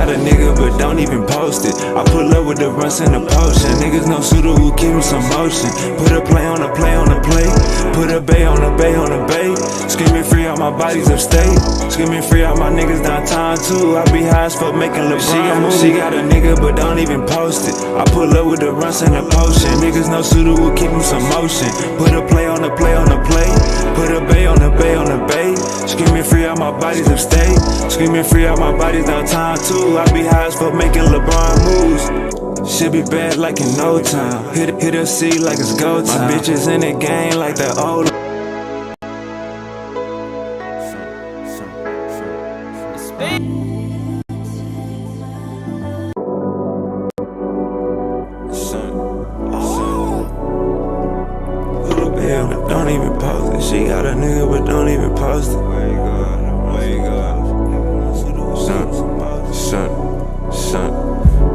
got a nigga but don't even post it. I pull up with the runs and the potion. Niggas no shooter who keep him some motion. Put a play on a play on a play. Put a bay on a bay on a bay. Screaming free out my bodies upstate. Screaming free out my niggas downtown too. I be high as fuck making LeBron moves. She got a nigga but don't even post it. I pull up with the runs and the potion. Niggas no shooter who keep him some motion. Put a play on a play on a play. Put a bay on a bay on a bay. Screaming free out my bodies upstate. Screaming free out my bodies downtown too. I be high as fuck making LeBron moves. Should be bad like in no time. Hit a C like it's go time. My bitches in the game like the old. Don't even post it. She got a nigga but don't even post it. Where you going? Son.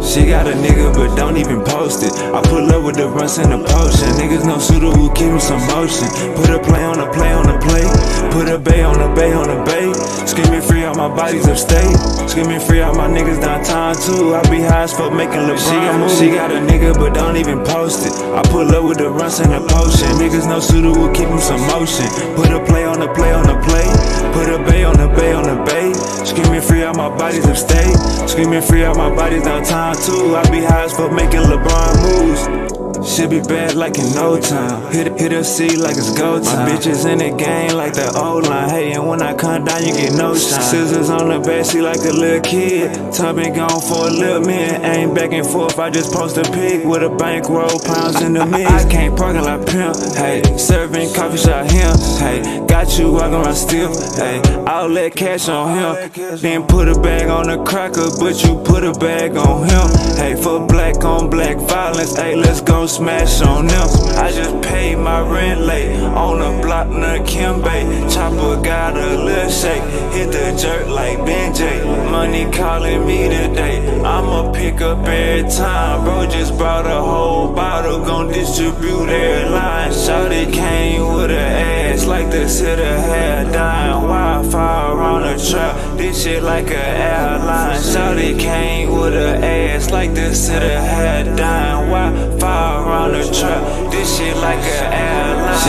She got a nigga but don't even post it. I pull up with the runs and the potion. Niggas no shooter who keep him some motion. Put a play on a play on a play. Put a bay on a bay on a bay. Screaming free out my bodies upstate. Screaming free out my niggas downtown too. I be high as fuck making LeBron moves. She got a nigga but don't even post it. I pull up with the runs and the potion. Niggas no shooter who keep him some motion. Put a play on a play on a play. Put a bay on a bay on a bay. Screaming free out my bodies upstate. Screaming free out my bodies downtown too. I be high as fuck making LeBron moves. Should be bad like in no time. Hit a C like it's go time. My bitches in the game like the old line. Hey, and when I come down, you get no shine. Scissors on the backseat like a little kid. Tub been gone for a little minute. Ain't back and forth, I just post a pic with a bankroll, pounds in the mix. I can't parking like pimp. Hey, serving coffee shop him. Hey, got you walking around stiff. Hey, all that cash on him. Then put a bag on the cracker, but you put a bag on him. Hey, for black on black violence. Hey, let's go smash on them. I just paid my rent late on the block near Kimbe. Chopper got a little shake, hit the jerk like Ben J. Money calling me today, I'ma pick up every time. Bro just brought a whole bottle, gon' distribute every line. Shawty came with her ass like the city had dying. Wi-Fi around the trap, this shit like a airline. Shawty came with her ass like the city had dying. Wi-Fi around the trap, this shit like an airline.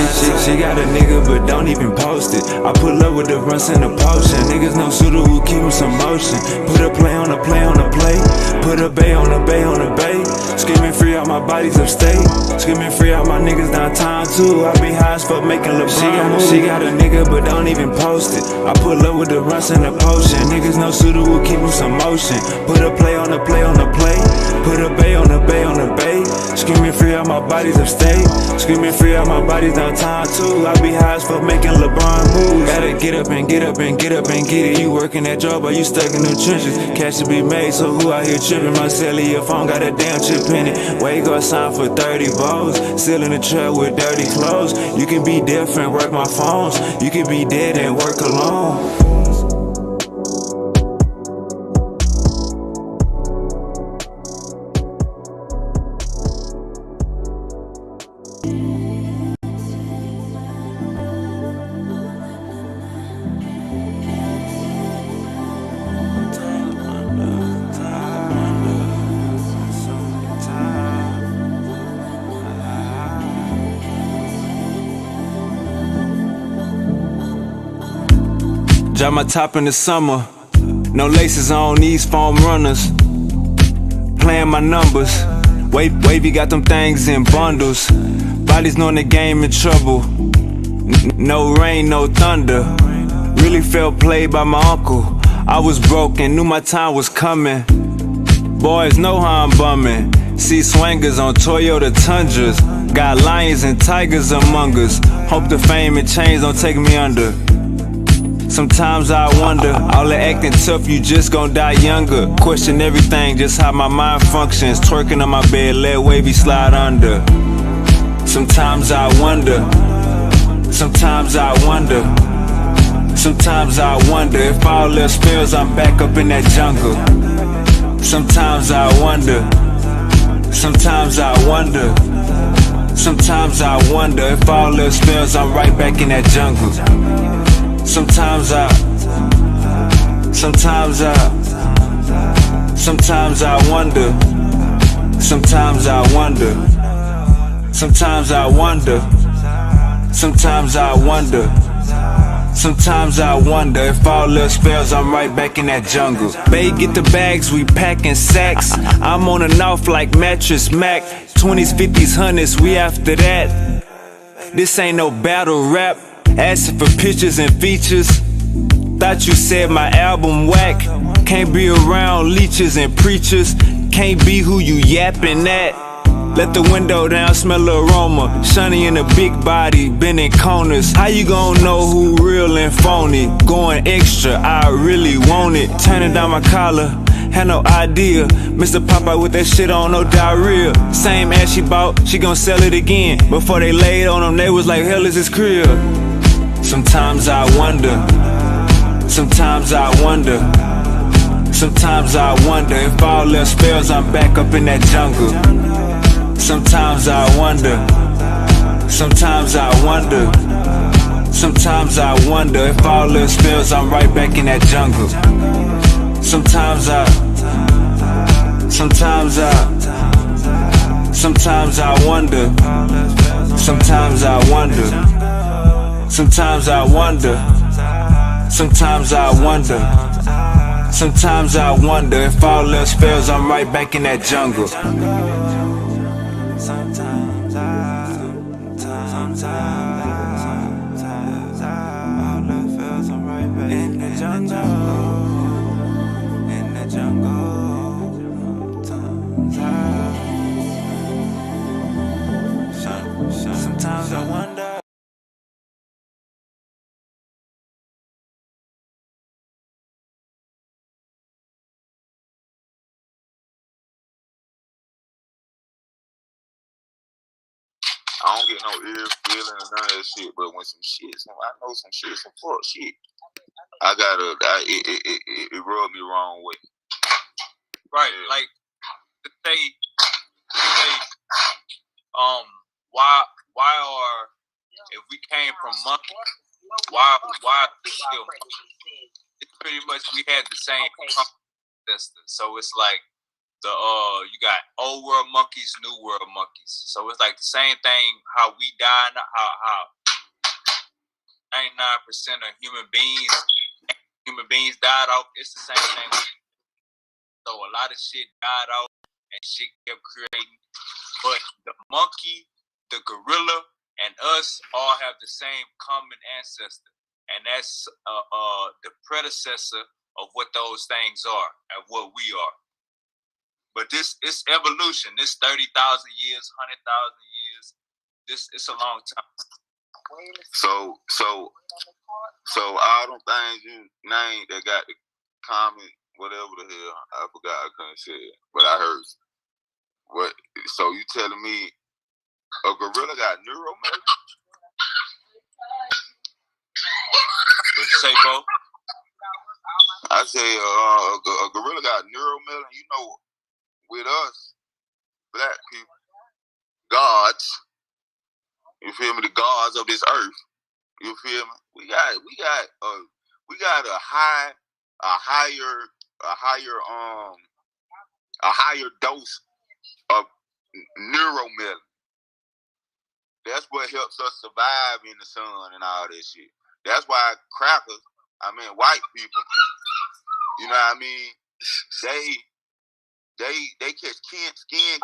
She got a nigga but don't even post it. I pull up with the runs and the potion. Niggas no shooter who keep him some motion. Put a play on a play on a play. Put a bay on a bay on a bay. Screaming free out my bodies upstate. Screaming free out my niggas downtown too. I be high as fuck making LeBron moves. She got a nigga but don't even post it. I pull up with the runs and the potion. Niggas no shooter who keep him some motion. Put a play on a play on a play. Put a bay on a bay on a bay. Screaming free out my bodies upstate. Screaming free out my bodies downtown too. I be high as fuck making LeBron moves. Gotta get up and get up and get up and get it. You working that job or you stuck in the trenches. Cash to be made, so who out here tripping? My cellular phone got a damn chip in it. Where you go sign for 30 balls? Still in the trap with dirty clothes. You can be different, work my phones. You can be dead and work alone. Drop my top in the summer, no laces on these foam runners. Playing my numbers, wavy got them things in bundles. Bodies knowing the game in trouble. No rain, no thunder. Really felt played by my uncle. I was broke and knew my time was coming. Boys know how I'm bumming. See swangers on Toyota Tundras. Got lions and tigers among us. Hope the fame and change don't take me under. Sometimes I wonder, all the acting tough, you just gon' die younger. Question everything, just how my mind functions. Twerking on my bed, let wavy slide under. Sometimes I wonder, sometimes I wonder, sometimes I wonder if all else fails, I'm back up in that jungle. Sometimes I wonder, sometimes I wonder, sometimes I wonder if all else fails, I'm right back in that jungle. Sometimes I Sometimes I wonder. Sometimes I wonder. Sometimes I wonder. Sometimes I wonder. Sometimes I wonder if all else fails, I'm right back in that jungle. Babe, get the bags, we packing sacks. I'm on and off like Mattress Mac. 20s, 50s, 100s, we after that. This ain't no battle rap. Asking for pictures and features. Thought you said my album whack. Can't be around leeches and preachers. Can't be who you yapping at. Let the window down, smell the aroma. Shiny in a big body, bending corners. How you gon' know who real and phony? Going extra, I really want it. Turning down my collar, had no idea. Mr. Popeye with that shit on, no diarrhea. Same ass she bought, she gon' sell it again. Before they laid on them, they was like, hell is this crib? Sometimes I wonder. Sometimes I wonder. Sometimes I wonder if all else fails, I'm back up in that jungle. Sometimes I wonder. Sometimes I wonder. Sometimes I wonder if all else fails, I'm right back in that jungle. Sometimes I wonder. Sometimes I wonder. Sometimes I wonder. Sometimes I wonder. Sometimes I wonder if all else fails, I'm right back in that jungle. Sometimes all else fails, I'm right back in the jungle. In the jungle. Sometimes I wonder. I don't get no ear feeling or none of that shit, but when some shit, I know some shit, some fuck shit, it rubbed me wrong way. Right, yeah. Like to say, why are, if we came from monkeys, why still? It's pretty much we had the same ancestors, so it's like you got old world monkeys, new world monkeys. So it's like the same thing. How we die, how 99% of human beings died off. It's the same thing. So a lot of shit died off and shit kept creating. But the monkey, the gorilla, and us all have the same common ancestor, and that's the predecessor of what those things are and what we are. But it's evolution. This 30,000 years, 100,000 years. It's a long time. So all them things you named that got the common whatever the hell, I forgot, I couldn't say it, but I heard. What? So you telling me a gorilla got neuromelon? What you say, Bo? I say a gorilla got neuromelon. You know, with us, black people, gods, you feel me? The gods of this earth, you feel me? We got a higher dose of neuromelon. That's what helps us survive in the sun and all that shit. That's why crackers, white people, you know what I mean? They catch skin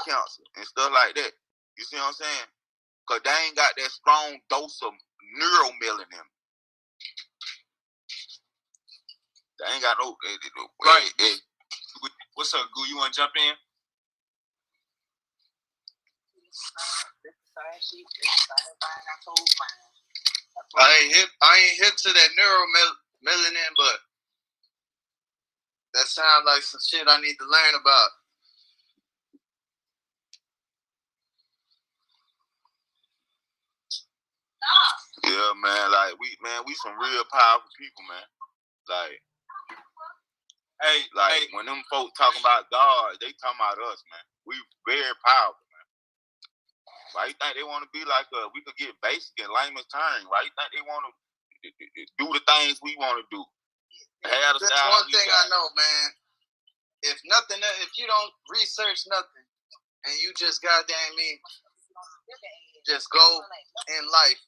cancer and stuff like that. You see what I'm saying? Because they ain't got that strong dose of neuromelon in them. They ain't got no... Right. What's up, Goo? You want to jump in? I ain't hit to that neuromelanin, but that sounds like some shit I need to learn about. Yeah, man. Like we some real powerful people, man. Like, when them folks talking about God, they talking about us, man. We very powerful, man. Why you think they want to be like us? We could get basic in layman's terms. Why you think they want to do the things we want to do? That's one thing I know, man. if you don't research nothing and you just goddamn me just go in life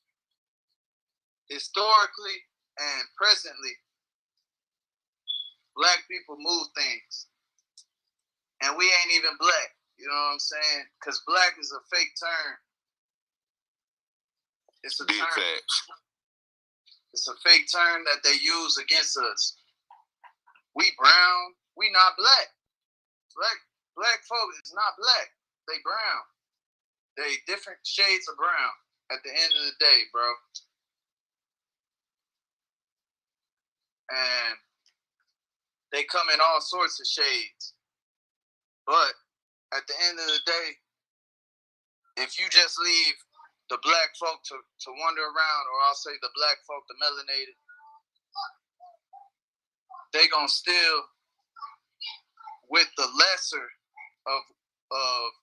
historically and presently, black people move things. And we ain't even black. You know what I'm saying? Because black is a fake term. It's a Big term. facts. It's a fake term that they use against us. We brown. We not black. Black folk is not black. They brown. They different shades of brown at the end of the day, bro. And they come in all sorts of shades. But at the end of the day, if you just leave the black folk to wander around, or I'll say the black folk, the melanated, they gonna still, with the lesser of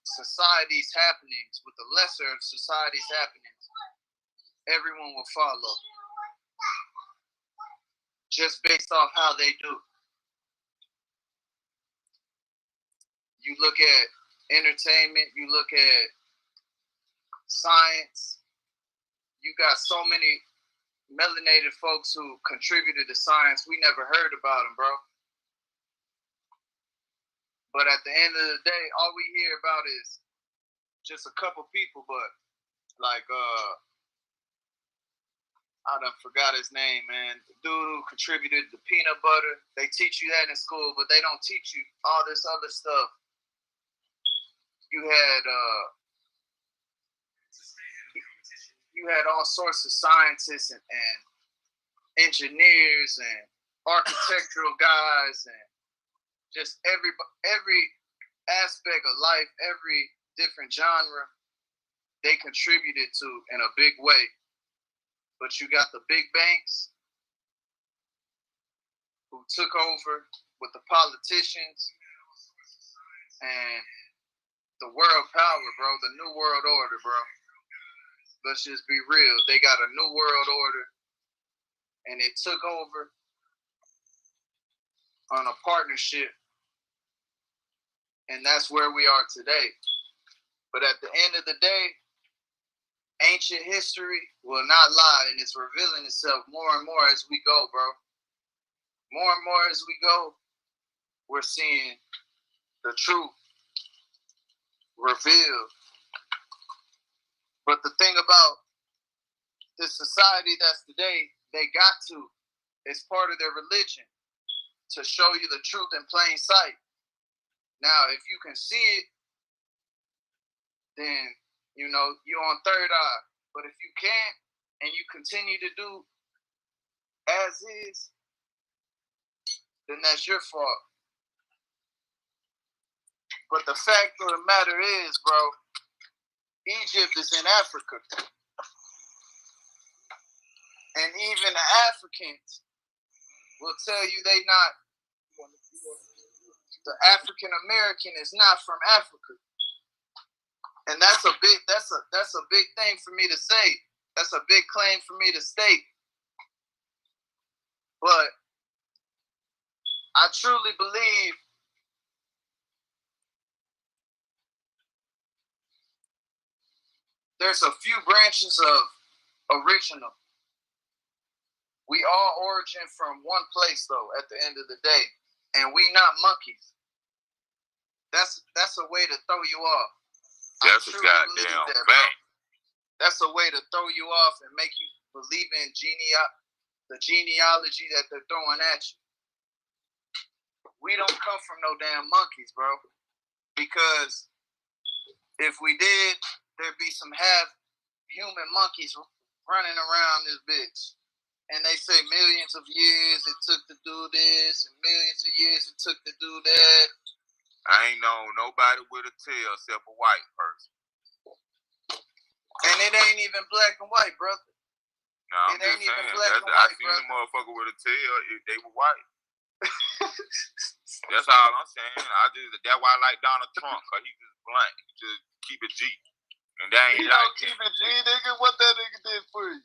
society's happenings, with the lesser of society's happenings, everyone will follow. Just based off how they do. You look at entertainment, you look at science, you got so many melanated folks who contributed to science. We never heard about them, bro. But at the end of the day, all we hear about is just a couple people, but like, I done forgot his name, man. The dude who contributed the peanut butter. They teach you that in school, but they don't teach you all this other stuff. You had all sorts of scientists and engineers and architectural guys and just every aspect of life, every different genre, they contributed to in a big way. But you got the big banks who took over with the politicians and the world power, bro, the new world order, bro. Let's just be real. They got a new world order, and it took over on a partnership, and that's where we are today. But at the end of the day, ancient history will not lie, and it's revealing itself more and more as we go, bro. More and more as we go, we're seeing the truth revealed. But the thing about this society that's today, they got to, it's part of their religion, to show you the truth in plain sight. Now, if you can see it, then, you know, you're on third eye. But if you can't, and you continue to do as is, then that's your fault. But the fact of the matter is, bro, Egypt is in Africa. And even the Africans will tell you the African American is not from Africa. And that's a big thing for me to say. That's a big claim for me to state. But I truly believe there's a few branches of original. We all origin from one place, though, at the end of the day. And we not monkeys. That's a way to throw you off. That's a goddamn fact. That's a way to throw you off and make you believe in the genealogy that they're throwing at you. We don't come from no damn monkeys, bro. Because if we did, there'd be some half-human monkeys running around this bitch. And they say millions of years it took to do this, and millions of years it took to do that. I ain't known nobody with a tail except a white person. And it ain't even black and white, brother. No, I'm just saying. I seen a motherfucker with a tail, they were white. That's all I'm saying. That's why I like Donald Trump, because he just blunt. He just keep it G. And that ain't keep it G, nigga. What that nigga did for you?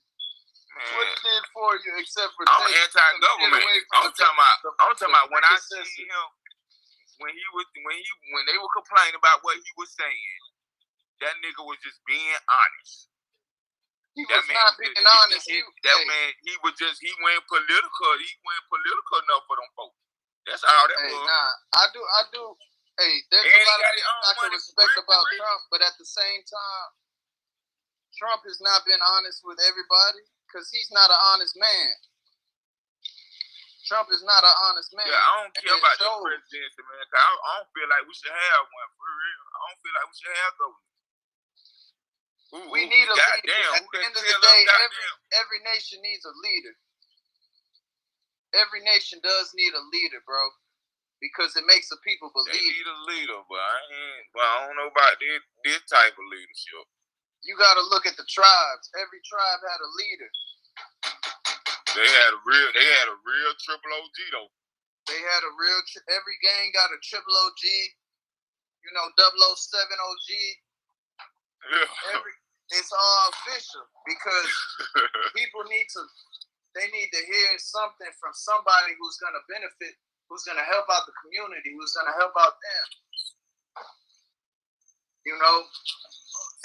Man. What he did for you, except for I'm anti-government. I'm talking about when I see him when they were complaining about what he was saying, that nigga was just being honest. He was not being honest. He went political. He went political enough for them folks. That's all that was. Nah, I do. Hey, there's a lot of things I can respect about Trump, but at the same time, Trump has not been honest with everybody because he's not an honest man. Trump is not an honest man. Yeah, I don't care about the presidency, man. Cause I don't feel like we should have one, for real. I don't feel like we should have government. We need a leader. At the end of the day, every nation needs a leader. Every nation does need a leader, bro. Because it makes the people believe. They need a leader, but I don't know about this type of leadership. You got to look at the tribes. Every tribe had a leader. They had a real triple OG though. They had a real. Every gang got a triple OG. 007 OG. Yeah. It's all official because people need to hear something from somebody who's gonna benefit. Who's going to help out the community, who's going to help out them.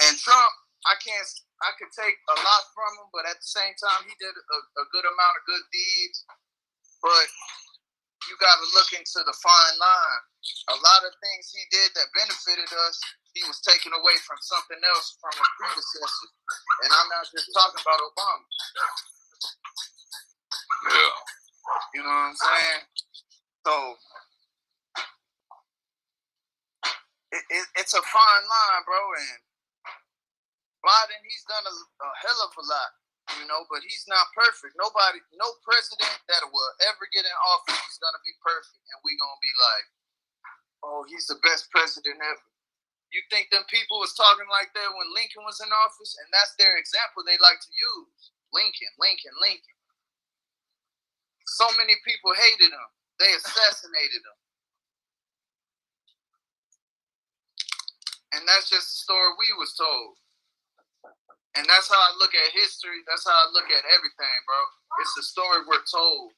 And Trump, I could take a lot from him, but at the same time, he did a good amount of good deeds. But you got to look into the fine line. A lot of things he did that benefited us, he was taken away from something else from his predecessor. And I'm not just talking about Obama. Yeah. You know what I'm saying? So it's a fine line, bro. And Biden, he's done a hell of a lot, but he's not perfect. No president that will ever get in office is gonna be perfect, and we gonna be like, oh, he's the best president ever. You think them people was talking like that when Lincoln was in office, and that's their example they like to use. Lincoln. So many people hated him. They assassinated him. And that's just the story we was told. And that's how I look at history. That's how I look at everything, bro. It's the story we're told.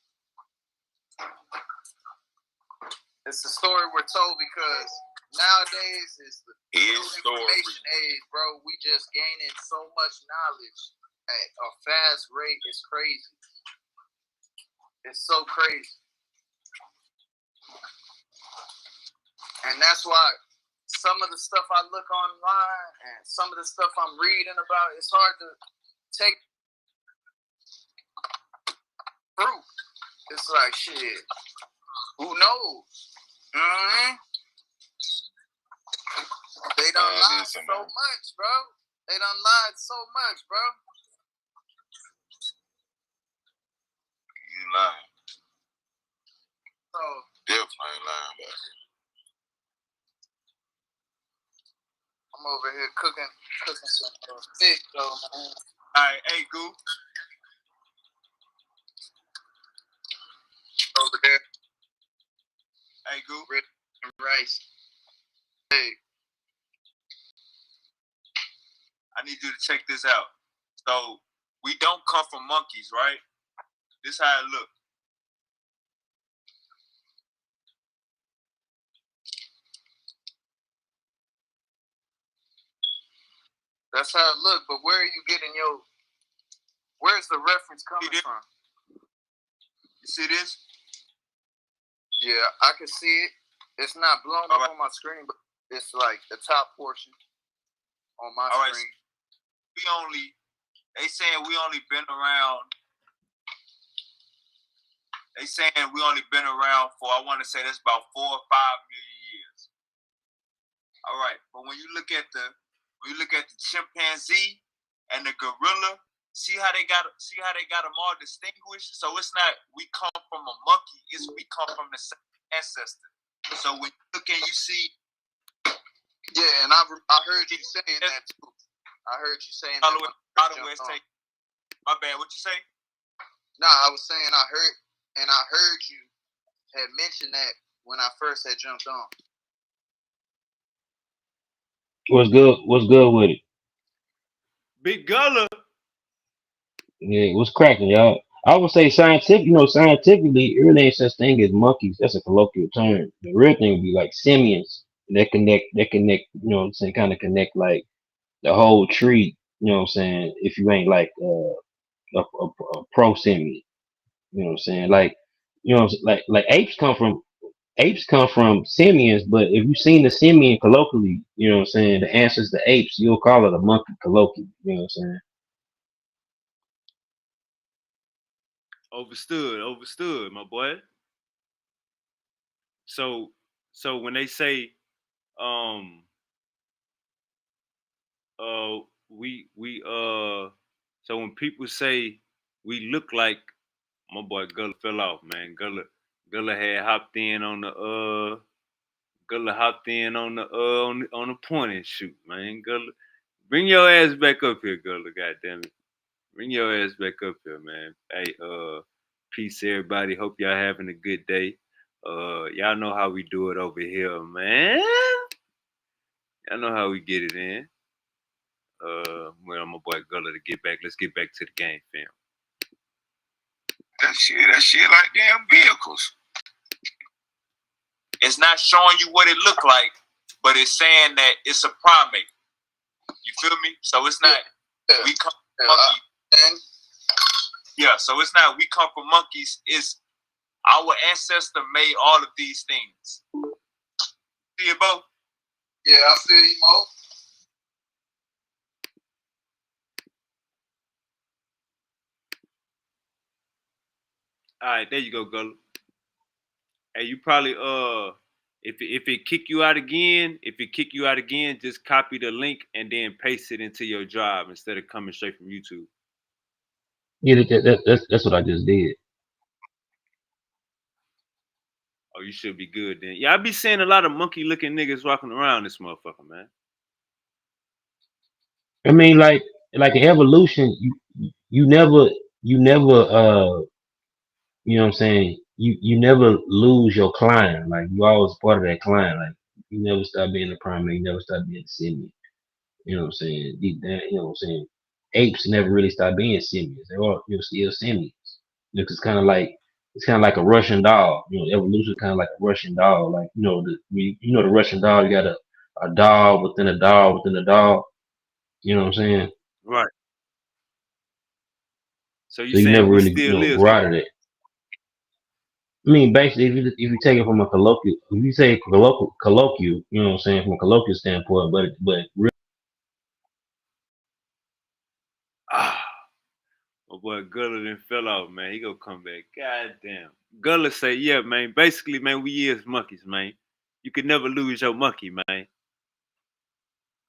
It's the story we're told because nowadays is the information age, bro. We just gaining so much knowledge at a fast rate. It's crazy. It's so crazy. And that's why some of the stuff I look online and some of the stuff I'm reading about, it's hard to take proof. It's like, shit, who knows? You know what I mean? They done lied so much, bro. They done lied so much, bro. You lying. So, definitely lying about it. I'm over here cooking some fish, though, man. All right, hey, Goo. Over there. Hey, Goo. And rice. Hey. I need you to check this out. So, we don't come from monkeys, right? This how it look. That's how it look, but where are you getting where's the reference coming from? You see this? Yeah, I can see it. It's not blown up on my screen, but it's like the top portion on my screen. They saying we only been around for, I want to say that's about 4 or 5 million years. All right, but when you look at the chimpanzee and the gorilla, see how they got them all distinguished. So it's not we come from a monkey; it's we come from the same ancestor. So when you look and you see, yeah, and I heard you saying that too. I heard you saying that. My bad. What you say? No, I was saying I heard you had mentioned that when I first had jumped on. What's good with it? Big Gullah. Yeah, what's cracking, y'all? I would say scientific. Scientifically, there really ain't such thing as monkeys. That's a colloquial term. The real thing would be like simians that connect. That connect. You know what I'm saying? Kind of connect like the whole tree. You know what I'm saying? If you ain't like a pro simian. You know what I'm saying? Like like apes come from simians, but if you've seen the simian colloquially, you know what I'm saying, the answers to apes, you'll call it a monkey colloquially. You know what I'm saying? Overstood, my boy. So when they say um uh we so when people say we look like, my boy Gullah fell off, man. Gullah had hopped in on the Gullah hopped in on the on the point and shoot, man. Gullah, bring your ass back up here, Gullah, goddamn it. Bring your ass back up here, man. Hey, peace everybody. Hope y'all having a good day. Y'all know how we do it over here, man. Y'all know how we get it in. Well, my boy Gullah to get back. Let's get back to the game, fam. That shit like damn vehicles. It's not showing you what it look like, but it's saying that it's a primate. You feel me? So it's not we come from monkeys. Yeah, so it's not we come from monkeys. It's our ancestor made all of these things. See it, Bo? Yeah, I feel you, Mo. All right, there you go, Gullah. Hey, you probably if it kick you out again, just copy the link and then paste it into your drive instead of coming straight from YouTube. Yeah, that's what I just did. Oh, you should be good then. Yeah, I be seeing a lot of monkey looking niggas walking around this motherfucker, man. I mean, like in evolution, you never you never you know what I'm saying, you never lose your clan. Like you always part of that clan. Like you never stop being a primate, you never stop being a simian. You know what I'm saying? Deep down, you know what I'm saying? Apes never really stop being simians. They're all still simians. It's kind of like a Russian doll. Evolution kind of like a Russian doll. Like the Russian doll. You got a doll within a doll within a doll. You know what I'm saying? Right. So you So you never saying we really still is grow out of that. I mean, basically, if you take it from a colloquial, if you say colloquial, you know what I'm saying, from a colloquial standpoint, but ah, my boy Gullah then fell off, man. He gonna come back. God damn. Gullah say, yeah, man. Basically, man, we is monkeys, man. You could never lose your monkey, man.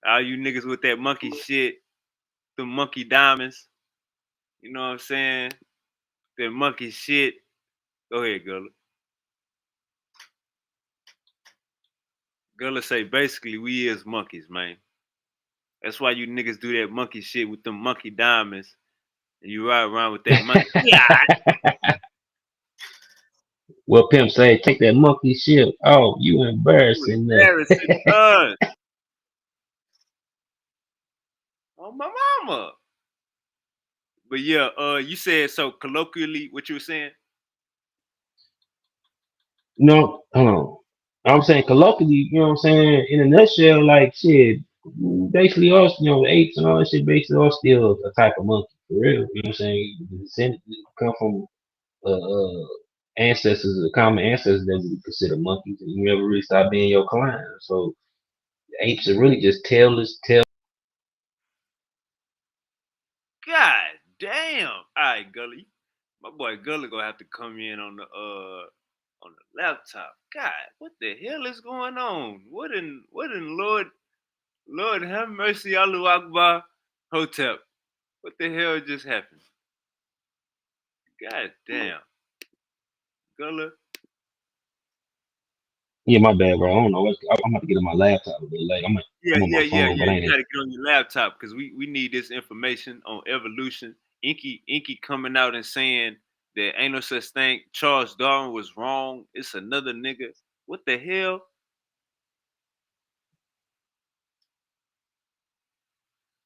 All you niggas with that monkey shit, the monkey diamonds. You know what I'm saying? That monkey shit. Go ahead, Gullah. Gullah say basically we is monkeys, man. That's why you niggas do that monkey shit with them monkey diamonds. And you ride around with that monkey. Yeah. well, pimp say, take that monkey shit. Oh, you You embarrassing us. embarrassing us. Oh my mama. But yeah, you said so colloquially what you were saying? No, hold on. I'm saying colloquially, you know what I'm saying? In a nutshell, like shit, basically us, apes and all that shit, basically all still a type of monkey, for real. You know what I'm saying? The descendants come from ancestors, the common ancestors that we consider monkeys, and you never really stop being your clan. So apes are really just tailless. God damn. All right, Gully. My boy Gully gonna have to come in on the laptop. God, what the hell is going on? What in Lord have mercy, Allahu Akbar, Hotep. What the hell just happened? God damn. Gullah. Yeah, my bad, bro. I don't know. I'm about to get on my laptop a little late. I'm on my phone, but I You ain't. gotta get on your laptop because we need this information on evolution. Inky coming out and saying that ain't no such thing. Charles Darwin was wrong. It's another nigga. What the hell?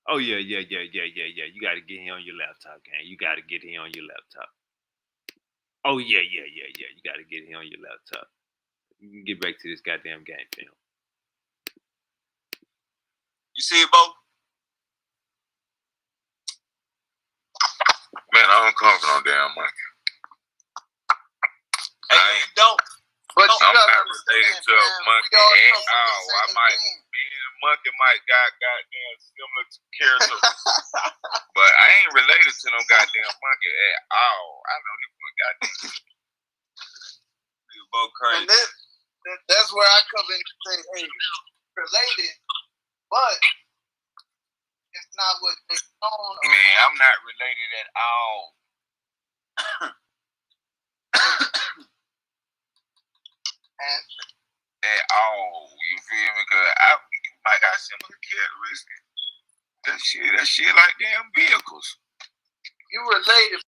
Oh yeah. You gotta get here on your laptop, gang. You gotta get here on your laptop. Oh yeah. You gotta get it on your laptop. You can get back to this goddamn game film. You see it, Bo? Man, I don't come from no damn monkey. Hey, you don't. But you I'm gotta not understand, related to a man, monkey we all at come from the all. I same might, thing. me and a monkey might got goddamn similar character, but I ain't related to no goddamn monkey at all. I know this one goddamn. You Bo crazy. And that's where I come in and say, hey, related, but it's not what they own. Man, I'm not related at all. At all, you feel me? Cause I might got similar characteristics. That shit like damn vehicles. You related,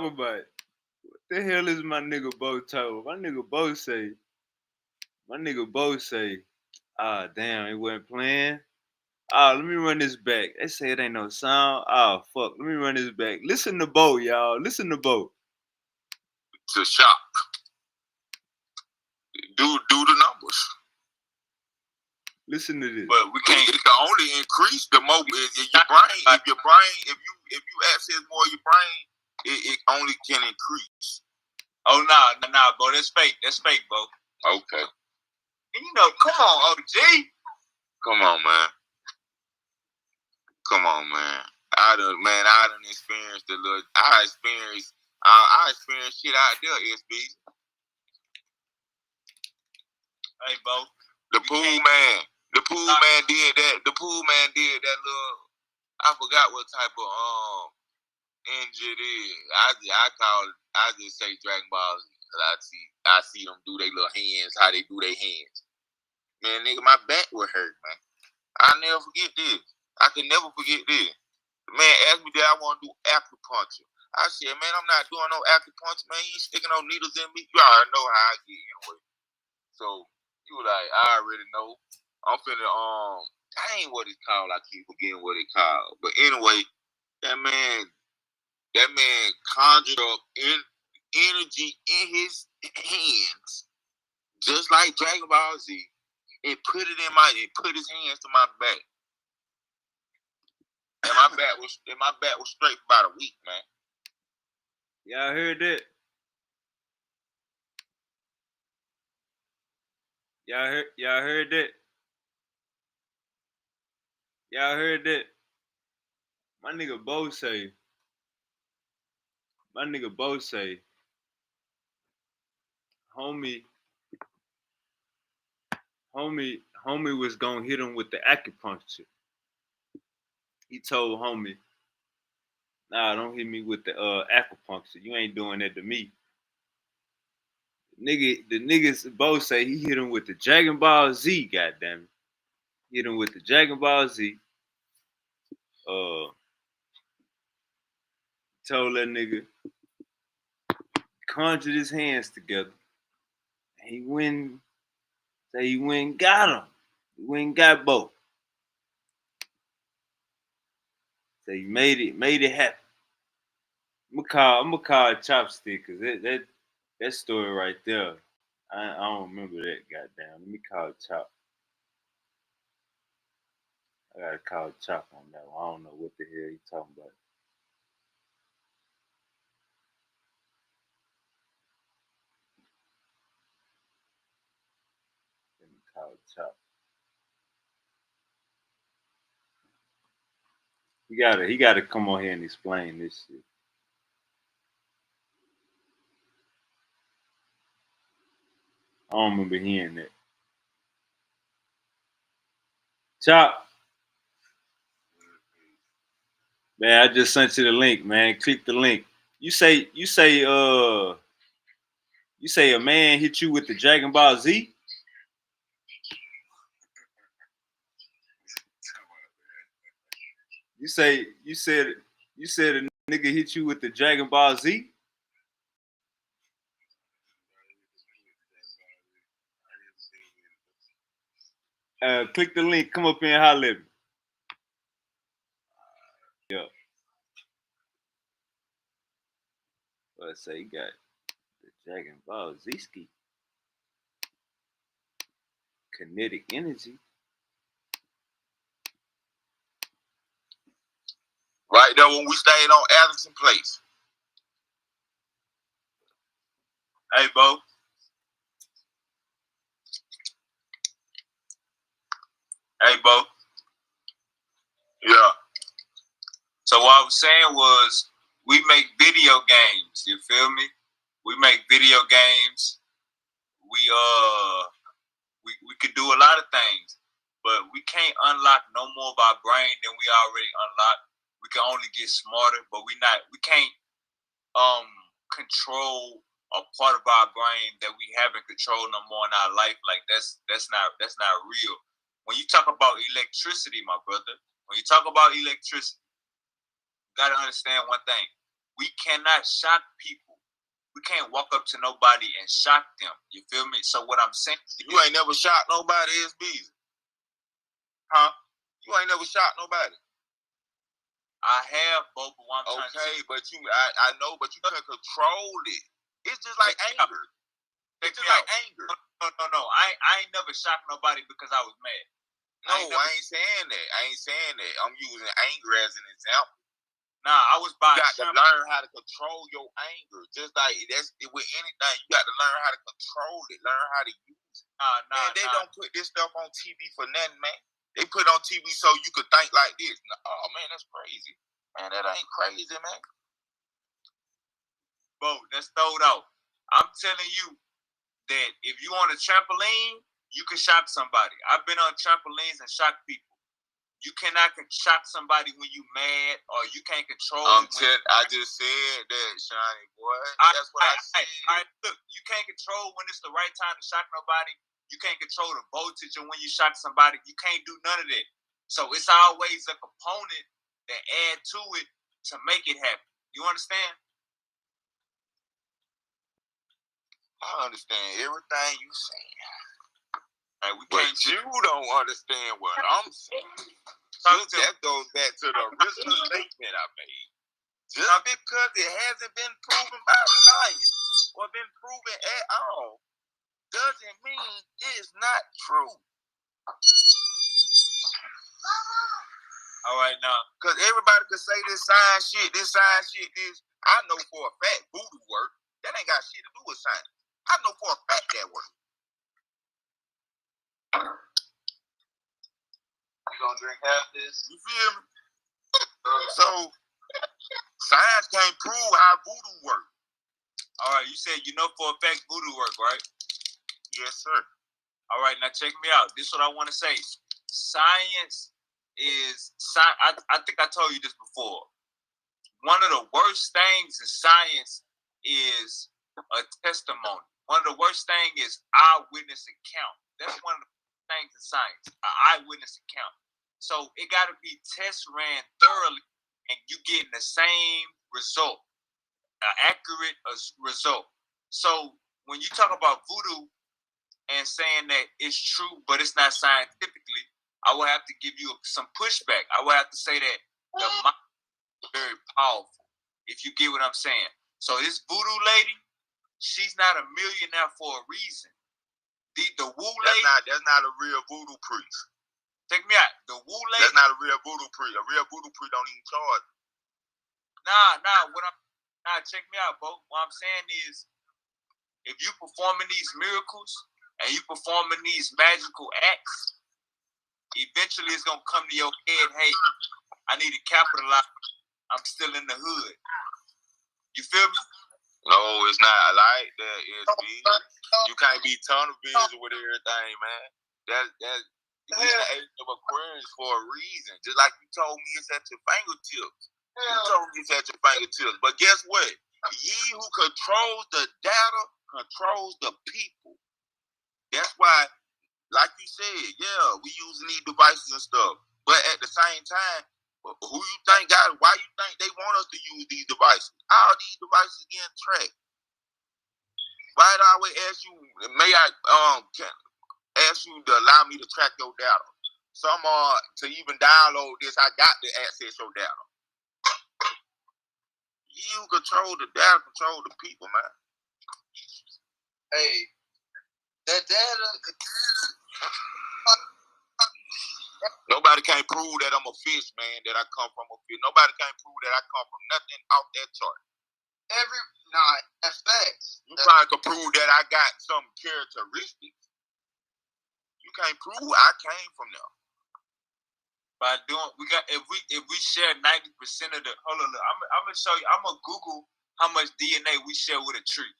about? What the hell is my nigga Bo talking? My nigga Bo say, ah, damn, it wasn't playing. Oh, let me run this back. They say it ain't no sound. Oh, fuck. Let me run this back. Listen to Bo, y'all. Listen to Bo. To shop. Do the numbers. Listen to this. But we can't. It can only increase the more. If your brain, if you access more of your brain, it only can increase. Oh nah, bro. That's fake. That's fake, bro. Okay. And you know, come on, OG. Come on, man. Come on, man. I done experienced the little. I experienced shit out there, SB. Hey, bro. The pool man did that. The pool man did that little. I forgot what type of engine it is. I just say Dragon Ball Z because I see them do their little hands, how they do their hands. Man, nigga, my back would hurt, man. I'll never forget this. I can never forget this. The man asked me that I want to do acupuncture. I said, man, I'm not doing no acupuncture, man. You ain't sticking no needles in me. You already know how I get anyway. So he was like, I already know. I'm finna I ain't what it's called. I keep forgetting what it's called. But anyway, that man conjured up energy in his hands, just like Dragon Ball Z, and put his hands to my back. And my back was straight for about a week, man. Y'all heard that? Y'all heard that? Y'all heard that? My nigga Bo say, homie was gonna hit him with the acupuncture. He told homie, nah, don't hit me with the acupuncture. You ain't doing that to me. The niggas both say he hit him with the Dragon Ball Z, goddamn it. Hit him with the Dragon Ball Z. Told that nigga, conjured his hands together. He went and got him. He went and got both. So he made it happen. I'm gonna call Chopstick, cause that story right there. I don't remember that, goddamn. Let me call Chop. I gotta call Chop on that one. I don't know what the hell he talking about. Let me call Chop. He gotta come on here and explain this shit. I don't remember hearing that. Chop. Man, I just sent you the link, man. Click the link. You say a man hit you with the Dragon Ball Z? You said a nigga hit you with the Dragon Ball Z? Click the link, come up here and holler at me. Yeah. Let's say you got the Dragon Ball Z ski. Kinetic energy. Right there when we stayed on Addison Place. Hey, Bo. Hey, Bo. Yeah. So what I was saying was, we make video games. You feel me? We make video games. We could do a lot of things, but we can't unlock no more of our brain than we already unlocked. We can only get smarter, but we can't control a part of our brain that we haven't controlled no more in our life. Like that's not real. When you talk about electricity, my brother, when you talk about electricity, you gotta understand one thing. we cannot shock people. We can't walk up to nobody and shock them. You feel me? So what I'm saying, you ain't never shot nobody, SBs. huh? You ain't never shot nobody. I have both, but one time. Okay, but I know, but you can control it. It's just like anger. It's just like anger. No. I ain't never shocked nobody because I was mad. No, I ain't saying that. I'm using anger as an example. Nah, I was by. You got to learn how to control your anger. Just like that's with anything, you got to learn how to control it. Learn how to use it. Man, they don't put this stuff on TV for nothing, man. They put it on TV so you could think like this. Oh man, that's crazy. Man, that ain't crazy, man. Bro, that's throwed out. I'm telling you that if you on a trampoline, you can shock somebody. I've been on trampolines and shocked people. You cannot shock somebody when you mad, or you can't control. I just said that, Shiny boy. That's what I said. All right, look, you can't control when it's the right time to shock nobody. You can't control the voltage of when you shock somebody. You can't do none of that. So it's always a component that add to it to make it happen. You understand? I understand everything you saying. Right, but you don't understand what I'm saying. That goes back to the original statement I made. Just because it hasn't been proven by science or been proven at all doesn't mean it's not true. All right, now. Because everybody could say this science shit, this. I know for a fact voodoo work. That ain't got shit to do with science. I know for a fact that work. You gonna drink half this? You feel me? So, science can't prove how voodoo work. All right, you said you know for a fact voodoo work, right? Yes, sir. All right, now check me out. This is what I want to say. Science is, I think I told you this before. One of the worst things in science is a testimony. One of the worst things is eyewitness account. That's one of the things in science, an eyewitness account. So it got to be test ran thoroughly, and you getting the same result, an accurate result. So when you talk about voodoo and saying that it's true, but it's not scientifically, I will have to give you some pushback. I will have to say that the mind is very powerful, if you get what I'm saying. So this voodoo lady, she's not a millionaire for a reason. The woo lady, that's not a real voodoo priest. Check me out. The woo lady, that's not a real voodoo priest. A real voodoo priest don't even charge. Check me out, bro. What I'm saying is, if you performing these miracles and you performing these magical acts, eventually it's gonna come to your head, hey, I need to capitalize. I'm still in the hood. You feel me? No, it's not like that, SB. You can't be tunnel vision with everything, man. That's we in the age of Aquarius for a reason. Just like you told me it's at your fingertips. You told me it's at your fingertips. But guess what? Ye who controls the data controls the people. That's why, like you said, yeah, we using these devices and stuff. But at the same time, who you think why you think they want us to use these devices? All these devices getting tracked. Why did I always ask you, may I ask you to allow me to track your data? Some to even download this, I got to access your data. You control the data, control the people, man. Hey, that data. Nobody can prove that I'm a fish, man, that I come from a fish. Nobody can prove that I come from nothing off that chart. That's facts. You trying to prove that I got some characteristics. You can't prove I came from them. By doing, if we share 90% of the, hold on, look, I'm gonna show you. I'm gonna Google how much DNA we share with a tree.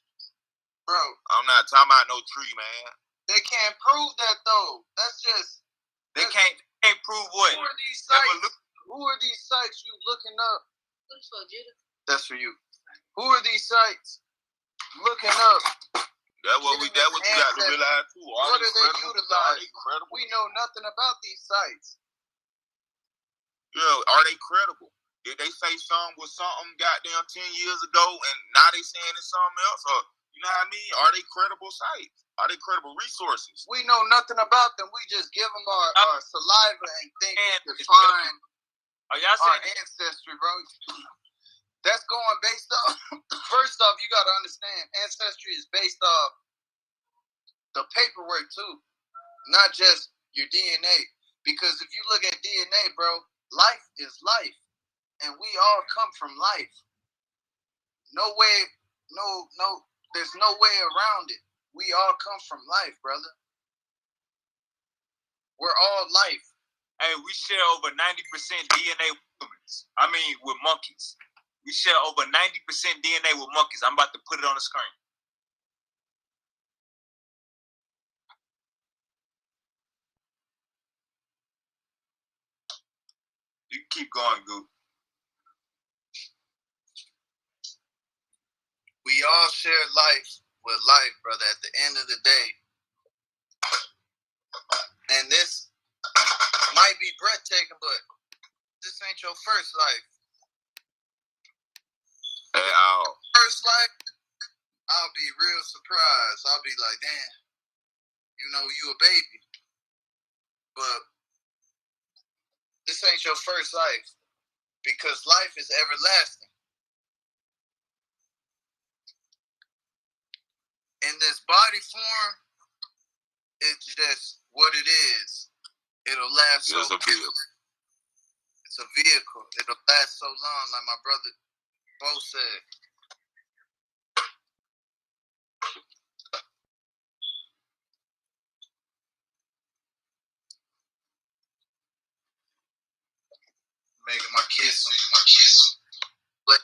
Bro, I'm not talking about no tree, man. They can't prove that though. That's just they can't prove what. Who are these sites? Who are these sites you looking up? That's for you. Who are these sites looking up? That's what you got to realize too. What are they utilizing? We know nothing about these sites. Yeah, are they credible? Did they say something was something goddamn 10 years ago and now they saying it's something else? Or you know what I mean? Are they credible sites? Are they credible resources? We know nothing about them. We just give them our saliva and think to find our ancestry, bro. That's going based off. First off, you got to understand, ancestry is based off the paperwork too, not just your DNA. Because if you look at DNA, bro, life is life, and we all come from life. No way, no. There's no way around it. We all come from life, brother. We're all life. Hey, we share over 90% DNA with humans. I mean, with monkeys. We share over 90% DNA with monkeys. I'm about to put it on the screen. You can keep going, Goop. We all share life with life, brother, at the end of the day. And this might be breathtaking, but this ain't your first life. First life, I'll be real surprised. I'll be like, damn, you know, you a baby. But this ain't your first life. Because life is everlasting. In this body form, it's just what it is. It'll last so long. It's a vehicle. It'll last so long, like my brother Bo said. Making my kids But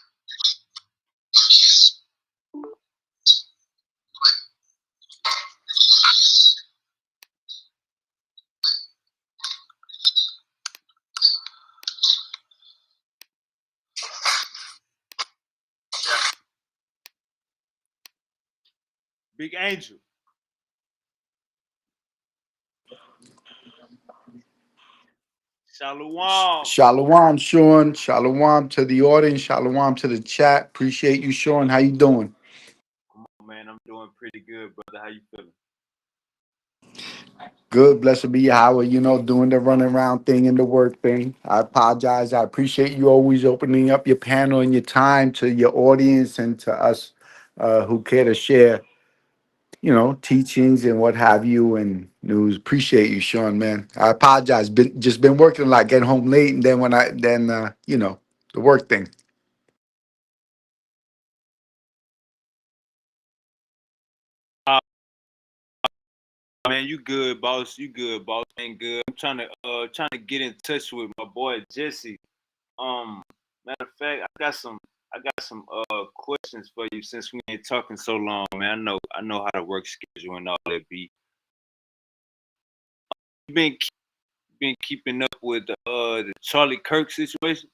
Big Angel. Shalom. Shalom, Sean. Shalom to the audience. Shalom to the chat. Appreciate you, Sean. How you doing? Come on, man. I'm doing pretty good, brother. How you feeling? Good. Blessed be Yahweh. You know, doing the running around thing and the work thing. I apologize. I appreciate you always opening up your panel and your time to your audience and to us who care to share, you know, teachings and what have you and news. Appreciate you, Sean, man. I apologize. Been working a lot, getting home late, and then you know, the work thing. Man, you good, boss. You good, boss. Ain't good. I'm trying to get in touch with my boy Jesse. Matter of fact, I got some questions for you since we ain't talking so long, man. I know how to work schedule and all that be. You been keeping up with the Charlie Kirk situation?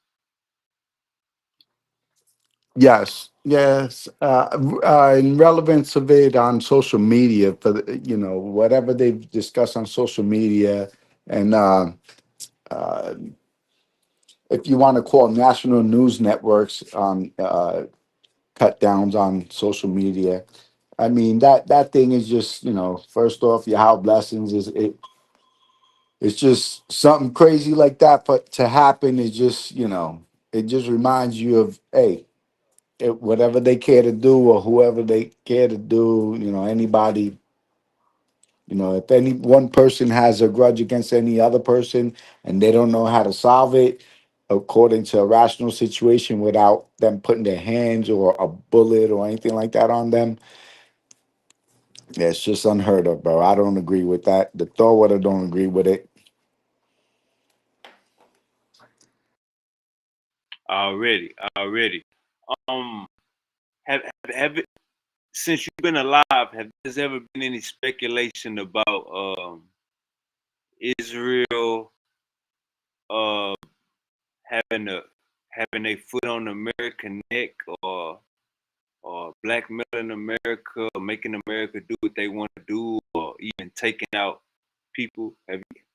Yes, yes. In relevance of it on social media, for you know whatever they've discussed on social media, and uh, if you want to call national news networks on cut downs on social media, I mean that thing is just first off, your how blessings is it. It's just something crazy like that, but to happen is just it just reminds you of hey. Whatever they care to do or whoever they care to do, anybody, if any one person has a grudge against any other person and they don't know how to solve it according to a rational situation without them putting their hands or a bullet or anything like that on them, yeah, it's just unheard of, bro. I don't agree with that. The Thor don't agree with it. Already. Have it since you've been alive? Have there ever been any speculation about Israel having a foot on American neck or black men in America, or making America do what they want to do, or even taking out people?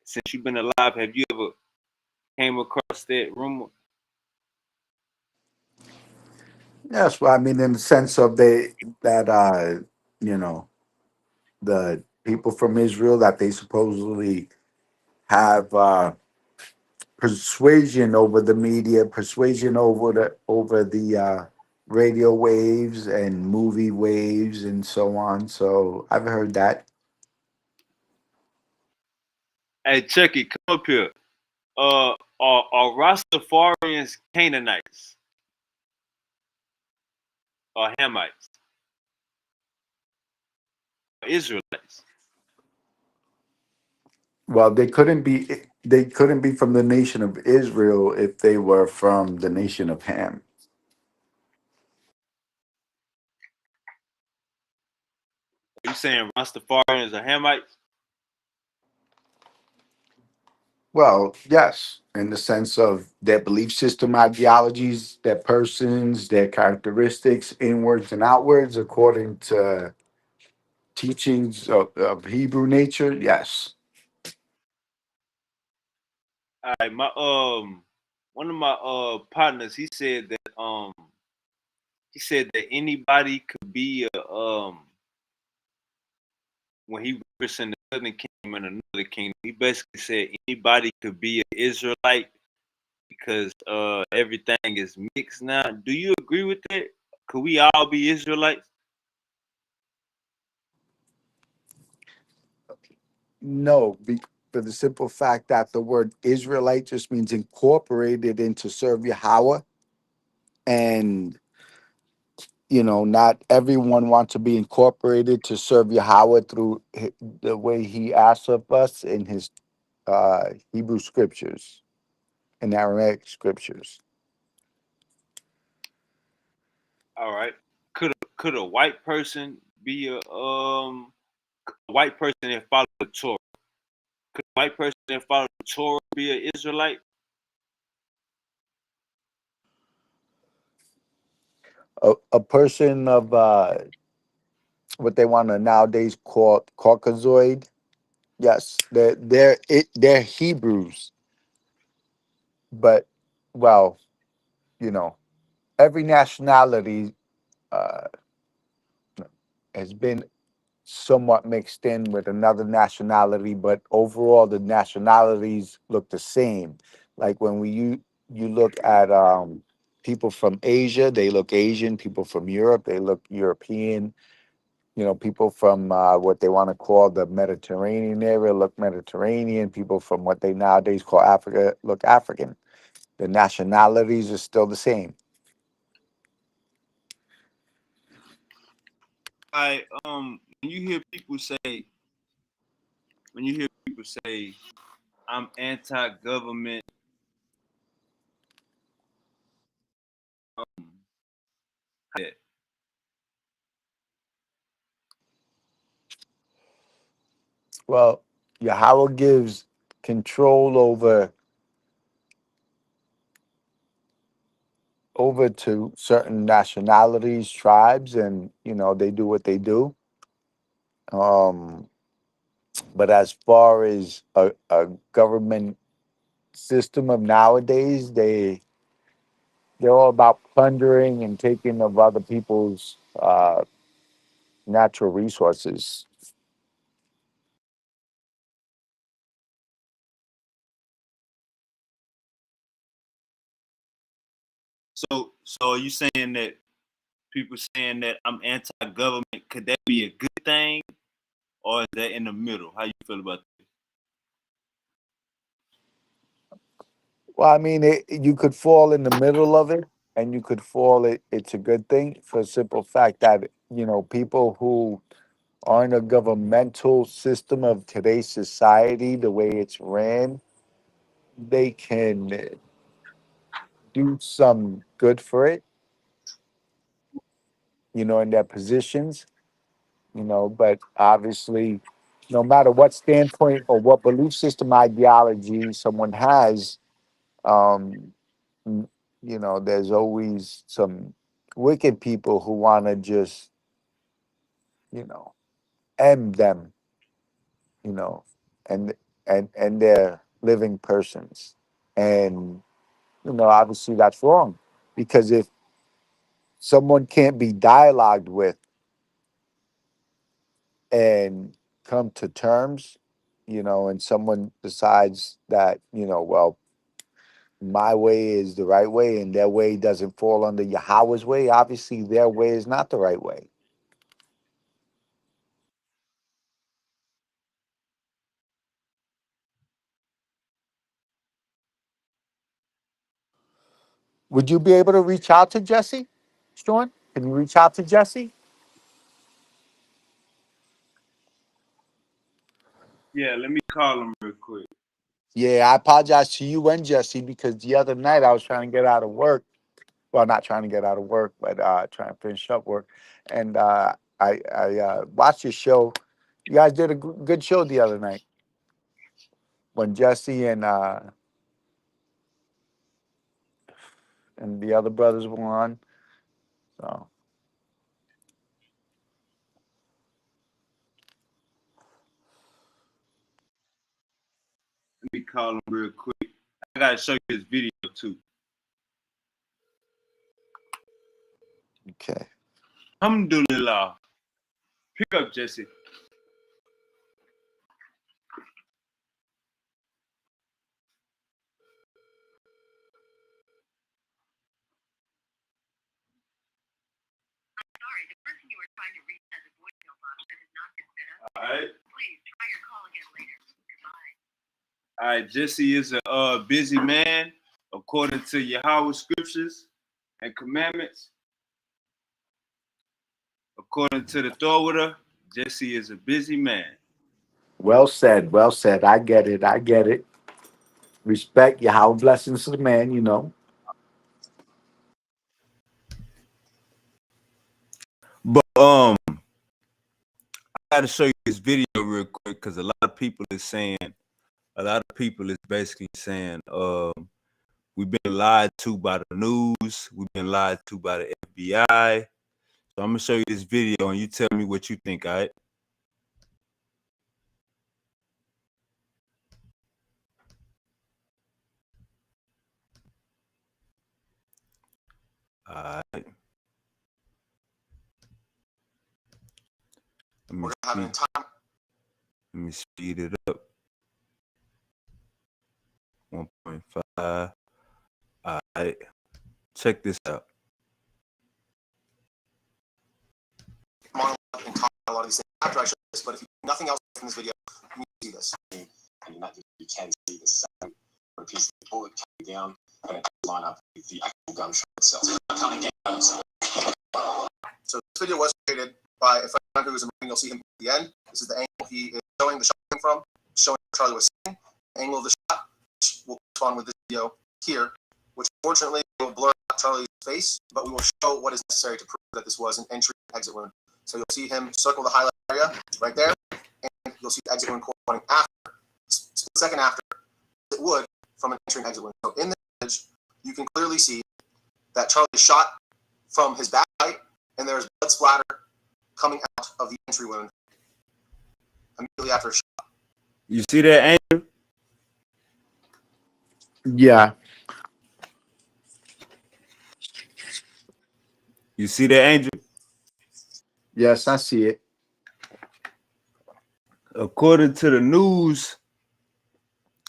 Since you've been alive, have you ever came across that rumor? Yes, well, I mean, in the sense of that you know, the people from Israel that they supposedly have persuasion over the media, persuasion over the radio waves and movie waves and so on. So I've heard that. Hey, Chucky, come up here. Are Rastafarians Canaanites or Hamites, Israelites? Well, they couldn't be from the nation of Israel if they were from the nation of Ham. Are you saying Rastafarians are Hamites? Well, yes, in the sense of their belief system, ideologies, their persons, their characteristics, inwards and outwards, according to teachings of Hebrew nature. Yes. All right, my one of my partners, he said that anybody could be a when he represented the southern kingdom and another kingdom, he basically said anybody could be an Israelite because everything is mixed now. Do you agree with that? Could we all be Israelites? No, for the simple fact that the word Israelite just means incorporated into serve Yahweh, and not everyone wants to be incorporated to serve Yahweh through the way He asks of us in His Hebrew scriptures and Aramaic scriptures. All right. Could a white person be a white person that follow the Torah? Could a white person that follow the Torah be an Israelite? A person of what they want to nowadays call Caucasoid. Yes, they're Hebrews, but well, you know, every nationality uh, has been somewhat mixed in with another nationality, but overall the nationalities look the same. Like when you look at people from Asia, they look Asian. People from Europe, they look European. People from what they want to call the Mediterranean area look Mediterranean. People from what they nowadays call Africa look African. The nationalities are still the same. When you hear people say I'm anti-government, um, Well, Yahweh gives control over to certain nationalities, tribes, and they do what they do. Um, but as far as a government system of nowadays, they're all about plundering and taking of other people's natural resources. so are you saying that people saying that I'm anti-government, could that be a good thing, or is that in the middle? How you feel about that? Well, I mean, you could fall in the middle of it, and you could fall. It's a good thing for the simple fact that people who are in a governmental system of today's society, the way it's ran, they can do some good for it, in their positions, but obviously, no matter what standpoint or what belief system ideology someone has, um, there's always some wicked people who want to just, you know, end them, you know, and and they're living persons. And obviously that's wrong, because if someone can't be dialogued with and come to terms, and someone decides that, well, my way is the right way and their way doesn't fall under Yahweh's way, obviously their way is not the right way. Would you be able to reach out to Jesse, Sean? Can you reach out to Jesse? Yeah, let me call him real quick. Yeah, I apologize to you and Jesse because the other night I was trying to get out of work. Well, not trying to get out of work, but trying to finish up work. And I watched your show. You guys did a good show the other night when Jesse and the other brothers were on. So Let me call him real quick. I gotta show you this video too. okay. Alhamdulillah. Pick up, Jesse. Sorry, the person you were trying to reach has a voicemail box that has not been set up. All right. Please try your call again later. Goodbye. All right, Jesse is a busy man according to Yahweh's scriptures and commandments. According to the Torah, Jesse is a busy man. Well said. Well said. I get it. I get it. Respect Yahweh blessings to the man. But I gotta show you this video real quick because a lot of people is basically saying we've been lied to by the news, we've been lied to by the FBI. So I'm gonna show you this video and you tell me what you think, all right? All right. Let me speed it up. 1.5. All right. Check this out. A lot of these things after I show this, but if you nothing else from this video, you see this. And you can see the same piece of the bullet coming down and it line up with the actual gunshot itself. So this video was created by a friend who was in the You'll see him at the end. This is the angle he is showing the shot from, showing what Charlie was saying. The angle of the shot, which will correspond with this video here, which unfortunately will blur out Charlie's face, but we will show what is necessary to prove that this was an entry and exit wound. So you'll see him circle the highlight area right there, and you'll see the exit wound corresponding after, split second after, it would from an entry and exit wound. So in this image, you can clearly see that Charlie shot from his back right, and there's blood splatter coming out of the entry wound immediately after a shot. You see that, Andrew? Yeah. You see that, Andrew? Yes, I see it. According to the news,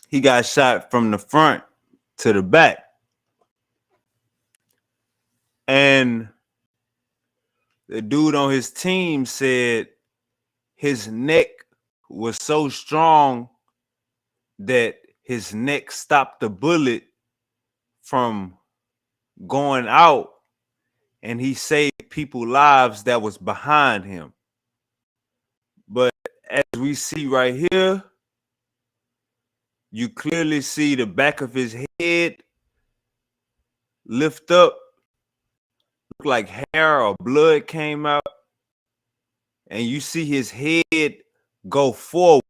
he got shot from the front to the back. And the dude on his team said his neck was so strong that his neck stopped the bullet from going out, and he saved people's lives that was behind him. But as we see right here, you clearly see the back of his head lift up, look like hair or blood came out, and you see his head go forward.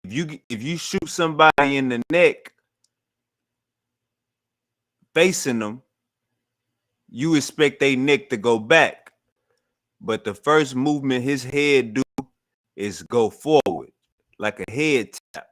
If you shoot somebody in the neck facing them, you expect their neck to go back. But the first movement his head do is go forward, like a head tap.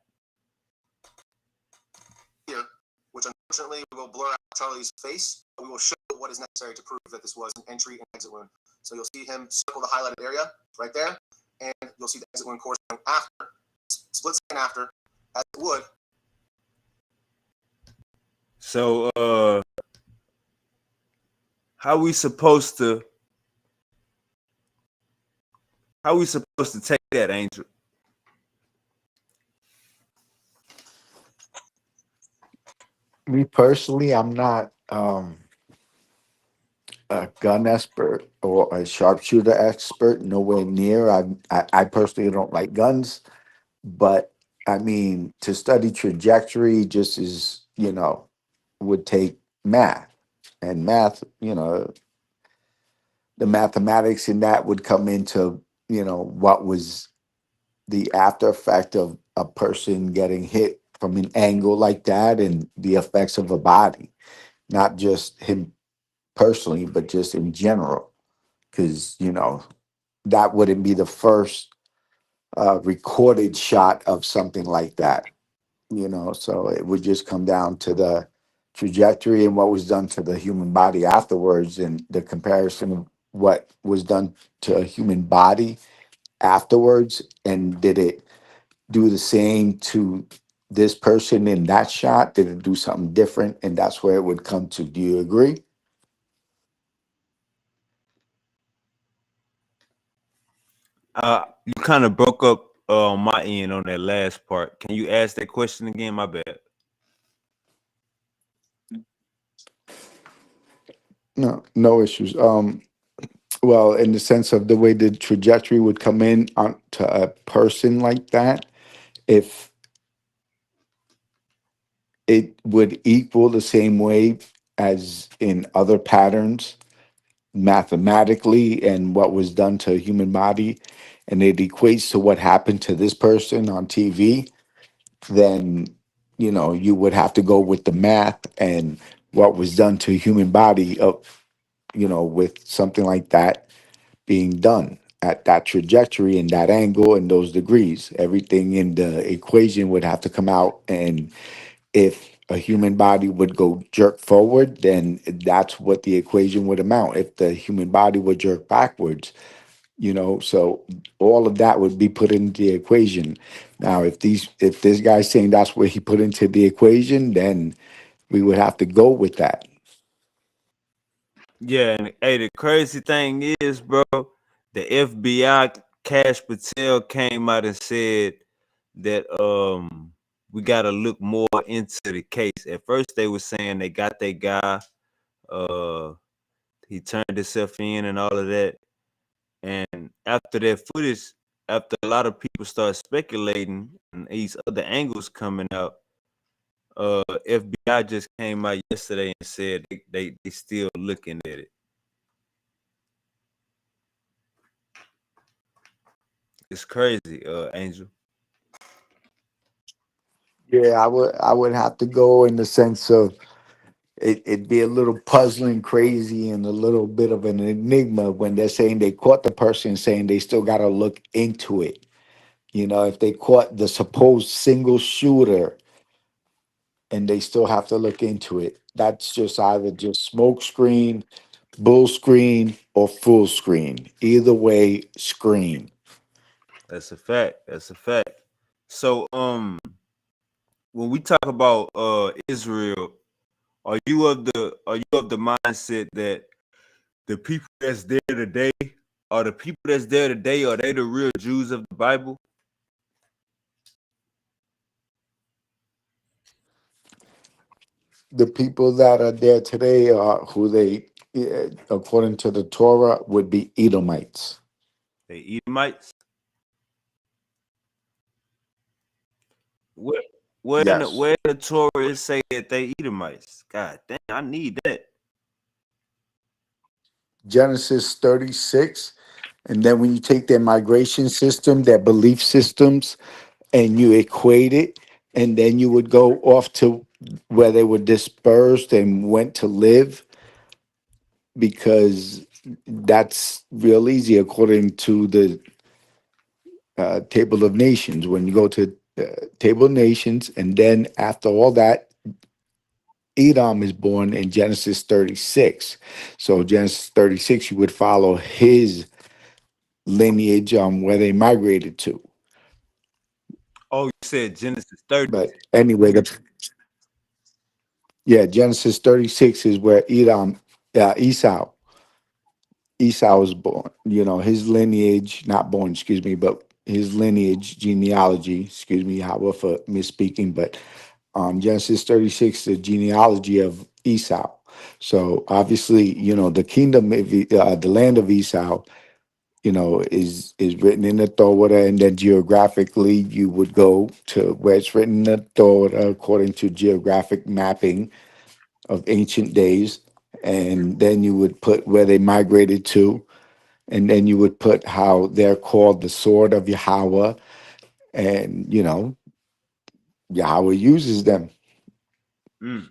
Here, which unfortunately will blur out Charlie's face, we will show what is necessary to prove that this was an entry and exit wound. So you'll see him circle the highlighted area right there, and you'll see the exit wound corresponding after, split second after, as it would. So how we supposed to take that, Angel? Me personally, I'm not a gun expert or a sharpshooter expert. Nowhere near. I personally don't like guns, but I mean to study trajectory just as would take math, and math, the mathematics in that would come into what was the after effect of a person getting hit from an angle like that and the effects of a body, not just him personally, but just in general. Because, that wouldn't be the first recorded shot of something like that, so it would just come down to the trajectory and what was done to the human body afterwards and the comparison of what was done to a human body afterwards, and did it do the same to this person in that shot? Did it do something different? And that's where it would come to. Do you agree? You kind of broke up on my end on that last part. Can you ask that question again? My bad. No, no issues. Well, in the sense of the way the trajectory would come in on to a person like that, if it would equal the same way as in other patterns mathematically and what was done to a human body, and it equates to what happened to this person on TV, then you would have to go with the math and what was done to a human body of with something like that being done at that trajectory and that angle and those degrees. Everything in the equation would have to come out, and if a human body would go jerk forward, then that's what the equation would amount. If the human body would jerk backwards, so all of that would be put into the equation. Now, if this guy's saying that's what he put into the equation, then we would have to go with that. Yeah, and hey, the crazy thing is, bro, the FBI Cash Patel came out and said that we gotta look more into the case. At first they were saying they got that guy, uh he turned himself in and all of that. And after that footage, after a lot of people start speculating and these other angles coming out, FBI just came out yesterday and said they still looking at it. It's crazy, Angel. Yeah, I would have to go in the sense of it'd be a little puzzling, crazy, and a little bit of an enigma when they're saying they caught the person, saying they still got to look into it. If they caught the supposed single shooter and they still have to look into it, that's just either just smoke screen, bull screen, or full screen. Either way, screen. That's a fact. That's a fact. So when we talk about Israel, are you of the mindset that the people that's there today are the people that's there today, are they the real Jews of the Bible? The people that are there today are who they, according to the Torah, would be Edomites. They Edomites? Where Yes. where in the Torah it say that they Edomites? God damn, I need that. Genesis 36. And then when you take their migration system, their belief systems, and you equate it, and then you would go off to where they were dispersed and went to live, because that's real easy according to the Table of Nations. When you go to Table of Nations, and then after all that, Edom is born in Genesis 36. So Genesis 36, you would follow his lineage where they migrated to. Oh, you said Genesis 30. But anyway, Genesis 36 is where Esau was born. His lineage, not born, excuse me, but his lineage, genealogy, excuse me, however, for misspeaking, but Genesis 36, the genealogy of Esau. So obviously, the kingdom, the land of Esau, is written in the Torah, and then geographically, you would go to where it's written in the Torah according to geographic mapping of ancient days, and then you would put where they migrated to, and then you would put how they're called the sword of Yahweh, and Yahweh uses them. Mm.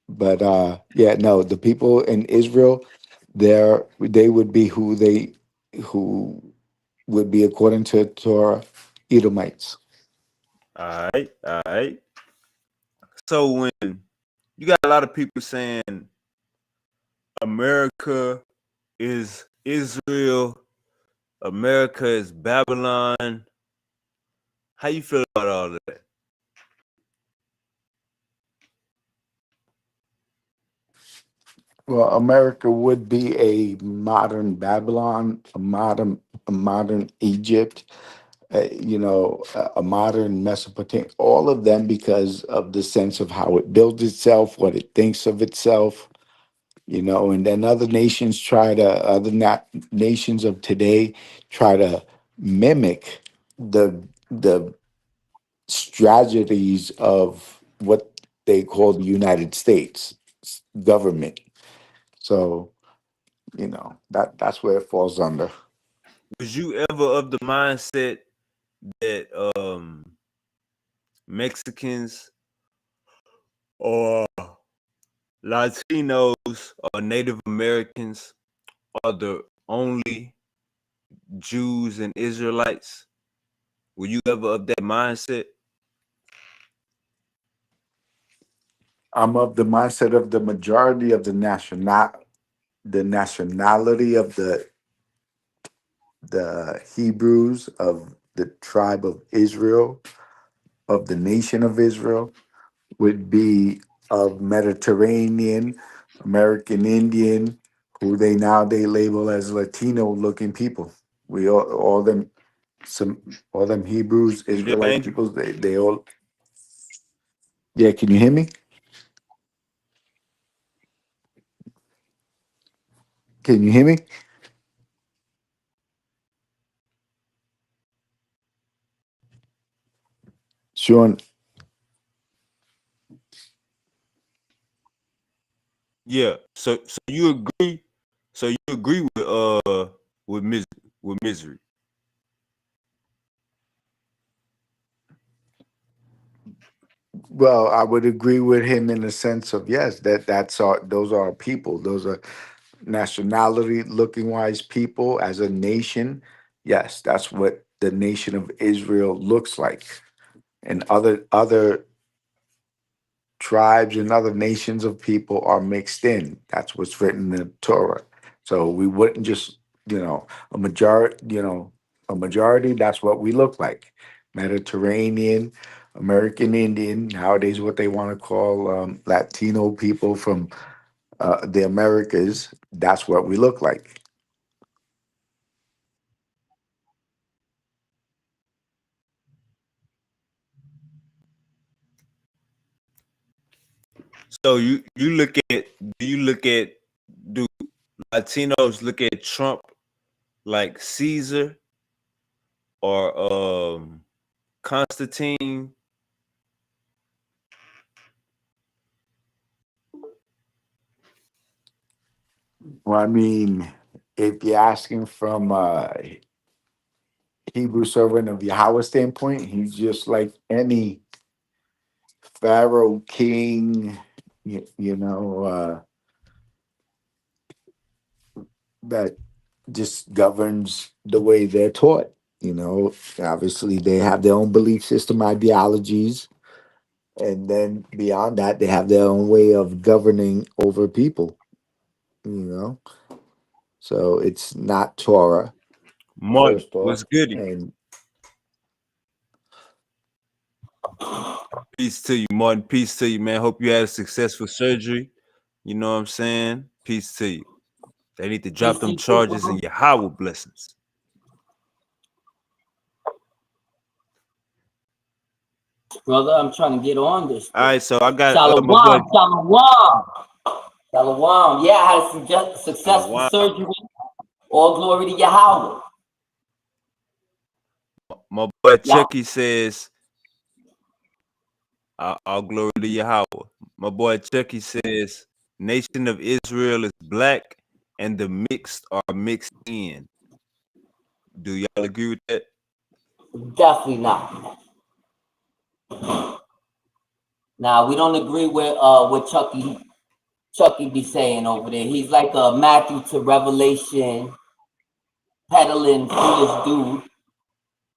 But no, the people in Israel, they would be who would be according to Torah, Edomites. All right, all right. So when you got a lot of people saying America is Israel, America is Babylon, how you feel about all of that? Well, America would be a modern Babylon, a modern Egypt, a modern Mesopotamia, all of them because of the sense of how it builds itself, what it thinks of itself, and then nations of today try to mimic the strategies of what they call the United States government. So, that's where it falls under. Was you ever of the mindset that Mexicans or Latinos or Native Americans are the only Jews and Israelites? Were you ever of that mindset? I'm of the mindset of the majority of the nationality of the Hebrews of the tribe of Israel, of the nation of Israel, would be of Mediterranean, American Indian, who they label as Latino looking people. We all them some all them Hebrews, You there, Israelite Angel? peoples, they all. Yeah, can you hear me? Can you hear me? Sean, Yeah. So you agree? So you agree with misery? well, I would agree with him in the sense of yes, those are our people. Those are nationality looking wise people as a nation. Yes, that's what the nation of Israel looks like. And other tribes and other nations of people are mixed in. That's what's written in the Torah. So we wouldn't just, a majority, that's what we look like. Mediterranean, American Indian, nowadays what they want to call Latino people from the Americas, that's what we look like. So you look at do Latinos look at Trump like Caesar or Constantine? Well, I mean, if you're asking from Hebrew servant of Yahweh standpoint, he's just like any Pharaoh king, that just governs the way they're taught. Obviously they have their own belief system, ideologies, And then beyond that, they have their own way of governing over people. You know, so it's not Torah Martin, first off, what's goody? and Peace to you, Martin. Peace to you, man. Hope you had a successful surgery. You know what I'm saying? Peace to you. They need to drop them charges and Yahweh blessings. Brother, I'm trying to get on this. All right, so I got Shalom, my boy. shalom, shalom. Yeah, I had a successful Wow. surgery. All glory to Yahweh. My boy Chucky says, all glory to Yahweh. My boy Chucky says, nation of Israel is black and the mixed are mixed in. Do y'all agree with that? Definitely not. Now we don't agree with what Chucky be saying over there. He's like a Matthew to Revelation peddling foolish dude.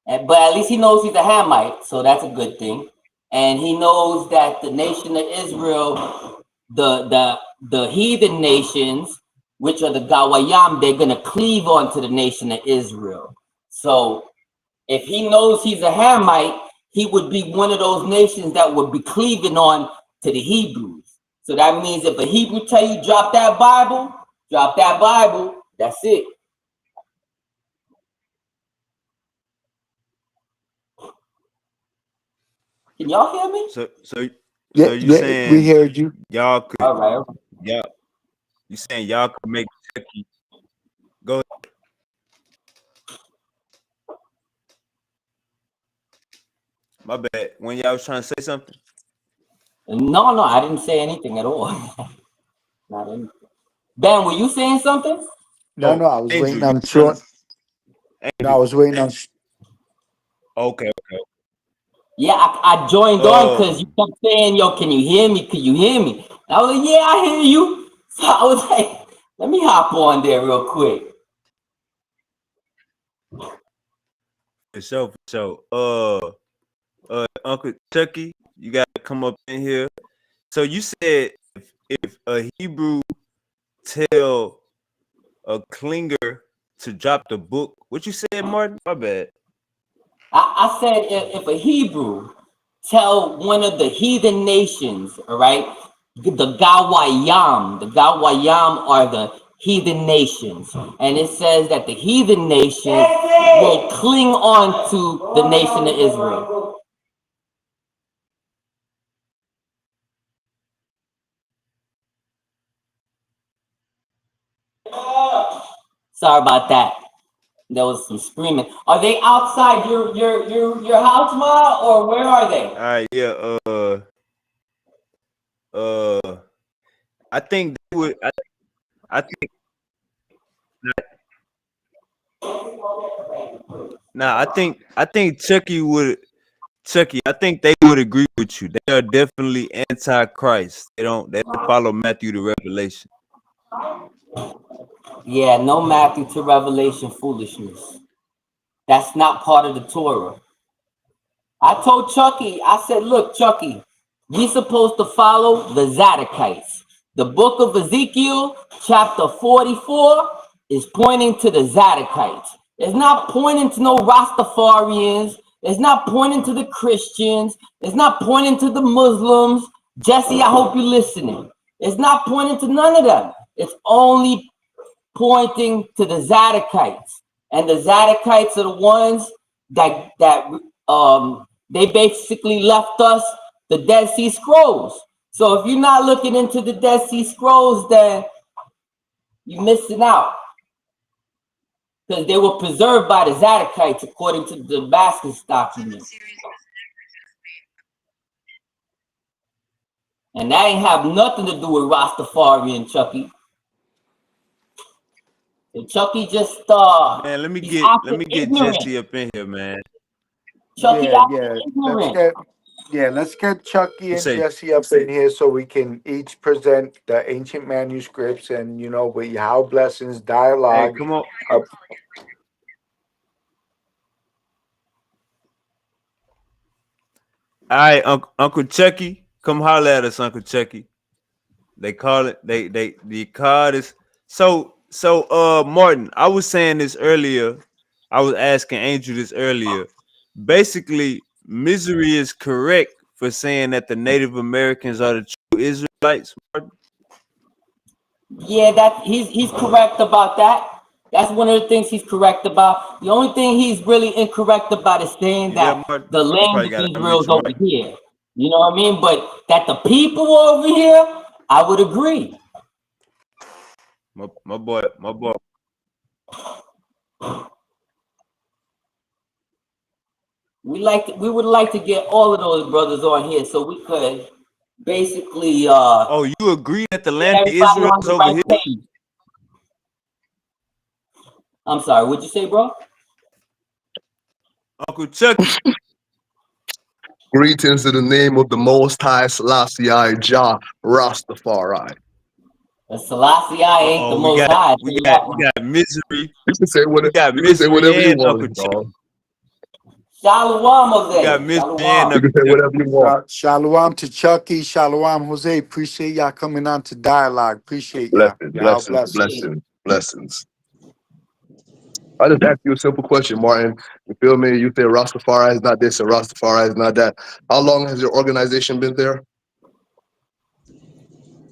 But at least he knows he's a Hamite, so that's a good thing. And he knows that the nation of Israel, the heathen nations, which are the Gawayam, they're gonna cleave onto the nation of Israel. So if he knows he's a Hamite, he would be one of those nations that would be cleaving on to the Hebrews. So that means if a Hebrew tell you drop that Bible, that's it. Can y'all hear me? So yeah, you yeah, we saying heard you. y'all could All right. you saying y'all could make Chucky go ahead. My bad. When y'all was trying to say something? No, I didn't say anything at all. Not anything. Ben, were you saying something? No, Oh, I was Angel, waiting you on trying short. to, No, I was waiting on. okay. Yeah, I joined on because you kept saying, yo, can you hear me? Can you hear me? And I was like, yeah, I hear you. So I was like, let me hop on there real quick. For sure. Uncle Chucky, you gotta come up in here. So you said if a Hebrew tell a clinger to drop the book, what you said, Martin? My bad. I said if a Hebrew tell one of the heathen nations, all right, the Gawayam are the heathen nations. And it says that the heathen nations will cling on to the nation of Israel. Sorry about that. There was some screaming. Are they outside your house, Ma, or where are they? All right, yeah. I think they would. I think. Nah, I think Chucky would. Chucky, I think they would agree with you. They are definitely anti-Christ. They don't follow Matthew to Revelation. Yeah, no Matthew to Revelation foolishness. That's not part of the Torah. I told Chucky, I said, look, Chucky, we supposed to follow the Zadokites. The book of Ezekiel, chapter 44, is pointing to the Zadokites. It's not pointing to no Rastafarians. It's not pointing to the Christians. It's not pointing to the Muslims. Jesse, I hope you're listening. It's not pointing to none of them. It's only pointing to the Zadokites. And the Zadokites are the ones that they basically left us the Dead Sea Scrolls. So if you're not looking into the Dead Sea Scrolls, then you're missing out. Because they were preserved by the Zadokites according to the Damascus document. And that ain't have nothing to do with Rastafari and Chucky. And Chucky just Man, let me he's get acting ignorant. Jesse up in here, man. Chucky acting ignorant. Let's get Chucky You and say, Jesse up in here so we can each present the ancient manuscripts and with how blessings hey, dialogue. come on. All right, Uncle Chucky, come holler at us, Uncle Chucky. They call it they the card is Martin, I was saying this earlier. I was asking Angel this earlier. Basically, Misery is correct for saying that the Native Americans are the true Israelites, Martin. Yeah, that he's correct about that. That's one of the things he's correct about. The only thing he's really incorrect about is saying You there, that Martin? the You land probably of gotta Israel unmute is your over mic. here. You know what I mean? But that the people over here, I would agree. My boy. We would like to get all of those brothers on here so we could basically Oh, you agree that the get land of everybody Israel on is the over right here? page. I'm sorry, what'd you say, bro? Uncle Chucky. Greetings in the name of the Most High Selassie I Jah Rastafari. Selassie ain't the We most got high. we So got that we one. got Misery. You can say We whatever got you can say Misery whatever you and want, Uncle dog. Chucky. Shalom of We got them. Misery and You Shalom. can Uncle say Chucky. whatever you want. Shalom to Chucky. Shalom, Jose. Appreciate y'all coming on to dialogue. Appreciate y'all. Blessings, Y'all blessings, blessings. blessings, blessings. I just asked you a simple question, Martin. You feel me? You say Rastafari is not this and Rastafari is not that. How long has your organization been there?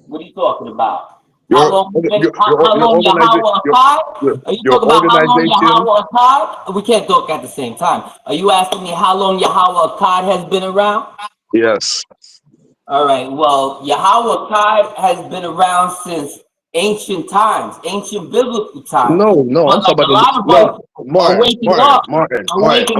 What are you talking about? How Your long you been? your How your long organization Yahweh Akkad? Are you your talking about how long organization. Yahweh Akkad? We can't talk at the same time. Are you asking me how long Yahweh Akkad has been around? Yes. All right. Well, Yahweh Akkad has been around since ancient times, ancient biblical times. No, I'm But like talking a about lot of no, us Martin, are waking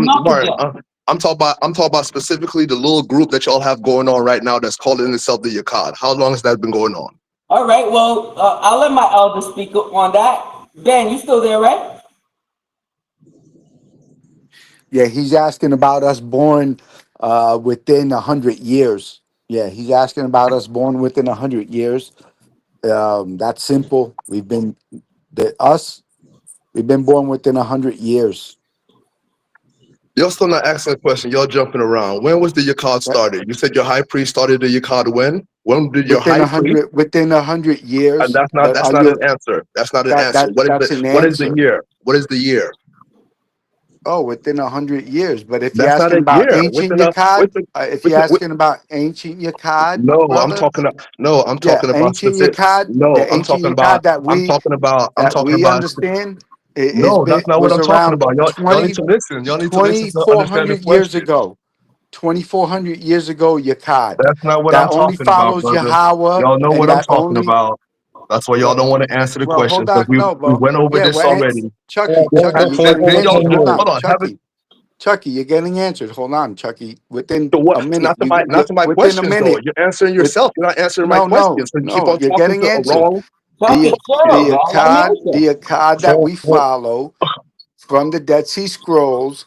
up Martin. again. I'm talking about specifically the little group that y'all have going on right now that's calling itself the Yakad. How long has that been going on? All right. Well, I'll let my elder speak on that. Ben, you still there, right? Yeah, he's asking about us born within 100 years. Yeah, he's asking about us born within 100 years. That's simple. We've been born within 100 years. Y'all still not asking a question. Y'all jumping around. When was the Yakad That- started? You said your high priest started the Yakad when? When did your Within high a priest? hundred, within 100 years. And But that's are not an you answer. That's not an answer. that's an What is the answer? year? What is the year? Oh, within 100 years. But if you're That's not asking a about year. ancient Yakad, if you're With asking about ancient Yakad, no, brother, I'm yeah, talking about ancient specific. Yakad, No, the ancient Yakad I'm that talking we about. understand No, that's not what was I'm talking around about. Y'all need to listen. Y'all need to listen to understand the 2,400 years question. ago. 2,400 years ago, Yakad, That's not what that I'm only talking about, follows brother. Yahweh, Y'all know and what I'm that talking only about. That's why y'all well, don't want to answer the well, question hold because on, we no, bro. went over Yeah, this already. Chucky, you're getting answered. Hold on, Hold on. Have it. Chucky, you're getting answered. Hold on, Chucky. Within So what? a minute, Not to my within a questions though. minute. You're answering With yourself. You're not answering my no, questions. So you keep on you're talking getting to a answered. wrong Chucky, The chill, man. Let him answer. the Akkad that we follow from the Dead Sea Scrolls,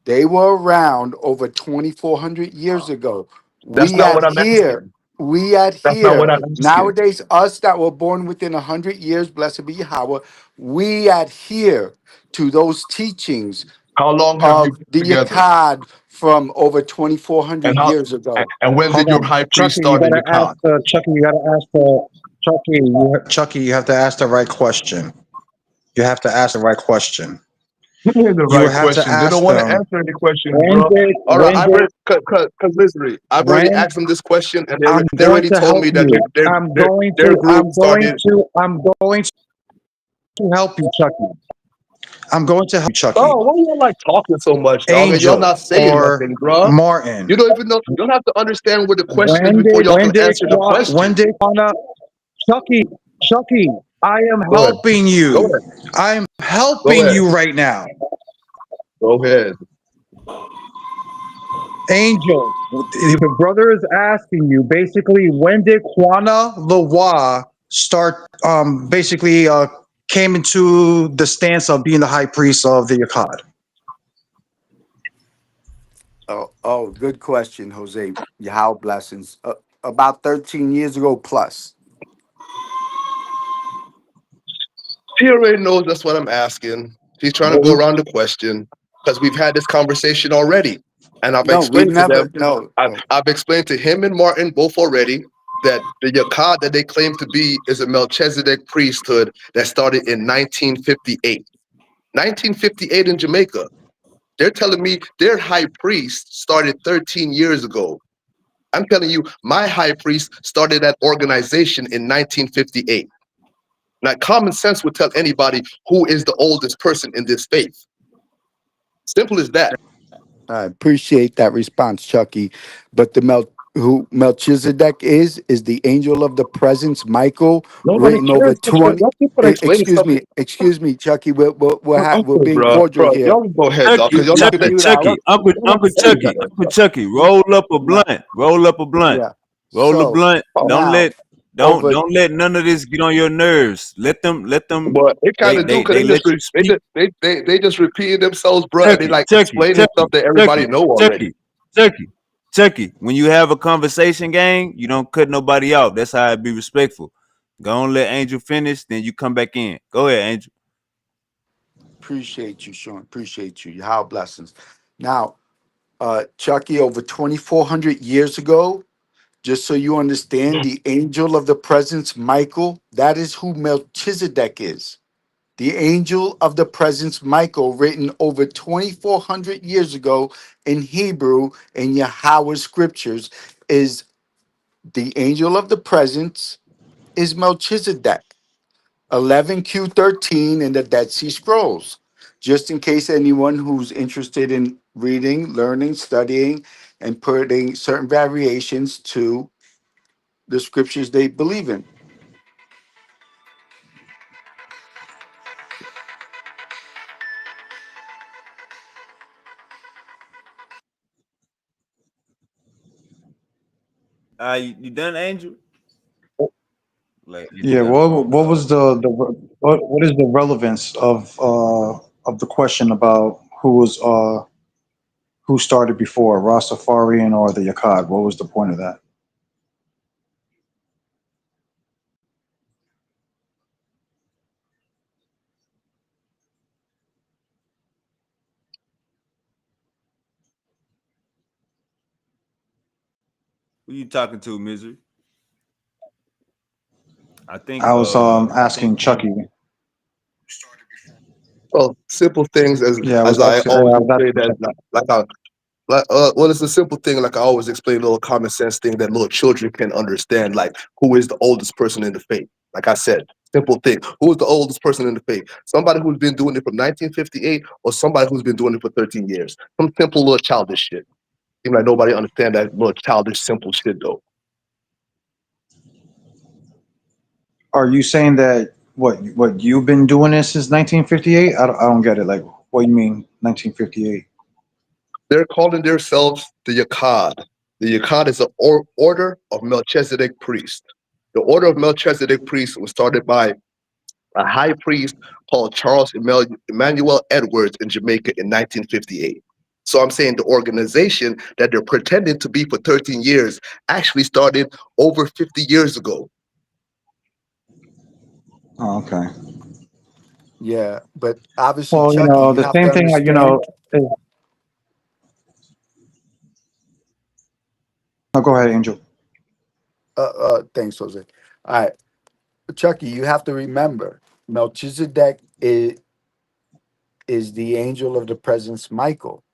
they were around over 2,400 years ago. That's We not what I'm adhere. asking. We That's not adhere. what I'm asking. Nowadays, us that were born within 100 years, blessed be Yahweh, we adhere to those teachings How long have you of been the together? Akkad from over And 2,400 how? years ago. And when did Hold your on, high priest Chucky. You start in gotta your ask cod? the Chucky. You gotta ask the Chucky. Chucky, you have to ask the right question. You have to ask the right question. Give me the You right have to questions. They don't ask want to them answer any questions, when bro. did All right, when did cause misery. I've already when asked them this question, and I'm they going already to told help me that you. I'm going their to group started. I'm going to help you, Chucky. I'm going to help you, Chucky. Oh, why y'all like talking so much, dog? And y'all Angel not saying or nothing, bro. Martin. You don't even know. You don't have to understand what the question is When before did y'all can answer the when question. did Chucky, I am Go ahead. helping Go you. ahead. I am Go helping ahead. you right now. Go ahead. Angel, the brother is asking you basically when did Kwana Lawa start basically came into the stance of being the high priest of the Akkad? Oh, good question, Jose. Yahweh blessings. About 13 years ago plus. He already knows that's what I'm asking. He's trying to go around the question because we've had this conversation already. And I've No, we've explained to them, never. No, no. I've explained to him and Martin both already that the Yakad that they claim to be is a Melchizedek priesthood that started in 1958. 1958 in Jamaica. They're telling me their high priest started 13 years ago. I'm telling you, my high priest started that organization in 1958. Now, common sense would tell anybody who is the oldest person in this faith. Simple as that. I appreciate that response, Chucky. But who Melchizedek is the angel of the presence, Michael, Nobody written over cares. 20. Y'all keep on explaining stuff. Excuse me, Chucky. We're Okay, being bro, cordial here. y'all can go ahead, dog, because You y'all you not can saying, mute y'all, out. Chucky, Uncle y'all not Uncle saying Chucky, nothing. Uncle Chucky, roll up a No, blunt, roll up a blunt, yeah. roll a So blunt. Oh, Don't now let over. don't let none of this get on your nerves. Let them. but it kind of do, because They they let just you speak. they just repeating themselves, bro, and they Chucky, like Chucky, explaining stuff Chucky, that everybody Chucky, know already. Chucky, Chucky, Chucky. When you have a conversation, gang, you don't cut nobody out. That's how I be respectful. Go on, let Angel finish, then you come back in. Go ahead, Angel. Appreciate you, Sean. Appreciate you. How blessings. Now, Chucky, over 2,400 years ago, just so you understand, the angel of the presence, Michael, that is who Melchizedek is. The angel of the presence, Michael, written over 2,400 years ago in Hebrew in Yahweh's scriptures, is the angel of the presence is Melchizedek. 11Q13 in the Dead Sea Scrolls. Just in case anyone who's interested in reading, learning, studying, and putting certain variations to the scriptures they believe in. You done, Angel? Like Angel Yeah. got a phone What call. was what is the relevance of the question about who started before, Rastafarian or the Yakad? What was the point of that? Who you talking to, Misery? I think I was asking Chucky. Well, simple things Yeah, I was as I asking. always I was say asking that Chucky. well, it's a simple thing. Like I always explain, a little common sense thing that little children can understand. Like who is the oldest person in the faith? Like I said, simple thing. Who is the oldest person in the faith? Somebody who's been doing it from 1958, or somebody who's been doing it for 13 years. Some simple little childish shit. Seems like nobody understand that little childish, simple shit though. Are you saying that what you've been doing this since 1958? I don't get it. Like, what do you mean 1958? They're calling themselves the Yakad. The Yakad is an order of Melchizedek priest. The order of Melchizedek priest was started by a high priest called Charles Emmanuel Edwards in Jamaica in 1958. So I'm saying the organization that they're pretending to be for 13 years actually started over 50 years ago. Oh, okay. Yeah, but obviously, Well, Chucky, you the have to same thing. understand. Is, no, go ahead, Angel. Thanks, Jose. All right, Chucky, you have to remember, Melchizedek is the angel of the presence, Michael,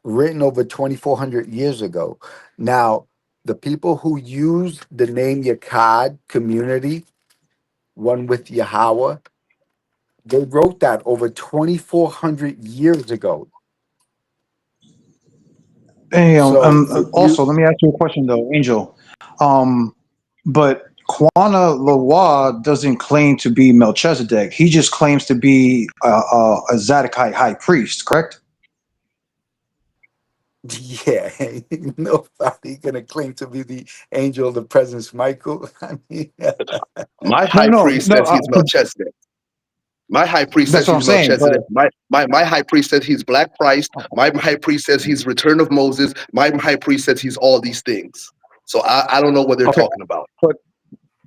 written over 2,400 years ago. Now, the people who use the name Yakad community, one with Yahweh, they wrote that over 2,400 years ago. Hey, So if you, also, let me ask you a question though, Angel. Um, but Quana Lawa doesn't claim to be Melchizedek. He just claims to be a Zadokite high priest, correct? yeah, ain't nobody gonna claim to be the angel of the presence, Michael. I mean, My No, high no, priest no. says he's Melchizedek. My high priest That's says what I'm he's saying. But Melchizedek. My high priest says he's Black Christ. My high priest says he's Return of Moses. My high priest says he's all these things. So I don't know what they're okay, talking about. but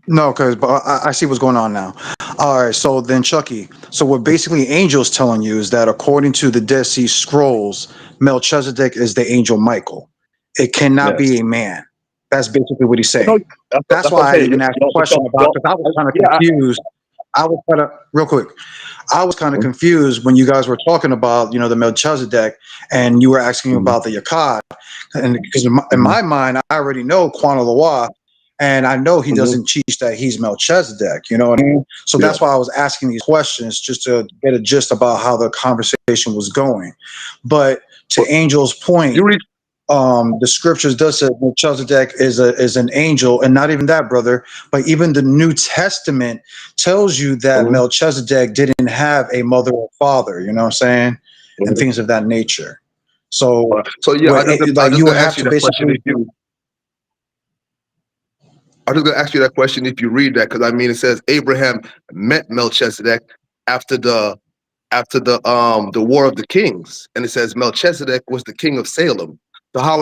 No, because I see what's going on now. All right, so then Chucky. So what basically Angel's telling you is that according to the Dead Sea Scrolls, Melchizedek is the angel Michael. It cannot be Yes. a man. That's basically what he's No, saying. that's That's what I'm why I saying. even asked a question about, because I was kind of Yeah. confused. I was kind of real quick. I was kind of Mhm, confused when you guys were talking about, the Melchizedek, and you were asking mhm, about the Akkad, and because in mhm, my mind, I already know Quana Loa, and I know he mhm. doesn't teach that he's Melchizedek. You know what I mean? So Yeah. that's why I was asking these questions, just to get a gist about how the conversation was going. But to But Angel's point, you read. the scriptures does say Melchizedek is an angel, and not even that, brother. But even the New Testament tells you that Mhm, Melchizedek didn't have a mother or father. You know what I'm saying, and mhm. things of that nature. So, So yeah, what, I like, just you would gonna have ask you to that question basically. if you. I'm just gonna ask you that question if you read that, because I mean it says Abraham met Melchizedek after the war of the kings, and it says Melchizedek was the king of Salem. So how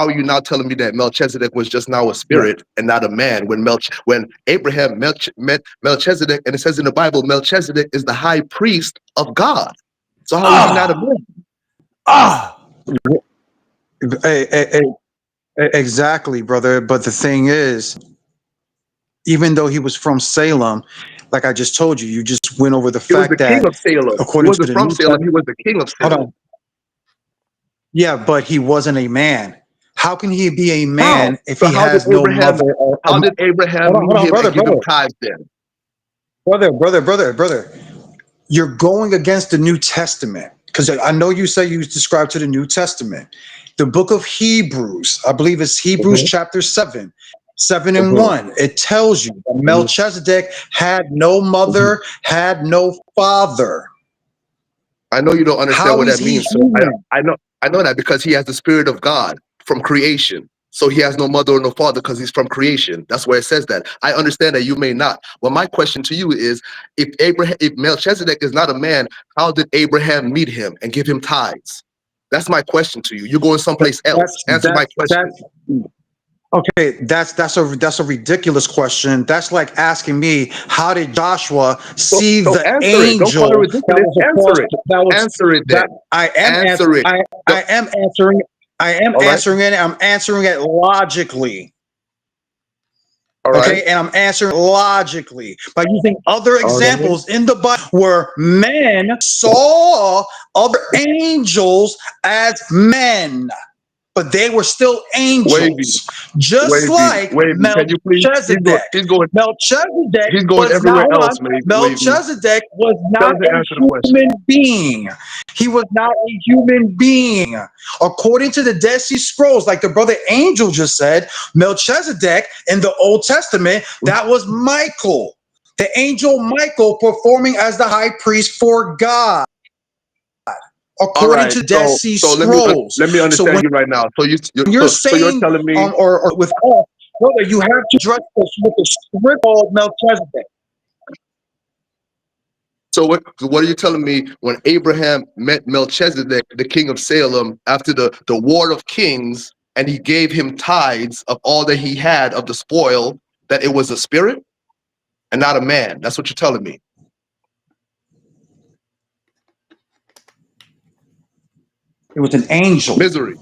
are you now telling me that Melchizedek was just now a Yeah, spirit and not a man when Abraham met Melchizedek, and it says in the Bible Melchizedek is the high priest of God. So how is he not a Ah, man? ah. eh, eh, eh, exactly, brother. But the thing is, even though he was from Salem, like I just told you, you just went over the He was the fact king that of Salem. He according to wasn't the from New Salem. Testament. He was the king of Hold Salem. on. Yeah, but he wasn't a man. How can he be a How? man if So he how did has no Abraham? mother or How did Abraham hold meet on, him brother, and give him brother, tithes then? brother. You're going against the New Testament because I know you say you subscribe to the New Testament. The book of Hebrews, I believe it's Hebrews Mhm, chapter 7, 7 and mhm, 1. It tells you that mhm, Melchizedek had no mhm. mother, had no father. I know you don't understand How what is that he means. So human? I know that because he has the spirit of God from creation. So he has no mother or no father because he's from creation. That's where it says that. I understand that you may not. Well, my question to you is, if Melchizedek is not a man, how did Abraham meet him and give him tithes? That's my question to you. You're going someplace else. That's Answer my that's question. that's Okay, that's a ridiculous question. That's like asking me, how did Joshua see So the answer it. Don't call it angel that ridiculous. was across Answer it. that was Answer it that then. I am ans- Answer it. No, I am answering all right. it. I'm answering it logically. All right. Okay, and I'm answering logically by using other All right. examples in the Bible where men saw other angels as men, but they were still Wavy. angels, just Wavy. like Wavy. Can you please? Melchizedek. Melchizedek He's going was not, everywhere hold on, else, maybe. Wavy. Melchizedek was Tell not him to a answer the question. human being. He was not a human being. According to the Dead Sea Scrolls, like the brother Angel just said, Melchizedek in the Old Testament, that was Michael, the angel Michael performing as the high priest for God, All according right. to Dead Sea So Scrolls. let me So understand when you right now. you're So you're saying, telling me. or with us, brother, you have to address this with the script of Melchizedek. So what are you telling me when Abraham met Melchizedek, the king of Salem, after the war of kings, and he gave him tithes of all that he had of the spoil, that it was a spirit and not a man? That's what you're telling me. It was an angel. Misery.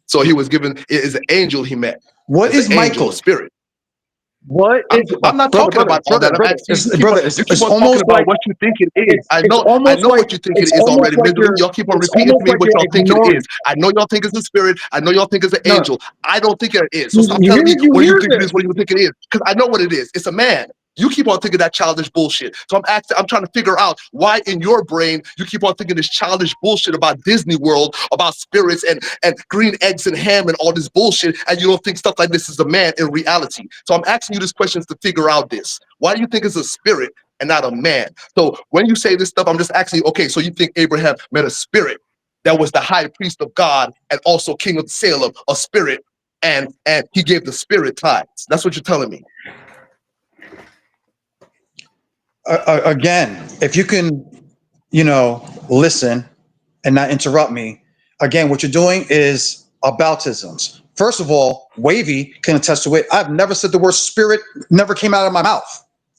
So he was given, it is an angel he met. What It's an is angel, a Michael? spirit. What is I'm not brother, talking brother, about all brother, that. I'm brother? asking you. You keep It's on talking almost about like what you think it is. I know what you think it it's is almost already. like Misery. Y'all keep on it's repeating to almost me like what you're y'all think it ignoring. is. I know y'all think it's a spirit. I know y'all think it's an No, angel. I don't think it is. So stop you telling hear me what do you think it this. is. What do you think it is? Because I know what it is. It's a man. You keep on thinking that childish bullshit. So I'm trying to figure out why in your brain you keep on thinking this childish bullshit about Disney World, about spirits and green eggs and ham and all this bullshit, and you don't think stuff like this is a man in reality. So I'm asking you these questions to figure out this. Why do you think it's a spirit and not a man? So when you say this stuff, I'm just asking you, okay, so you think Abraham met a spirit that was the high priest of God and also king of Salem, a spirit, and he gave the spirit tithes. That's what you're telling me. Again, if you can, listen and not interrupt me. Again, what you're doing is aboutisms. First of all, Wavy can attest to it. I've never said the word spirit never came out of my mouth.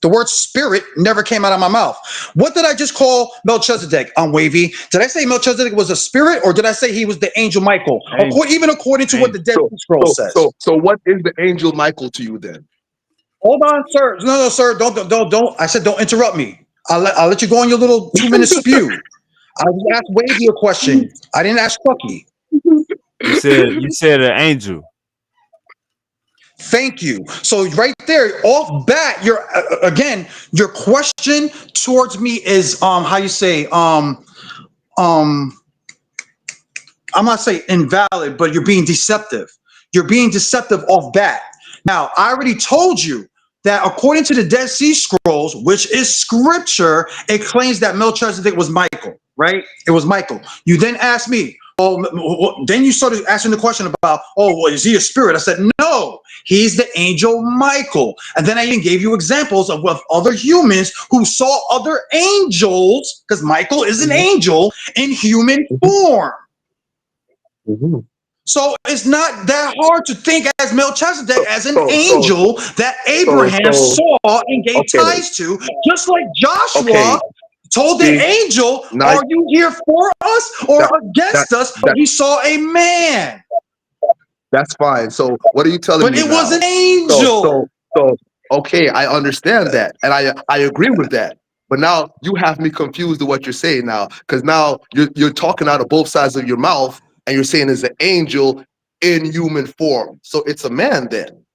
The word spirit never came out of my mouth. What did I just call Melchizedek on Wavy? Did I say Melchizedek was a spirit, or did I say he was the angel Michael? Angel. Even according to what the Dead Sea Scrolls says. So what is the angel Michael to you then? Hold on, sir. No, sir. Don't. I said don't interrupt me. I'll let you go on your little 2-minute spew. I asked Wavy a question. I didn't ask Chucky. You said an angel. Thank you. So right there, off bat, your question towards me is how you say I'm not saying invalid, but you're being deceptive. You're being deceptive off bat. Now, I already told you that according to the Dead Sea Scrolls, which is scripture, it claims that Melchizedek was Michael, right? It was Michael. You then asked me, then you started asking the question about, is he a spirit? I said, no, he's the angel Michael. And then I even gave you examples of other humans who saw other angels, because Michael is an angel in human form. So it's not that hard to think as Melchizedek as an angel that Abraham saw and gave ties to, just like Joshua told the angel, are you here for us or against us? But he saw a man. That's fine. So what are you telling me now? But it was an angel. So okay, I understand that, and I agree with that. But now you have me confused with what you're saying now, because now you're talking out of both sides of your mouth, and you're saying it's an angel in human form. So it's a man then.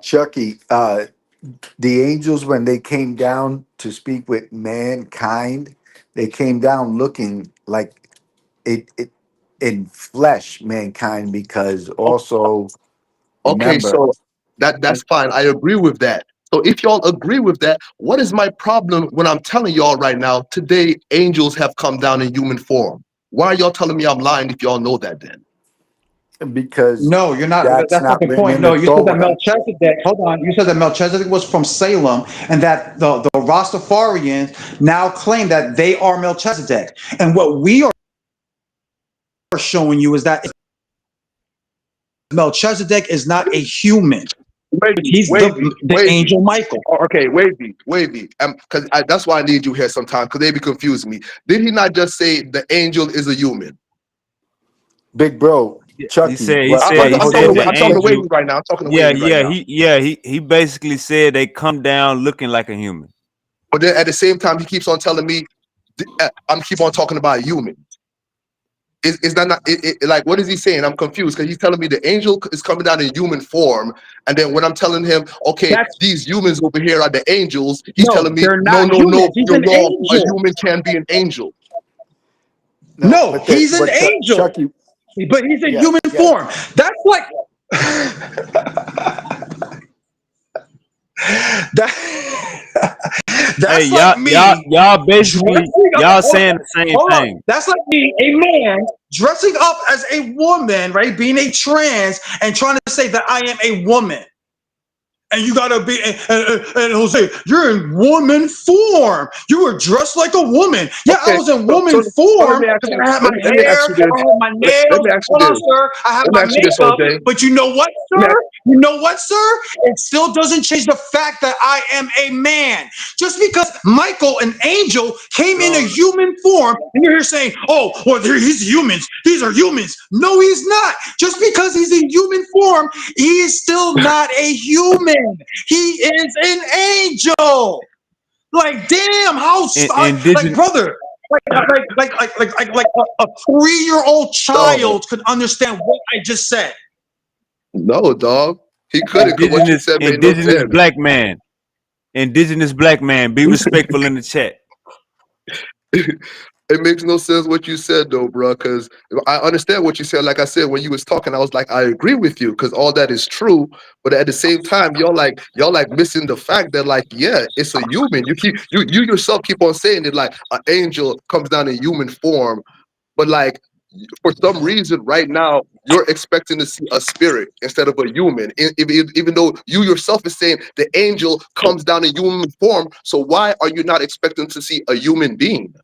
Chucky, the angels, when they came down to speak with mankind, they came down looking like it in flesh, mankind, because also Okay, remember, so that's fine. I agree with that. So if y'all agree with that, what is my problem when I'm telling y'all right now, today angels have come down in human form? Why are y'all telling me I'm lying if y'all know that then? because No, you're not. that's That's not not the written point. in No, the you said that Torah. Melchizedek. Hold on. You said that Melchizedek was from Salem, and that the Rastafarians now claim that they are Melchizedek. And what we are showing you is that Melchizedek is not a human. He's the angel Michael. Okay, wavy. Because that's why I need you here sometime, because they be confusing me. Did he not just say the angel is a human? Big bro, He Chucky. said What, he hold said on. the I'm talking to angel. Wavy right now. I'm talking to Wavy right now. He basically said they come down looking like a human. But then at the same time, he keeps on telling me, I'm keep on talking about human. Is that not like, what is he saying? I'm confused, because he's telling me the angel is coming down in human form, and then when I'm telling him, okay, these humans over here are the angels, he's telling me, they're no, not humans. He's you're an wrong. A angel. human can be an angel. No, he's an angel. Chucky, but he's in yeah, human yeah. form. That's like that's Hey, like me. y'all basically saying the same thing. That's like me, a man dressing up as a woman, right? Being a trans and trying to say that I am a woman. And you gotta be, and Jose, you're in woman form. You were dressed like a woman. Yeah, I Okay, was in so woman let form me ask because you. I had my Let me ask hair, you this. I had my nails. Let me ask you Hold on, this. sir. I had Let me my ask you this, makeup. Jose. But you know what, sir? You know what, sir? It still doesn't change the fact that I am a man. Just because Michael, an angel, came in a human form, and you're here saying, "Oh, well, he's humans. These are humans." No, he's not. Just because he's in human form, he is still not a human. He is an angel. Like, damn, like, brother, like a 3-year-old child could understand what I just said. No, dog. He couldn't, because what you said made no Indigenous sense. black man. Indigenous black man. Be respectful in the chat. It makes no sense what you said though, bro, because I understand what you said. Like I said, when you was talking, I was like, I agree with you, because all that is true. But at the same time, y'all like missing the fact that, like, yeah, it's a human. You yourself keep on saying it, like an angel comes down in human form. But like, for some reason right now, you're expecting to see a spirit instead of a human, even though you yourself is saying the angel comes down in human form. So why are you not expecting to see a human being?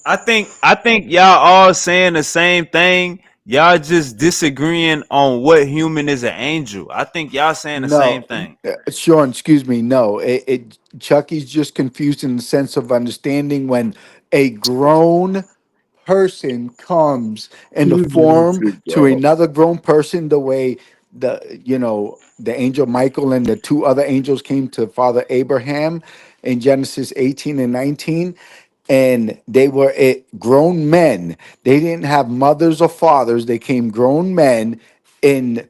I think y'all all saying the same thing. Y'all just disagreeing on what human is an angel. I think y'all saying the same No, thing. Sean, excuse me. No, Chucky's just confused in the sense of understanding when a grown person comes in the form to Bro. another grown person, the way the angel Michael and the two other angels came to Father Abraham in Genesis 18 and 19. And they were grown men. They didn't have mothers or fathers. They came grown men in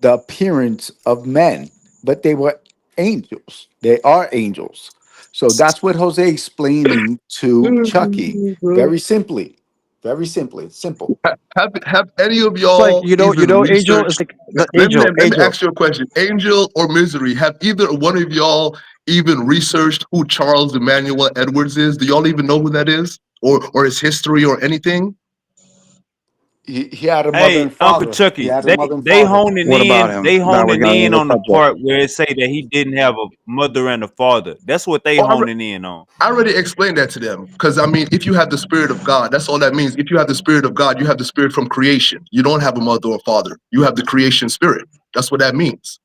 the appearance of men, but they were angels. They are angels. So that's what Jose explaining to Chucky. Very simply. Very simply. It's simple. Have any of It's like y'all you even know, Angel is researched? like the Let me Angel. ask you a question. Angel or Misery? Have either one of y'all even researched who Charles Emmanuel Edwards is? Do y'all even know who that is, or his history or anything? He had a mother Hey, and Uncle father. He Chucky, had a they mother and they father. honing What about in, him? they Now we're honing getting in into on the the subject. part where it say that he didn't have a mother and a father. That's what they Oh, honing in on. I already explained that to them. Because I mean, if you have the spirit of God, that's all that means. If you have the spirit of God, you have the spirit from creation. You don't have a mother or father. You have the creation spirit. That's what that means.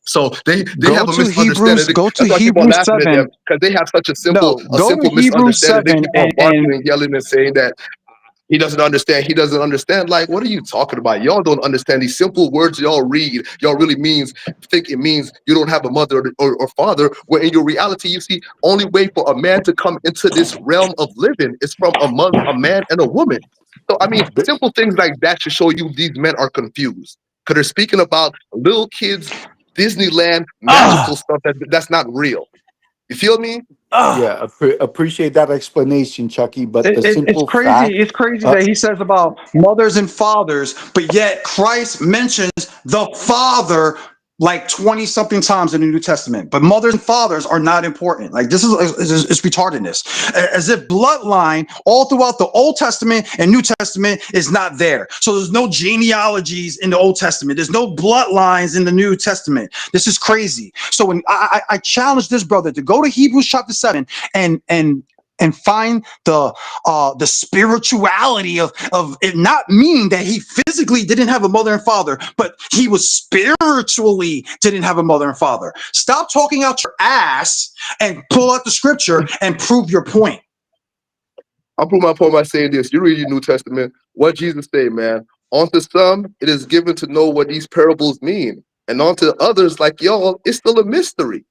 So they have a misunderstanding. Go to That's why I keep on Hebrews laughing at 7. them, because they have such a No, go to simple Hebrews misunderstanding. They 7 keep on and barking and yelling and saying that he doesn't understand. He doesn't understand. Like, what are you talking about? Y'all don't understand these simple words y'all read. Y'all really think it means you don't have a mother or father, where in your reality, you see, only way for a man to come into this realm of living is from a man and a woman. So, I mean, But simple things like that should show you these men are confused. Because they're speaking about little kids, Disneyland, magical Ah, stuff that's not real. You feel me? ah. yeah, appreciate that explanation, Chucky. But the it's simple crazy. fact, It's crazy uh, that he says about mothers and fathers, but yet Christ mentions the Father like 20 something times in the New Testament. But mothers and fathers are not important. Like this is retardedness. As if bloodline all throughout the Old Testament and New Testament is not there. So there's no genealogies in the Old Testament. There's no bloodlines in the New Testament. This is crazy. So when I challenge this brother to go to Hebrews chapter 7 and find the spirituality of it, not meaning that he physically didn't have a mother and father, but he was spiritually didn't have a mother and father. Stop talking out your ass and pull out the scripture and prove your point. I'll prove my point by saying this. You read your New Testament. What Jesus say, man? Unto some, it is given to know what these parables mean. And unto others, like y'all, it's still a mystery.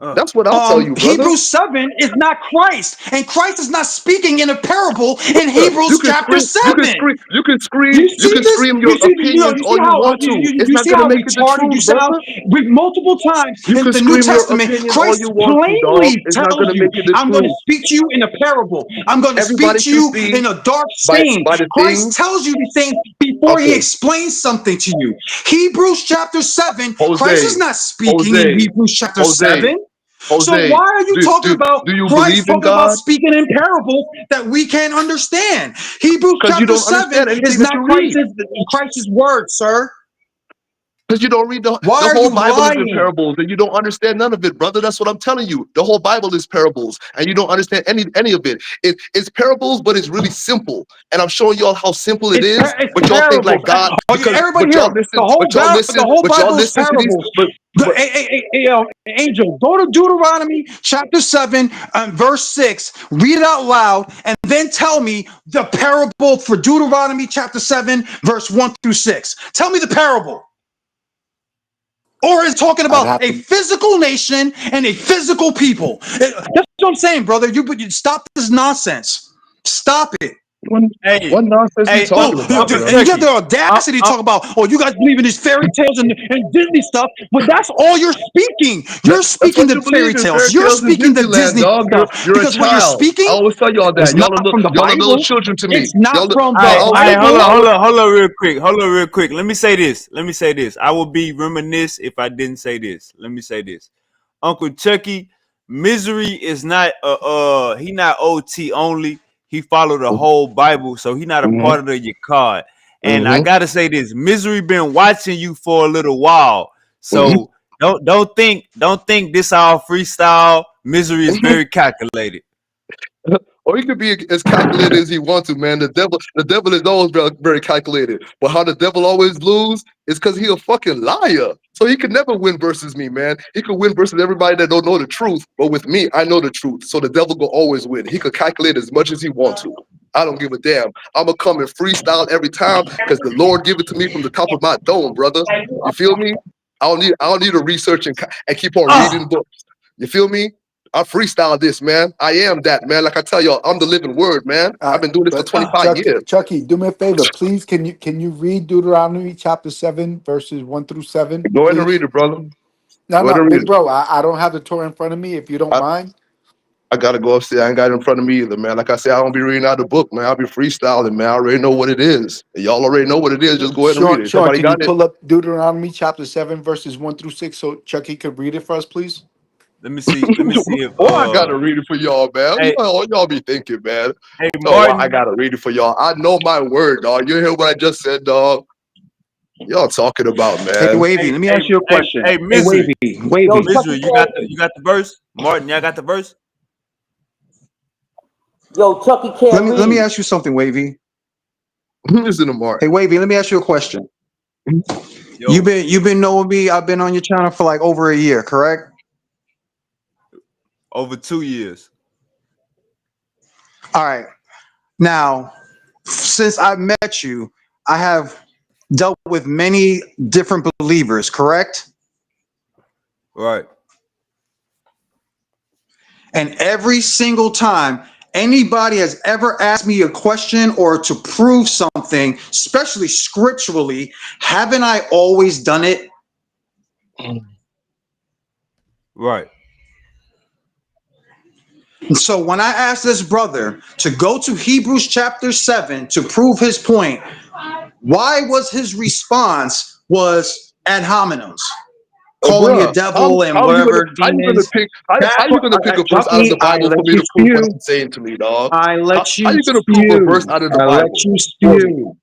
Ah. That's what I'll tell you, brother. Hebrews 7 is not Christ, and Christ is not speaking in a parable in You Hebrews can chapter scream, you can 7. scream, you can scream, You you see can this? scream your opinions You see all you how want to. It's you not see gonna how make it the retarded you truth, sound? brother. With multiple times You in can the New scream your Testament, opinion all Christ you want to, dog. plainly It's not tells gonna you, make it the "I'm going to truth. speak to you in a parable. I'm going to speak Everybody to can you see in a dark by scene." the Christ things. tells you these things before he Okay, explains something to you. Hebrews chapter 7, Christ is Jose, not speaking in Jose, Hebrews chapter Jose, 7. So Jose. why are you talking about Do you Christ believe in talking about God? speaking in parables that we can't understand? Hebrews Because you chapter don't 7 understand anything is that not you read. Christ's word, sir. Because you don't read Why the are whole you Bible is in lying? parables, and you don't understand none of it, brother. That's what I'm telling you. The whole Bible is parables, and you don't understand any of it. It's parables, but it's really simple. And I'm showing y'all how simple it is. It's But y'all think parables. like God, Oh, yeah, everybody but here, y'all listen, the whole but y'all Bible is listen to these. parables. But Angel, go to Deuteronomy chapter 7 and verse 6. Read it out loud, and then tell me the parable for Deuteronomy chapter 7, verse 1 through 6. Tell me the parable. Or is talking I'd about have a to. physical nation and a physical people. That's what I'm saying, brother. You stop this nonsense. Stop it. Hey, what nonsense are you hey, talking about, Uncle bro? And you got Chucky. the Uh, audacity to uh, talk about, oh, you guys believe in these fairy tales and Disney stuff, but that's all you're speaking. You're That's speaking what the you fairy believe in, tales. fairy You're tales in speaking the Disneyland, Disney dog. stuff You're a because what you're child. I speaking always tell y'all is that. not from the Y'all are little Bible. children to me. It's not from the I hold on, Bible. hold on real quick. Hold on real quick. Let me say this. Let me say this. I will be reminiscent if I didn't say this. Let me say this. Uncle Chucky, Misery is not he not OT only. he followed the whole Bible, so he not a part of the Yakad. And I gotta say this, Misery been watching you for a little while, so don't think this all freestyle. Misery is very calculated. Or he could be as calculated as he wants to, man. The devil is always very calculated. But how the devil always lose is because he a fucking liar. So he could never win versus me, man. He could win versus everybody that don't know the truth. But with me, I know the truth. So the devil will always win. He could calculate as much as he wants to. I don't give a damn. I'm going to come and freestyle every time because the Lord give it to me from the top of my dome, brother. You feel me? I don't need to research and keep on reading books. You feel me? I freestyle this, man. I am that, man. Like I tell y'all, I'm the living word, man. I've been doing this for 25 years. Chucky, do me a favor, please. Can you read Deuteronomy chapter 7, verses 1 through 7? Go ahead and read it, brother. No, hey, bro, I don't have the Torah in front of me. If you don't mind, I gotta go upstairs. I ain't got it in front of me either, man. Like I said, I don't be reading out the book, man. I'll be freestyling, man. I already know what it is. Y'all already know what it is. Just go ahead and read it. Sean, Somebody can you got it? pull up Deuteronomy chapter 7, verses 1 through 6, so Chucky could read it for us, please? Let me see if I gotta read it for y'all, man. Hey, y'all be thinking, man. Hey, Martin. Martin. I gotta read it for y'all. I know my word, dog. You hear what I just said, dog? Y'all talking about, man. Hey, Wavy, let me ask you a question. Hey, Misery. Wavy. Yo, Misery, you got the verse? Martin, y'all got the verse? Yo, Chucky can't read. Let me ask you something, Wavy. Listen to Martin. Hey, Wavy, let me ask you a question. Yo. You've been knowing me. I've been on your channel for like over a year, correct? Over 2 years. All right. Now, since I met you, I have dealt with many different believers, correct? Right. And every single time anybody has ever asked me a question or to prove something, especially scripturally, haven't I always done it? Right. And so when I asked this brother to go to Hebrews chapter 7 to prove his point, why was his response was ad hominems? Calling me a devil and whatever demons. How you gonna pick a verse out of the Bible for me to prove what you're saying to me, dog? I let you How you gonna spew. prove a verse out of the I Bible? let you spew.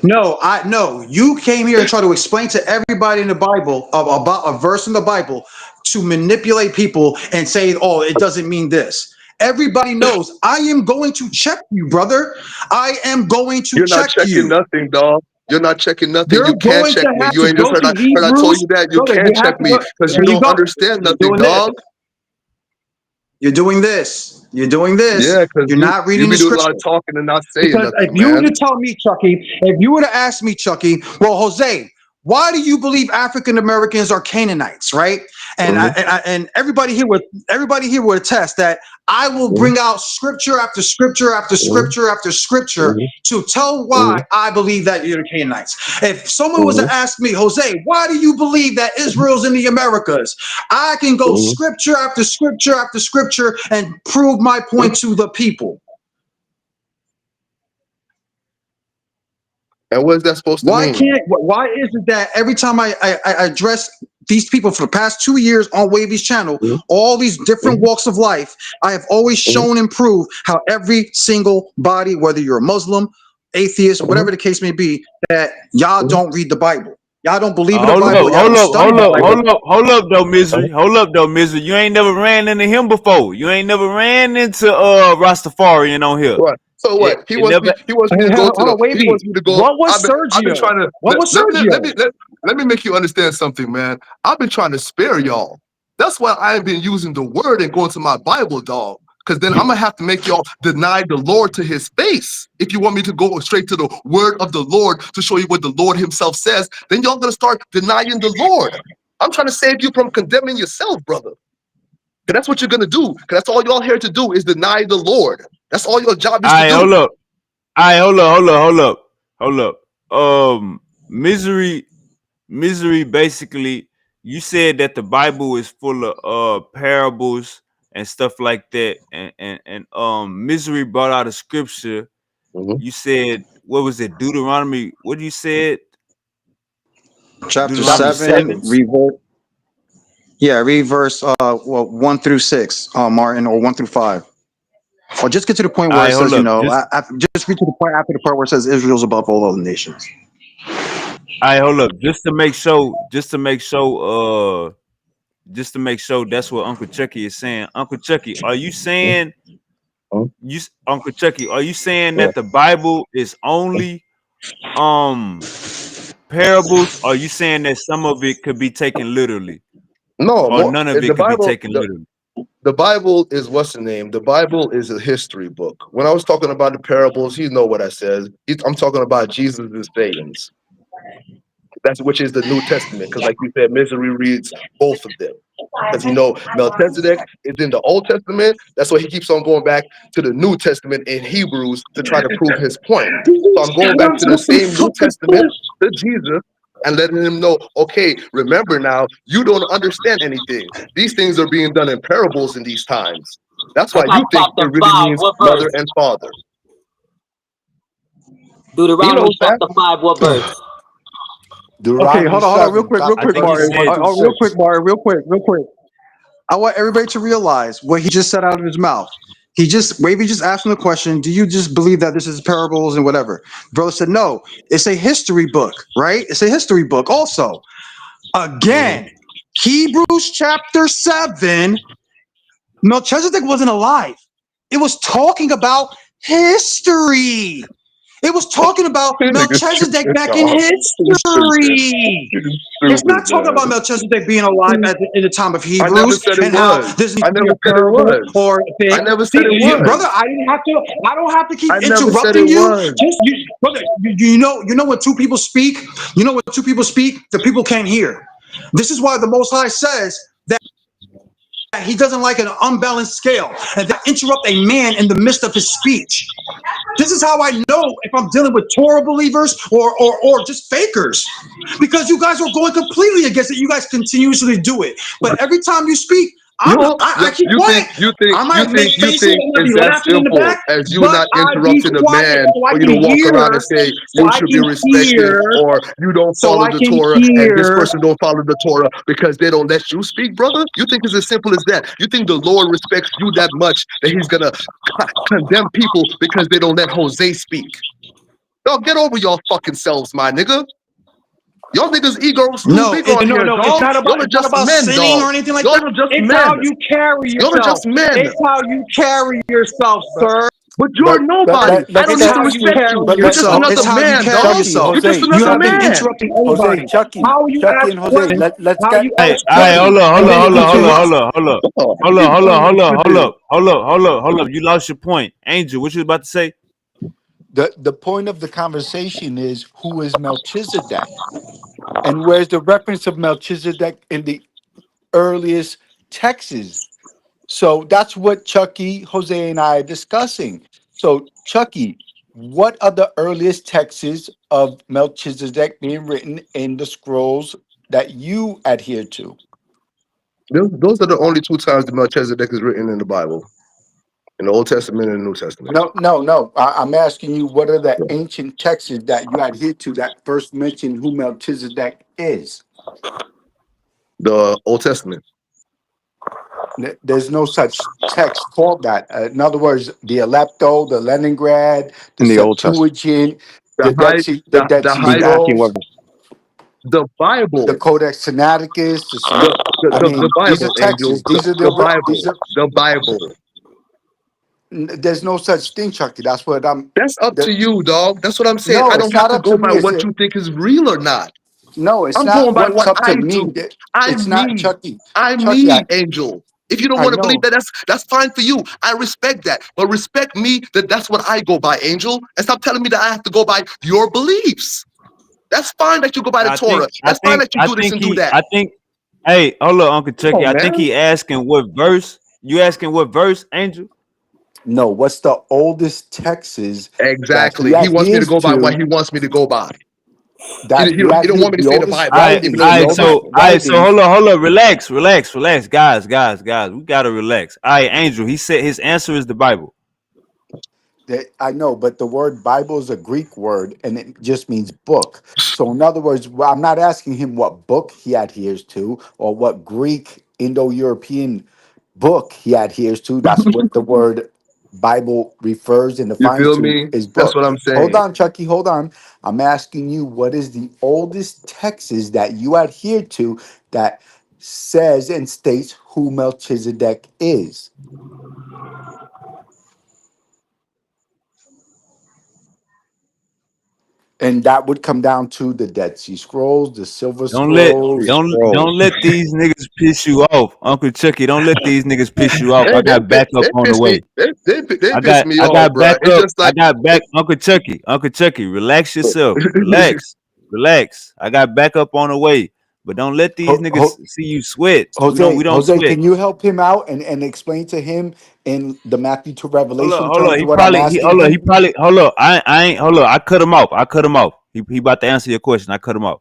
No, you came here and tried to explain to everybody in the Bible about a verse in the Bible to manipulate people and say, oh, it doesn't mean this. Everybody knows I am going to check you, brother. I am going to You're check not checking you. nothing, dog. You're not checking nothing. You're You can't going check to me. have You to ain't go just heard. to I told Hebrews. you that you Brother, can't you have check to me go. because There you you don't go. understand You're nothing, doing this. dog. You're doing this. You're doing this. Yeah, because You're not you reading be the doing a lot scripture. of talking and not saying Because if nothing, you were man. to tell me, Chucky, if you were to ask me, Chucky, well, Jose, why do you believe African Americans are Canaanites, right? And and everybody here would attest that I will bring out scripture after scripture after scripture after scripture to tell why I believe that you're Canaanites. If someone was to ask me, Jose, why do you believe that Israel's in the Americas? I can go scripture after scripture after scripture and prove my point to the people. And what is that supposed to mean? Why is it that every time I address these people for the past 2 years on Wavy's channel, all these different walks of life, I have always shown and proved how every single body, whether you're a Muslim, atheist, whatever the case may be, that y'all don't read the Bible. Y'all don't believe in the Bible. Y'all don't study the Bible. Hold up, though, Misery. Hold up, though, Misery. You ain't never ran into him before. You ain't never ran into Rastafarian on here. What? So what? He wants me to go to the. He wants me to go. What was I've been Sergio? trying to. What was Sergio? Let me make you understand something, man. I've been trying to spare y'all. That's why I ain't been using the word and going to my Bible, dog. Because then I'm gonna have to make y'all deny the Lord to his face. If you want me to go straight to the word of the Lord to show you what the Lord himself says, then y'all gonna start denying the Lord. I'm trying to save you from condemning yourself, brother. Because that's what you're gonna do. Because that's all y'all here to do is deny the Lord. That's all your job is to do. Hold up. Misery basically, you said that the Bible is full of parables and stuff like that, and Misery brought out a scripture. You said, what was it, Deuteronomy? What you said? Chapter Deuteronomy 7, read verse 1 through 6, Martin, or 1 through 5. Or just get to the point All where it right, hold says, you up. know, just reach to the point after the part where it says Israel's above all other nations. All right, hold up. Just to make sure that's what Uncle Chucky is saying. Uncle Chucky, are you saying Uncle Chucky, are you saying that the Bible is only um parables? Or are you saying that some of it could be taken literally? No, Or more none of the it could be Bible. taken literally? The Bible is what's the name? The Bible is a history book. When I was talking about the parables, you know what I said. I'm talking about Jesus' sayings. That's which is the New Testament. Because, like you said, Misery reads both of them. Because Melchizedek is in the Old Testament. That's why he keeps on going back to the New Testament in Hebrews to try to prove his point. So I'm going back to the same New Testament to Jesus and letting him know, okay, remember now, you don't understand anything. These things are being done in parables in these times. That's why you Haggai think chapter it really 5, means what mother verse? and father. He Deuteronomy knows that. chapter 5, what verse? Okay, Deuteronomy hold on, real 7. quick, Stop I think he verse Barry. 1 said through Real quick, 6. Barry, real quick. I want everybody to realize what he just said out of his mouth. Wavy just asked him the question, do you just believe that this is parables and whatever? Bro said, no, it's a history book, right? It's a history book also. Again, Hebrews chapter 7, Melchizedek wasn't alive. It was talking about history. It was talking about Melchizedek back in history. It's not talking about Melchizedek being alive in the time of I never Hebrews said it and how was. this needs I to be never a said it parable was. or a I thing. never See, said it brother, was. I don't have to keep I never said it interrupting you. was. Brother, you know when two people speak, the people can't hear. This is why the Most High says that he doesn't like an unbalanced scale and that interrupt a man in the midst of his speech. This is how I know if I'm dealing with Torah believers or just fakers, because you guys are going completely against it. You guys continuously do it, but every time you speak, I keep You think quiet. you think I you might make think you faces. think I'm gonna it's be that laughing in the simple back, as you but not I be interrupting a quiet man so I for you to can walk around and hear, say so you I should be can respected hear, or you don't so follow I the can Torah and this hear. person don't follow the Torah because they don't let you speak, brother? You think it's as simple as that? You think the Lord respects you that much that he's gonna condemn people because they don't let Jose speak? Dog, get over y'all fucking selves, my nigga. Y'all niggas' egos too No, big on here, no. dog. Y'all are It's not just about men, sinning dog. or anything like Y'all that. are just It's men. how you carry Y'all are yourself. just men. It's how you carry yourself, But sir. But you're nobody. I don't It's need let's to how you respect carry you. but You're let's just yourself. another It's how you man, carry dog. Chucky, yourself. You're just Jose, You another have been Chucky, man. interrupting Jose, everybody. Chucky, How you Chucky ask and Jose. questions, Let's how get you Hey, ask all right, questions, and then hold up, interrupt. Oh, hold up. You lost your point. Angel, what you about to say? the point of the conversation is who is Melchizedek and where's the reference of Melchizedek in the earliest texts. So that's what Chucky, Jose, and I are discussing. So, Chucky, what are the earliest texts of Melchizedek being written in the scrolls that you adhere to? those are the only two times that Melchizedek is written in the Bible, in the Old Testament and the New Testament. No. I'm asking you, what are the ancient texts that you adhere to that first mention who Melchizedek is? The Old Testament. There's no such text called that. In other words, the Alepto, the Leningrad, the In the Old Testament. Septuagint, The high, The Dead the Sea He's high, asking what Scrolls, the the Bible, Codex Sinaiticus. I the mean, these are Bible, Angel, texts. These are the these Bible, are. the Bible. There's no such thing, Chucky. That's what I'm. That's up to you, dog. That's what I'm saying. No, I it's don't have not to up go to by me. what you think is real or not. No, it's I'm not going by what's what up to I me. do. I'm It's not me. Chucky. I'm Chucky, me, Angel. If you don't I want to believe know. that, that's fine for you. I respect that. But respect me that that's what I go by, Angel. And stop telling me that I have to go by your beliefs. That's fine that you go by the Torah. That's fine that you do this and do that. Hey, hold up, Uncle Come Chucky. on, I think man. he asking what verse. You asking what verse, Angel? No, what's the oldest texts that he Exactly. He wants me to adheres go by what to? he wants me to go by. That He don't want me to the say the oldest Bible. He writings, believes in the Bible. All right, so writings. hold up, relax, guys. We gotta relax. All right, Angel. He said his answer is the Bible. That I know, but the word Bible is a Greek word and it just means book. So, in other words, I'm not asking him what book he adheres to or what Greek Indo European book he adheres to. That's what the word Bible refers and You defines feel to me? is That's what book. I'm Hold saying. on, Chucky, hold on. I'm asking you, what is the oldest text that you adhere to that says and states who Melchizedek is? And that would come down to the Dead Sea Scrolls, the Silver Don't let Scrolls. don't let these niggas piss you off, Uncle Chucky. Don't let these niggas piss you off. They I they got backup they on the piss me way. they piss me I off, got bro. It's backup. just I like got back. Uncle Chucky. Uncle Chucky. Relax yourself. Relax. Relax. I got backup on the way. But don't let these Ho- niggas ho- see you sweat. We Jose, don't Jose, sweat. can you help him out and explain to him in the Matthew to Revelation Hold up. terms what I'm asking He him? probably hold up. I ain't hold up. I cut him off. He about to answer your question. I cut him off.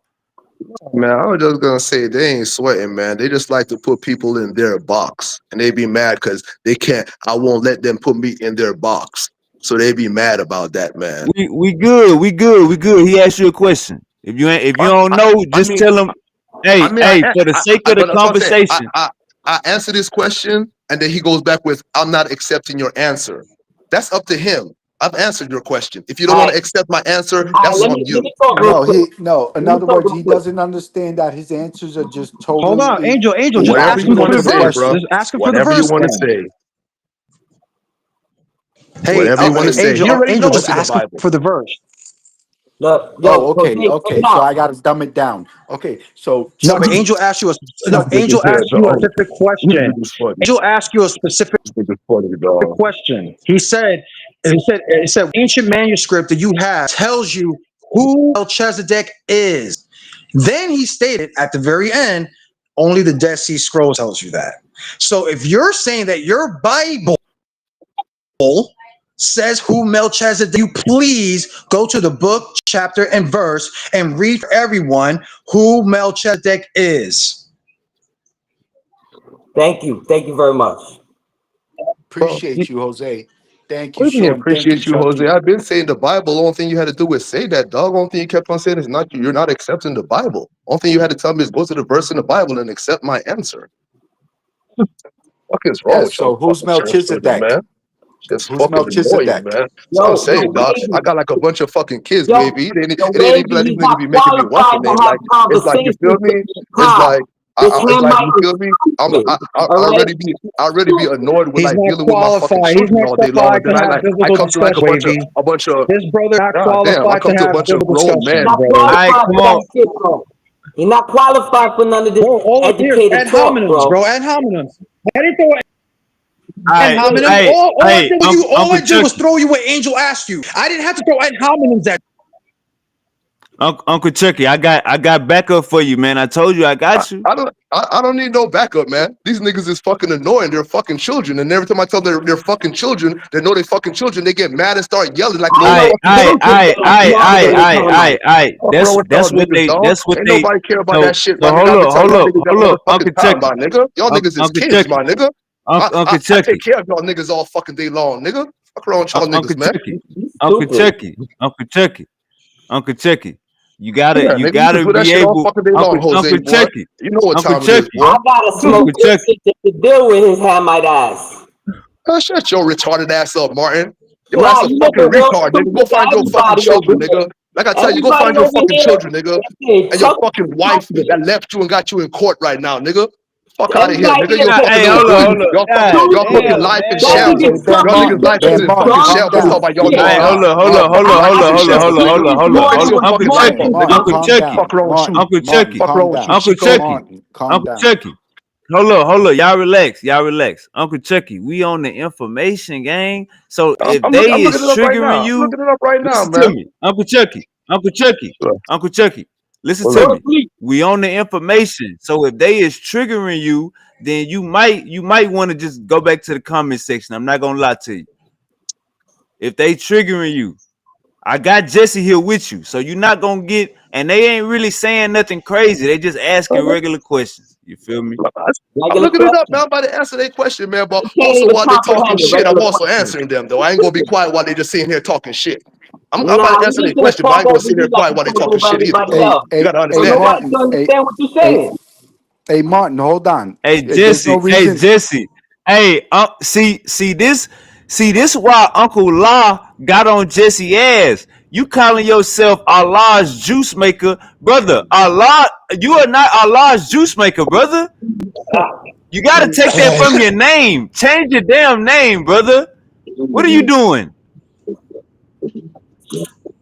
man, I was just gonna say they ain't sweating, man. They just like to put people in their box, and they be mad because they can't. I won't let them put me in their box, so they be mad about that, man. We good. We good. We good. He asked you a question. If you I, don't I, know, I just mean, tell him, I hey, mean, hey, for the sake of the but that's what I'm saying. conversation. I answer this question, and then he goes back with, "I'm not accepting your answer." That's up to him. I've answered your question. If you don't All want right, to accept my answer, all right. that's on Let you. me talk real quick. No. In Let me other talk words, real he quick. doesn't understand that his answers are just Hold on, totally Angel, just Whatever ask you him want for to the irrelevant to the say, verse. bro. question. Just ask him for the Whatever you verse want to then. say. Hey, Whatever you want to say. He already Angel, know just it's in the ask him Bible. for the verse. Look, Oh, yo, okay, Jose, cut okay. it So out. I got to dumb it down. Okay, so No, but Chucky, Angel asked you a This nigga said, a "Oh, specific this question. nigga's funny. Angel asked you a specific This nigga's funny, dog." question. He said ancient manuscript that you have tells you who Melchizedek is. Then he stated at the very end, only the Dead Sea Scrolls tells you that. So if you're saying that your Bible says who Melchizedek, you please go to the book, chapter, and verse and read for everyone who Melchizedek is. Thank you. Thank you very much. Bro, appreciate you, Jose. Thank you, what do you mean Sean. Thank you, appreciate you, Jose? Chucky. I've been saying the Bible. The only thing you had to do was say that, dog. Only thing you kept on saying is not you're not accepting the Bible. Only thing you had to tell me is go to the verse in the Bible and accept my answer. What is wrong Yes. with y'all So who's fucking translators, Melchizedek? man? Just Who's fucking annoying, Melchizedek? man. So I'm Yo, saying, dog, I Wavy, got like a bunch of fucking kids, yo, wavy. It ain't Wavy, even like these he's niggas not be making me want qualified to to name. have Like it's like you conversations feel with me? the It's cop. like This it's like Hamite you is feel me? stupid. I All right? already be annoyed with He's like not dealing with my fucking qualified. He's children not all day long, qualified and then to have I biblical come to like discussion, Wavy. a bunch of This brother not god damn, I qualified to come to a have bunch of biblical grown discussion, men. Not bro. All right, qualified come for that on. shit, bro. He's not qualified for none of this Bro, all I hear is educated ad talk, hominems, bro. bro. Ad hominems. I didn't throw All ad right, hominems. hey, hey, All Uncle I did was Chucky. throw you what Angel asked you. I didn't have to throw ad hominems at Uncle Chucky, I got backup for you, man. I told you I got you. I don't need no backup, man. These niggas is fucking annoying. They're fucking children, and every time I tell them they're fucking children, they know they fucking children. They get mad and start yelling like I no know fucking person. Fuck wrong with y'all niggas, dog? That's what Ain't they nobody care about so that shit, so my nigga. I've been telling y'all niggas that all hold the up, fucking Uncle time, Chucky. my nigga. Y'all niggas is Uncle kids, Chucky. my nigga. Uncle I take Chucky. care of y'all niggas all fucking day long, nigga. Fuck wrong with y'all Uncle niggas, man. Chucky. Uncle Chucky. Uncle Chucky. Uncle Chucky. Yeah, You nigga, you can gotta do that be shit all able fucking day long, Jose, Uncle boy. Chucky. You know what Uncle time it is, Chucky. boy. I got a smoke Uncle this Chucky. shit to deal with his Hamite ass. Shut your retarded ass up, Martin. Your Nah, ass a you fucking looking real retard, nigga. Go stupid to find your fucking everybody over children, here. nigga. Like I tell you, go Everybody find your over fucking here, children, nigga. they And your Chuck fucking wife stupid. that left you and got you in court right now, nigga. Fuck out of here, Everybody nigga. here You're a fucking Hey, little fucking boy. hold up. God Y'all fucking stupid. damn, life in That man. shambles. Hey, nigga Ben Y'all Chucky niggas Martin, life such is a Ben in fucking Martin, dumb calm shambles. Talk down. about y'all shit. need Hey, God. Martin, I'm Y'all not niggas even shut the fuck speaking up. to you Get your anymore, fucking life Martin, up, Martin. nigga. Martin, Uncle calm Chucky. down. Fuck wrong with you. Martin, Uncle Martin, Chucky. Fuck calm wrong with you, down. Uncle Chico. Chucky. Martin, calm Uncle down. Chucky. Hold up. Y'all relax. Y'all relax. Uncle Chucky, we on the information gang. So if I'm they is looking it up right triggering now. I'm you, looking it up right now, listen to man. me. Uncle Chucky. Uncle Chucky. Sure. Uncle Chucky. Listen What's to up? Go to me. sleep. We on the information. So if they is triggering you, then you might want to just go back to the comment section. I'm not gonna lie to you. If they triggering you, I got Jesse here with you. So you're not gonna get, and they ain't really saying nothing crazy. They just asking regular questions. You feel me? I'm Regular looking it up question. now. I'm about to answer their question, man. But You can't also even while they talking comprehend a shit, I'm regular also question. answering them though. I ain't gonna be quiet while they just sitting here talking shit. I'm about Nah, to we answer their just gonna question, but I talk ain't gonna over sit you here like quiet you while they talk talking over shit either everybody though. Hey, else. You hey, gotta So hey, understand that. nobody Martin. can understand what you're Hey, saying. hey, Martin, hold on. Hey There's no Jesse. Hey reason. Jesse. Hey, see this. See, this is why Uncle La got on Jesse ass. You calling yourself Allah's juice maker, brother? Allah, you are not Allah's juice maker, brother. You got to take that from your name. Change your damn name, brother. What are you doing?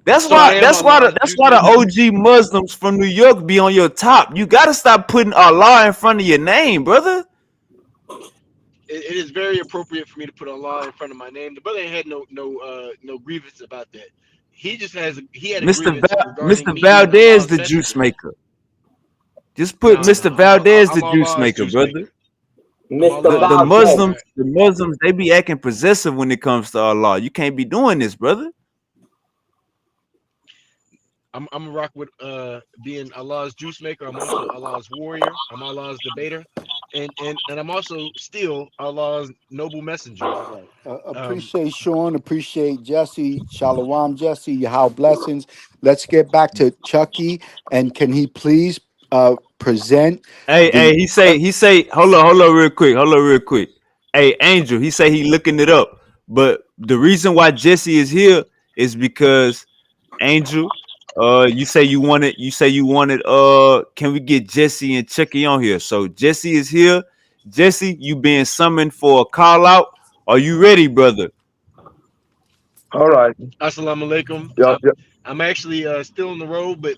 That's So I why. am That's why. Allah's That's juice why the maker. OG Muslims from New York be on your top. You got to stop putting Allah in front of your name, brother. It is very appropriate for me to put Allah in front of my name. The brother ain't had no grievance about that. He had a grievance regarding Mr. me being Valdez, Allah's the juice messenger. maker. Just put No, Mr. I'm Valdez, the I'm juice Allah's maker, juice brother. maker. I'm Mr. The Allah's Valdez. juice Muslims, maker. the Muslims, they be acting possessive when it comes to Allah. You can't be doing this, brother. I'm gonna rock with being Allah's juice maker. I'm also Allah's warrior. I'm Allah's debater, and I'm also still Allah's noble messenger. All right. Um, Appreciate Sean. Appreciate Jesse. Shalom, Jesse. How blessings. Let's get back to Chucky. And can he please present Hey, the he say, hold on, real quick. Hey, Angel, he say he looking it up, but the reason why Jesse is here is because Angel, you say you wanted, can we get Jesse and Chucky on here? So Jesse is here. Jesse, you being summoned for a call out. Are you ready, brother? All right. Assalamu alaikum. Yeah, yeah. I'm actually still on the road, but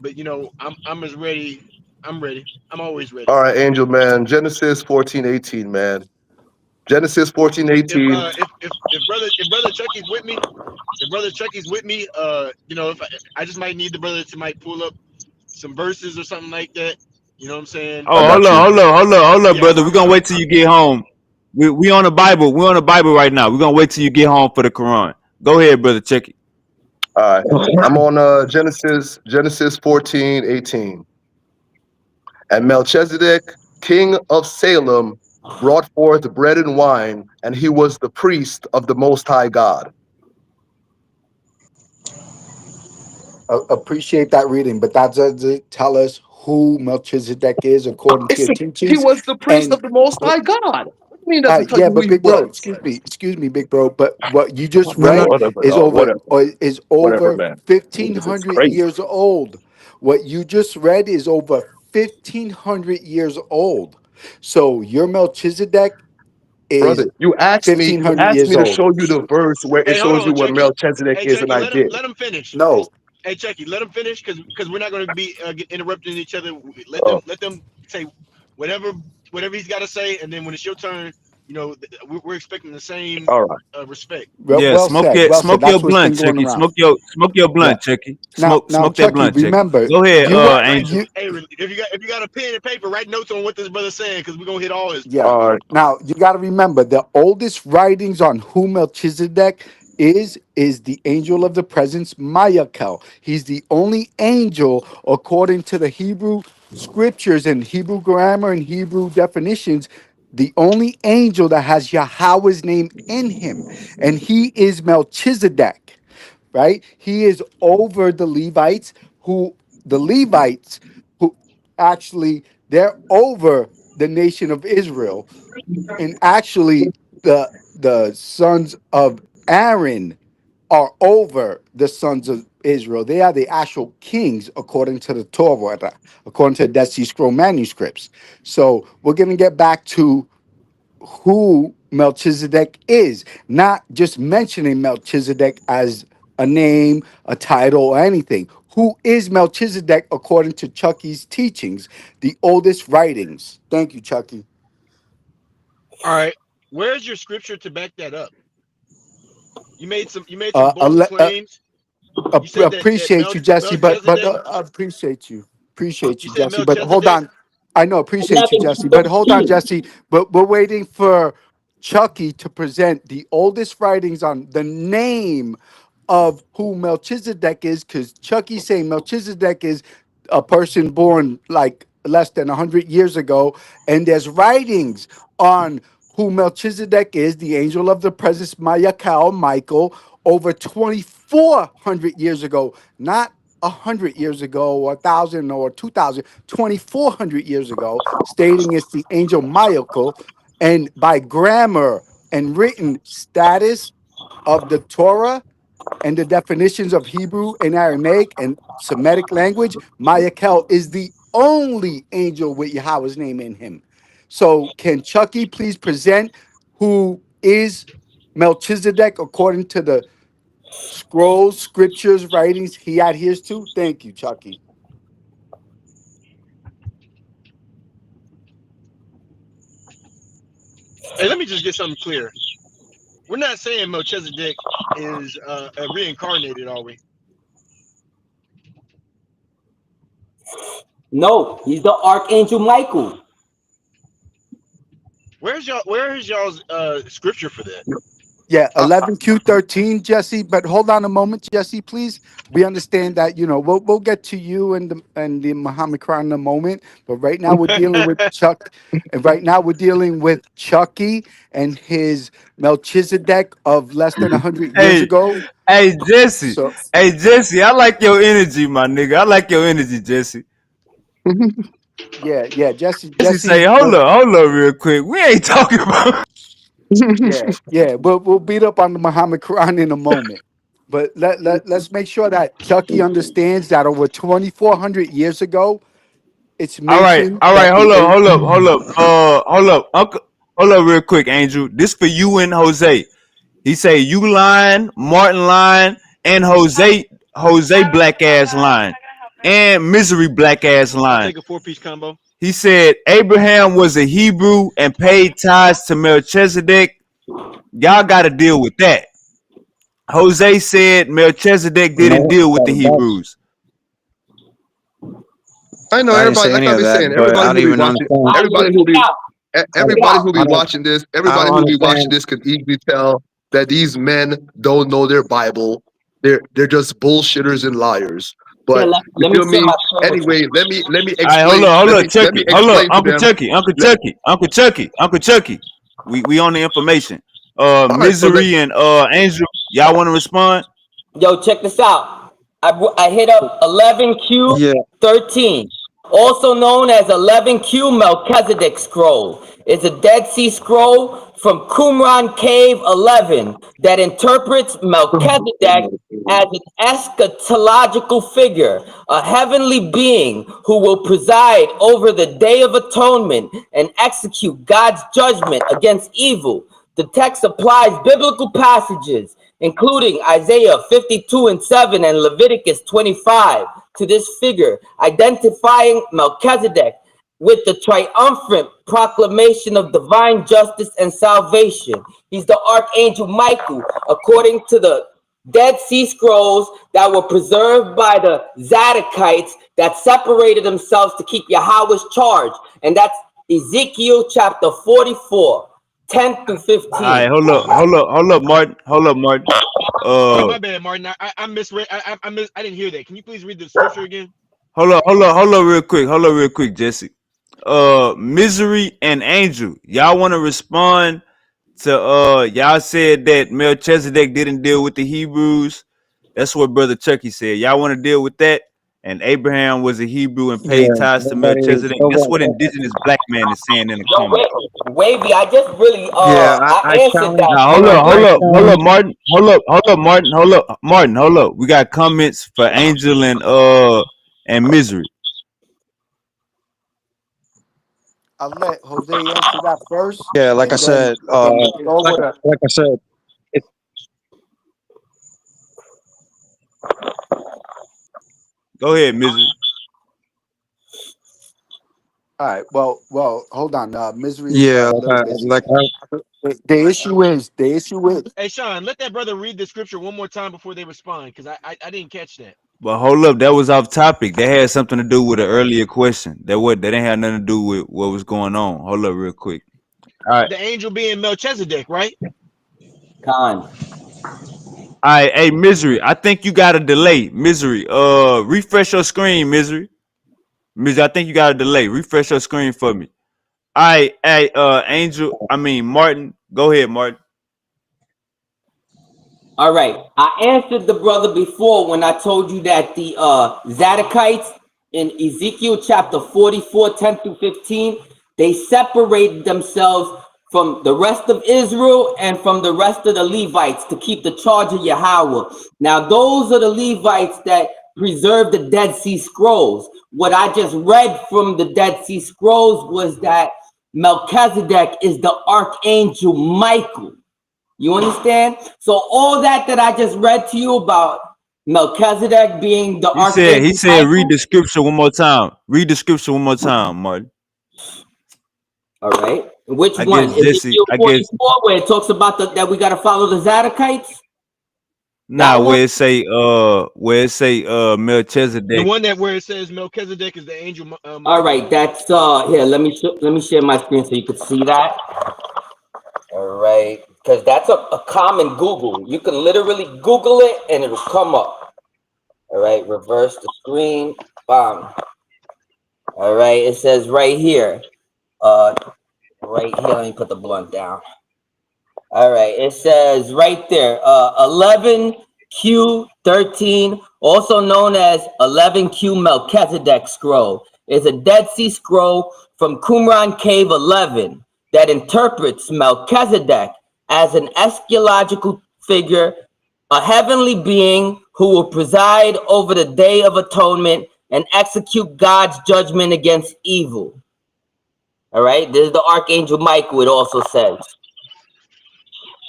I'm as ready. I'm ready. I'm always ready. All right, Angel, man. Genesis 14:18, man. Genesis 14:18. If brother Chucky's with me, if brother Chucky's with me, if I just might need the brother to might pull up some verses or something like that. You know what I'm saying? I Oh, got you. hold on, Yeah, brother. We're gonna wait till you get home. We on the Bible. We're on the Bible right now. We're gonna wait till you get home for the Quran. Go ahead, brother. Check it. All right. I'm on Genesis 14:18. And Melchizedek, king of Salem, brought forth bread and wine, and he was the priest of the Most High God. appreciate that reading, but that doesn't tell us who Melchizedek is according to your He teachings. was the priest And of the Most High God. What do you mean it doesn't tell yeah, you who but he big bro, was? excuse me, big bro. But what you just No, no. read Whatever, is dog. over Whatever. or is Whatever, over man. fifteen This is hundred crazy. years old. What you just read is over 1,500 years old. So your Melchizedek Brother, is you 1,500 asked years me to old. show you the verse where it Hey, hold shows you on, what Chucky. Melchizedek Hey, is, and Chucky, I did. let him finish. No, Hey, Chucky, let him finish because we're not going to be interrupting each other. Oh, Let them say whatever he's got to say, and then when it's your turn, we're expecting the same all right. respect. Yeah, well said. Well said. smoke your That's what's been blunt, going Chucky. around. Smoke your Yeah. blunt, Chucky. Now, Smoke that Chucky, blunt, Chucky. remember Go ahead, you Right. you Hey, if you got a pen and paper, write notes on what this brother's saying because we're gonna hit all his yeah. points. All right. Now you got to remember the oldest writings on who Melchizedek is the angel of the presence, Mayakel. He's the only angel according to the Hebrew scriptures and Hebrew grammar and Hebrew definitions. The only angel that has Yahweh's name in him, and he is Melchizedek, right? He is over the Levites, the Levites who actually they're over the nation of Israel, and actually the sons of Aaron are over the sons of Israel. They are the actual kings according to the Torah, according to the Dead Sea Scroll manuscripts. So we're gonna get back to who Melchizedek is, not just mentioning Melchizedek as a name, a title, or anything. Who is Melchizedek according to Chucky's teachings, the oldest writings? Thank you, Chucky. All right, where's your scripture to back that up? You made some Uh, bold claims. You said that appreciate you, Jesse, but Melchizedek. appreciate You you, said Jesse. But hold Melchizedek. on, I know appreciate you, Another Jesse. But hold on, key. Jesse. But we're waiting for Chucky to present the oldest writings on the name of who Melchizedek is, because Chucky's saying Melchizedek is a person born like less than 100 years ago, and there's writings on who Melchizedek is, the angel of the presence, Mayakal, Michael, over 2,400 years ago, not 100 years ago, or 1,000 or 2,000, 2,400 years ago, stating it's the angel Michael, and by grammar and written status of the Torah and the definitions of Hebrew and Aramaic and Semitic language, Michael is the only angel with Yahweh's name in him. So can Chucky please present who is Melchizedek according to the scrolls, scriptures, writings he adheres to? Thank you, Chucky. Hey, let me just get something clear. We're not saying Melchizedek is reincarnated, are we? No, he's the Archangel Michael. Where is y'all's scripture for that? Yeah, 11Q13, Jesse. But hold on a moment, Jesse, please. We understand that, you know, we'll get to you and the Muhammad Quran in a moment. But right now we're dealing with Chuck, and right now we're dealing with Chucky and his Melchizedek of less than 100 years Hey, ago. hey, Jesse. So Hey, Jesse. I like your energy, my nigga. I like your energy, Jesse. yeah, Jesse, Jesse say, Jesse, hold up, real quick. We ain't talking about. yeah. We'll beat up on the Muhammad Quran in a moment. But let's make sure that Chucky understands that over 2,400 years ago, it's mentioned All right. that the Hold up, Uncle. Hold up, real quick, Angel. This for you and Jose. He say you lying, Martin lying, and Jose black ass lying, and Misery black ass I'll lying. take a 4-piece combo. He said Abraham was a Hebrew and paid tithes to Melchizedek. Y'all got to deal with that. Jose said Melchizedek didn't No, deal with the that's Hebrews. I know I didn't everybody. say Like any I've of been that, saying, but I everybody don't who be even watching, understand. All right, everybody check who it be, out. Check it everybody out. who be watching this, I everybody don't who be watching understand. this could easily tell that these men don't know their Bible. They're just bullshitters and liars. Here, But you let me feel share my me? screen with you. Anyway, let me All right, hold explain. up, Let me Chucky. Hold up, explain to them. Let, Uncle Chucky. We on the information. all right, so let Misery and Angel, y'all want to respond? Yo, check this out. I hit up Yeah, 11Q13, also known as 11Q Melchizedek scroll. It's a Dead Sea Scroll from Qumran Cave 11 that interprets Melchizedek as an eschatological figure, a heavenly being who will preside over the Day of Atonement and execute God's judgment against evil. The text applies biblical passages, including Isaiah 52:7 and Leviticus 25, to this figure, identifying Melchizedek with the triumphant proclamation of divine justice and salvation. He's the Archangel Michael, according to the Dead Sea Scrolls that were preserved by the Zadokites that separated themselves to keep Yahweh's charge. And that's Ezekiel chapter 44, 10 through All right, 15. Martin. Oh, Uh, my bad, Martin. I misread. I didn't hear that. Can you please read the scripture again? hold up, real quick, Jesse. Misery and Angel, y'all want to respond to y'all said that Melchizedek didn't deal with the Hebrews. That's what Brother Chucky said. Y'all want to deal with that? And Abraham was a Hebrew and paid yeah. tithes to Melchizedek. That's what Nobody. indigenous black man is saying in the Yo, comments. Wavy, I just really Yeah, I I answered challenge. that Now I, I already. hold up, challenge. Martin. Hold up. We got comments for Angel and Misery. I'll let Jose answer that first, Yeah, like I and then said, we'll go like over to. like I said, it's Go ahead, Misery. All right. Well, hold on. Misery's yeah, a little busy. like The issue is Hey, Sean, let that brother read the scripture one more time before they respond, because I didn't catch that. But hold up, that was off topic. That had something to do with an earlier question. That didn't have nothing to do with what was going on. Hold up, real quick. All right, The angel being Melchizedek, right? Con. hey, Misery. I think you got a delay, Misery. Refresh your screen, Misery. Misery, I think you got a delay. Refresh your screen for me. All right, hey, Martin. Go ahead, Martin. All right. I answered the brother before when I told you that the Zadokites in Ezekiel chapter 44, 10 through 15, they separated themselves from the rest of Israel and from the rest of the Levites to keep the charge of Yahweh. Now, those are the Levites that preserve the Dead Sea Scrolls. What I just read from the Dead Sea Scrolls was that Melchizedek is the Archangel Michael. You understand? So all that I just read to you about Melchizedek being the Archangel He said, read Michael. the scripture one more time. Read the scripture one more time, Marty. All right. Which I one? guess Jesse, Ezekiel I guess 44, where it talks about that we got to follow the Zadokites? nah, That one? where it say The Melchizedek. one that where it says Melchizedek is the angel All Michael. right. That's here. Let me share my screen so you can see that. All right, because that's a common Google. You can literally Google it and it'll come up. All right, reverse the screen. Bam. All right, it says right here. Right here. Let me put the blunt down. All right, it says right there, 11Q13, also known as 11Q Melchizedek scroll, is a Dead Sea scroll from Qumran Cave 11 that interprets Melchizedek as an eschatological figure, a heavenly being who will preside over the Day of Atonement and execute God's judgment against evil. All right, this is the Archangel Michael, it also says.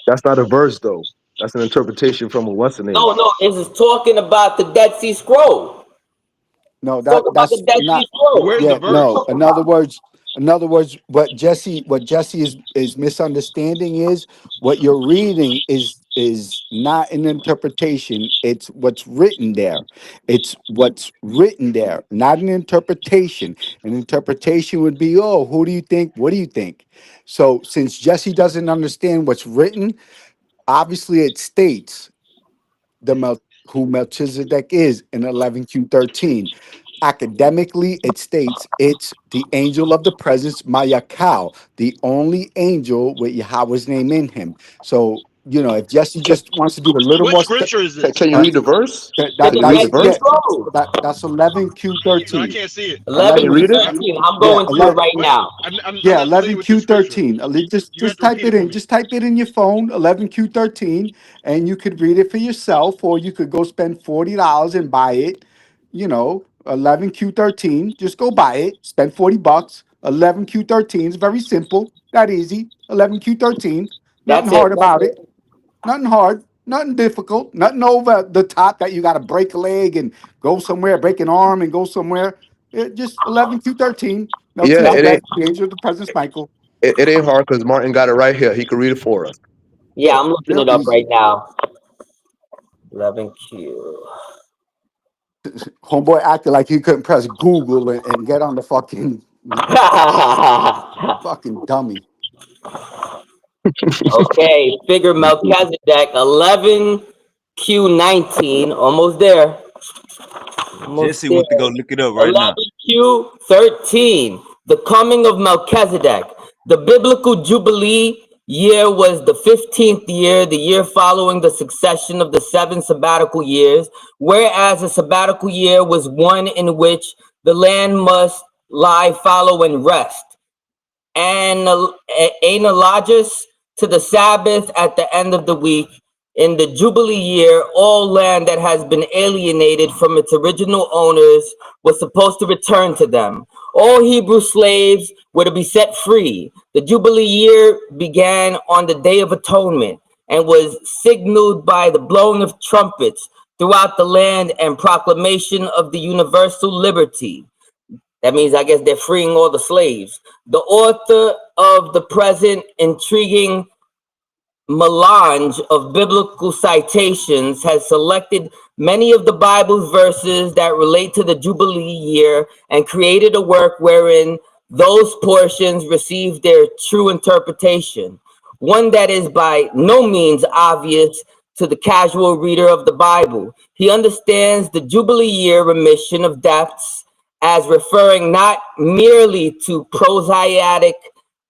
That's not a verse though. That's an interpretation from a what's the name. No, this is talking about the Dead Sea Scroll. No, Talk about the that's Dead Sea not. But Scroll. where's the Yeah, verse? no. In other words, what Jesse is misunderstanding is what you're reading is not an interpretation. It's what's written there. It's what's written there, not an interpretation. An interpretation would be, oh, who do you think? What do you think? So since Jesse doesn't understand what's written, obviously it states who Melchizedek is in 11Q13. Academically, it states it's the angel of the presence, Mayakal, the only angel with Yahweh's name in him. So, if Jesse Can, just wants to do a little What more, scripture is can this? you read the verse? It's Can the you read Dead the Sea verse? Scroll. that's No, I 11Q13. can't see it. 11 Can you 11, read it? Q13. I'm yeah, going to it right What? now. I'm yeah, not familiar with the scripture. 11Q13. Just You have just to type repeat it it for in. me. Just type it in your phone, 11Q13, and you could read it for yourself, or you could go spend $40 and buy it. 11Q13. Just go buy it. Spend $40. 11Q13 is very simple. That easy. 11Q13. Nothing That's it. hard about it. Nothing hard. Nothing difficult. Nothing over the top that you got to break a leg and go somewhere, break an arm and go somewhere. Just 11Q13. Yeah, That's it Melchizedek, ain't the angel of the presence, Michael. it ain't hard because Martin got it right here. He can read it for us. Yeah, Yeah, I'm looking real it up right easy. now. 11Q. Homeboy acted like he couldn't press Google and get on the fucking dummy. Okay, figure Melchizedek 11Q19. Almost there. Almost Jesse there. went to go look it up right now. 11Q13, the coming of Melchizedek. The biblical Jubilee year was the 15th year, the year following the succession of the 7 sabbatical years, whereas a sabbatical year was one in which the land must lie fallow and rest. Analogous to the Sabbath at the end of the week. In the Jubilee year, all land that has been alienated from its original owners was supposed to return to them. All Hebrew slaves were to be set free. The Jubilee year began on the Day of Atonement and was signaled by the blowing of trumpets throughout the land and proclamation of the universal liberty. That means, I guess, they're freeing all the slaves. The author of the present intriguing melange of biblical citations has selected many of the Bible's verses that relate to the Jubilee year and created a work wherein those portions receive their true interpretation. One that is by no means obvious to the casual reader of the Bible. He understands the Jubilee year remission of debts as referring not merely to prosaic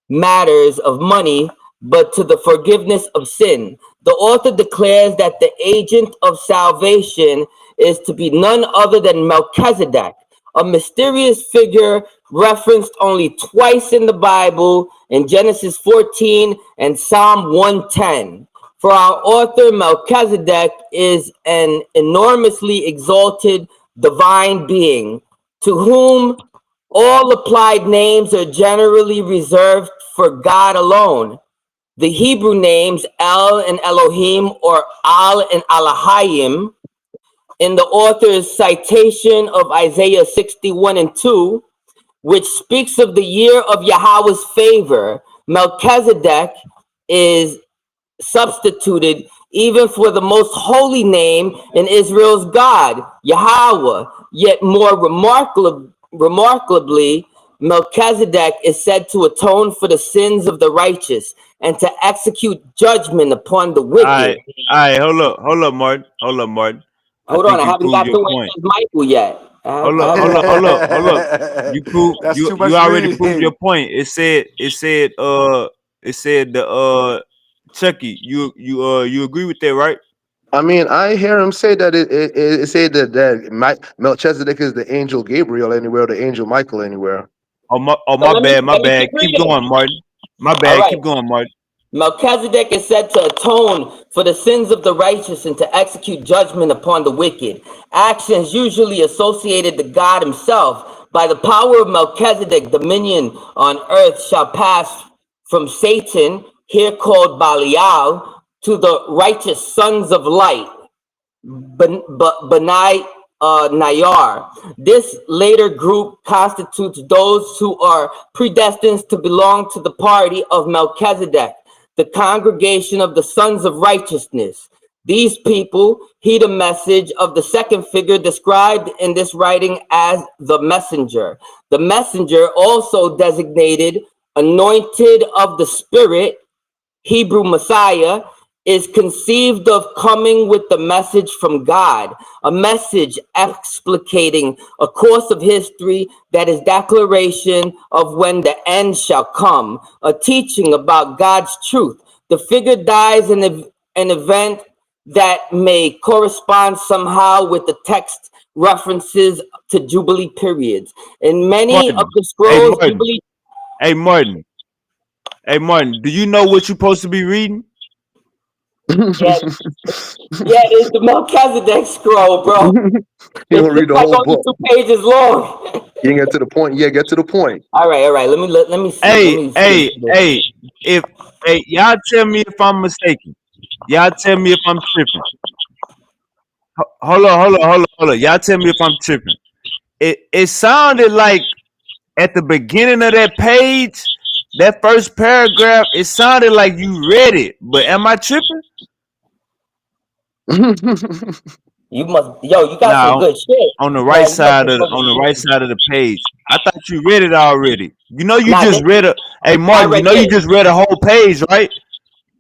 matters of money, but to the forgiveness of sin. The author declares that the agent of salvation is to be none other than Melchizedek, a mysterious figure referenced only twice in the Bible, in Genesis 14 and Psalm 110. For our author, Melchizedek is an enormously exalted divine being, to whom all applied names are generally reserved for God alone. The Hebrew names El and Elohim, or Al and Alahayim, in the author's citation of Isaiah 61 and 2, which speaks of the year of Yahweh's favor, Melchizedek is substituted even for the most holy name in Israel's God, Yahweh. Yet more remarkably, Melchizedek is said to atone for the sins of the righteous and to execute judgment upon the wicked. All right, hold up, Martin. I Hold on, think I you haven't proved got your to where point. it says Michael yet. Hold up. That's too You much already proved your reading. point. It said the Chucky, you agree with that, right? I mean, I hear him say that it say that Melchizedek is the angel Gabriel anywhere, the angel Michael anywhere. Oh So my bad, my let me bad. keep Keep reading. going, Martin. My All bad, right. keep going, Martin. Melchizedek is said to atone for the sins of the righteous and to execute judgment upon the wicked. Actions usually associated to God himself. By the power of Melchizedek, dominion on earth shall pass from Satan, here called Belial, to the righteous sons of light, Benai Nayar. This later group constitutes those who are predestined to belong to the party of Melchizedek, the congregation of the sons of righteousness. These people heed a message of the second figure described in this writing as the messenger. The messenger, also designated anointed of the Spirit, Hebrew Messiah, is conceived of coming with the message from God, a message explicating a course of history that is declaration of when the end shall come, a teaching about God's truth. The figure dies in an event that may correspond somehow with the text references to Jubilee periods. In many of Martin. the Hey scrolls, Martin. Jubilee, Hey Martin. Hey Martin, do you know what you're supposed to be reading? yeah, yeah, it's the Melchizedek scroll, bro. You It's don't read just the like whole only book. 2 pages long. You didn't get to the point. Yeah, get to the point. All right. Let me see. Let me see. If y'all tell me if I'm mistaken. Y'all tell me if I'm tripping. Hold on. Y'all tell me if I'm tripping. It sounded like at the beginning of that page, that first paragraph, it sounded like you read it. But am I tripping? You must, yo, you got some Nah, good shit, on the right man. You got side some of good shit. the page. I thought you read it already. You know you Nah, just read a Hey I Martin, you read know you this. just read a whole page, right?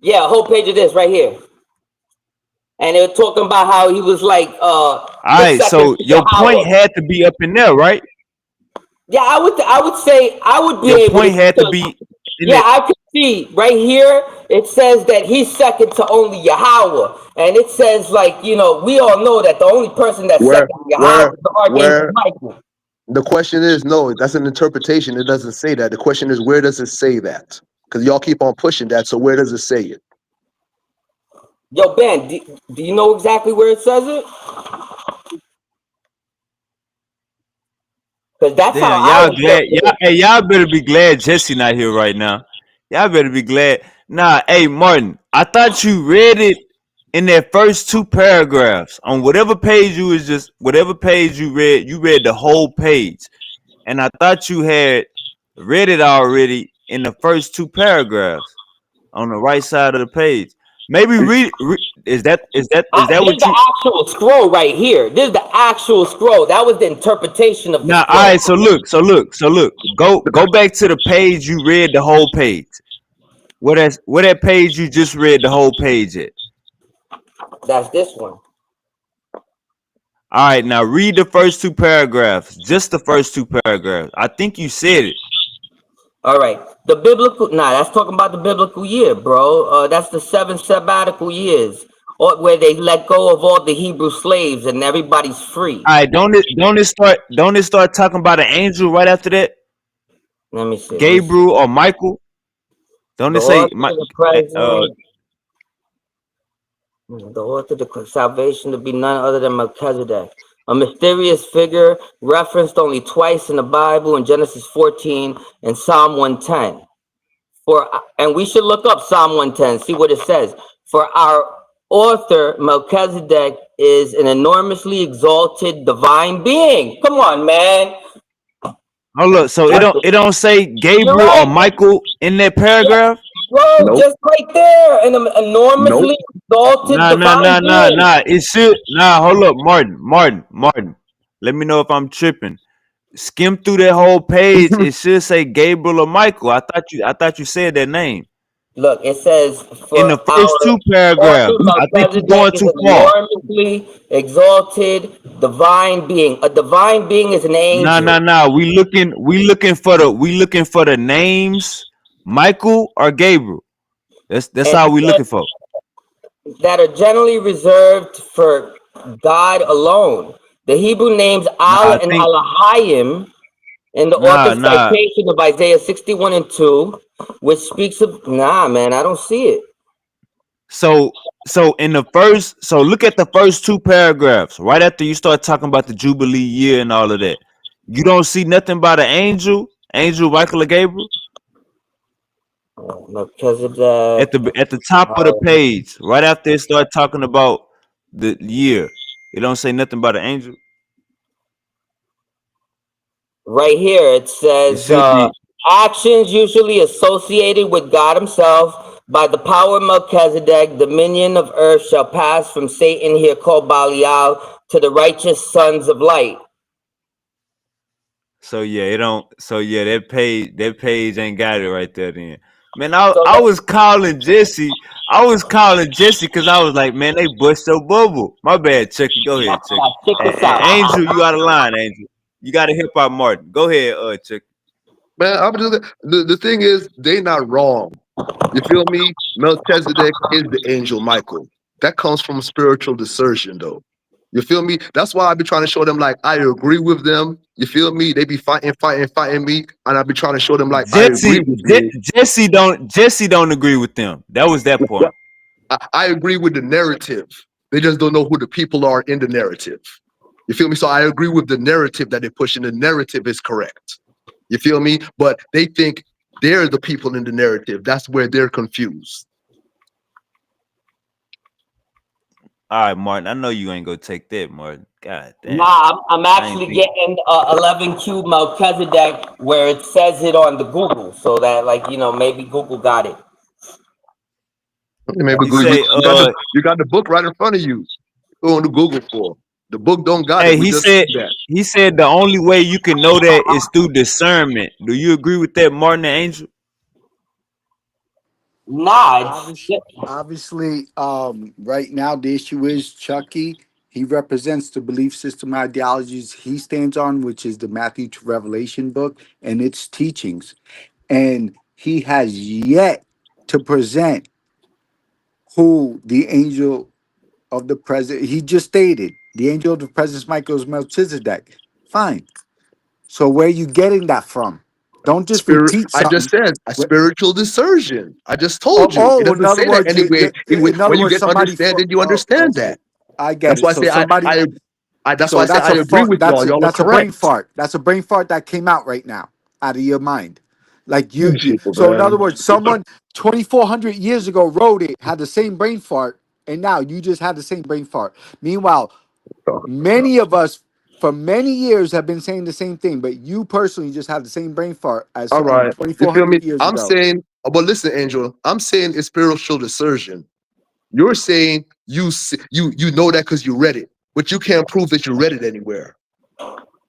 Yeah, a whole page of this right here, and they were talking about how he was like the Alright, second so to your point Yahweh. had to be up in there, right? Yeah, I would say I would be Your able to, point had to because be in yeah, it. I could see right here. It says that he's second to only Yahweh, and it says like, you know, we all know that the only person that's where, second to Yahweh where, is the archangel where? Michael. The question is, no, that's an interpretation. It doesn't say that. The question is, where does it say that? Because y'all keep on pushing that. So where does it say it? Yo, Ben, do you know exactly where it says it? Because that's how Damn, I y'all glad. interpret it. Y'all better be glad Jesse not here right now. Y'all better be glad. Nah, hey Martin, I thought you read it in that first two paragraphs on whatever page you read the whole page, and I thought you had read it already in the first two paragraphs on the right side of the page. Maybe is that This is what you? the actual scroll right here. This is the actual scroll. That was the interpretation of the Now, all scroll. right. So look. Go back to the page you read the whole page. Where that page you just read the whole page at? That's this one. All right. Now read the first two paragraphs. Just the first two paragraphs. I think you said it. All right. That's talking about the biblical year, bro. That's the 7 sabbatical years. or where they let go of all the Hebrew slaves and everybody's free. All right, don't it start talking about an angel right after that? Let me see. Gabriel or Michael? Don't The it say author of the present, the author of the salvation to be none other than Melchizedek, a mysterious figure referenced only twice in the Bible, in Genesis 14 and Psalm 110. And we should look up Psalm 110, see what it says. For our author, Melchizedek, is an enormously exalted divine being. Come on, man. Oh look, so it don't say You're Gabriel or right. Michael in that paragraph? Bro, Nope. just right there. An Nope. enormously exalted divine being. It should hold up, Martin. Let me know if I'm tripping. Skim through that whole page. It should say Gabriel or Michael. I thought you said that name. Look, it says, In for the first our two paragraphs. author I think you're Melchizedek going is too an far. enormously exalted divine being. A divine being is an angel. We looking for the names Michael or Gabriel. That's And all it we looking says for. that are generally reserved for God alone. The Hebrew names Nah, Al I and think Alahayim in the author's nah. citation of Isaiah 61 and 2, which speaks of, nah, man, I don't see it. So look at the first two paragraphs. Right after you start talking about the Jubilee year and all of that. You don't see nothing about an angel Michael or Gabriel? Melchizedek. At the top of the page, right after it start talking about the year. It don't say nothing about an angel. Right here, it It says, should be. actions usually associated with God himself. By the power of Melchizedek, dominion of earth shall pass from Satan, here called Belial, to the righteous sons of light. So yeah, it don't. So yeah, that page ain't got it right there. Then, man, I So I was calling Jesse. I was calling Jesse because I was like, man, they bust your bubble. My bad, Chucky. Go ahead, Chucky. check And, this and out. Angel, you out of line, Angel. You got to hip hop Martin. Go ahead, Chucky. Man, I'm just the thing is they not wrong. You feel me? Melchizedek is the angel Michael. That comes from spiritual discernment, though. You feel me? That's why I be trying to show them like I agree with them. You feel me? They be fighting me, and I be trying to show them like I agree with you. Jesse don't agree with them. That was that point. I agree with the narrative. They just don't know who the people are in the narrative. You feel me? So I agree with the narrative that they push, and the narrative is correct. You feel me? But they think they're the people in the narrative. That's where they're confused. All right, Martin. I know you ain't gonna take that, Martin. God damn. Nah, I'm I ain't actually think. getting 11 cube Melchizedek where it says it on the Google, so that, like, maybe Google got it. Maybe You Google, say you got the book right in front of you. Go on to Google for the book. Don't got it. Hey, We he just said said that. he said the only way you can know that is through discernment. Do you agree with that, Martin and Angel? Nah, Obviously, right now the issue is Chucky. He represents the belief system ideologies he stands on, which is the Matthew to Revelation book and its teachings. And he has yet to present who the angel of the present. He just stated the angel of the presence, Michael, is Melchizedek. Fine. So where are you getting that from? Don't just Spirit. repeat I just something. said a spiritual discernment. I just Oh, told you. It oh, in doesn't other say that words, anyway. in other When you words, get somebody. understanding, you Oh, understand okay, that. I get That's it. why I So say somebody. that's why So I say that's I a agree with y'all. Y'all are that's a brain correct. fart. That's a brain fart that came out right now, out of your mind. Like you. People, So in other man. words, someone 2,400 years ago wrote it, had the same brain fart, and now you just had the same brain fart. Meanwhile, many of us for many years have been saying the same thing, but you personally just had the same brain fart as All someone right. You feel me? 2,400 years I'm ago. saying, but listen, Angel. I'm saying it's spiritual discernment. You're saying you know that because you read it, but you can't prove that you read it anywhere.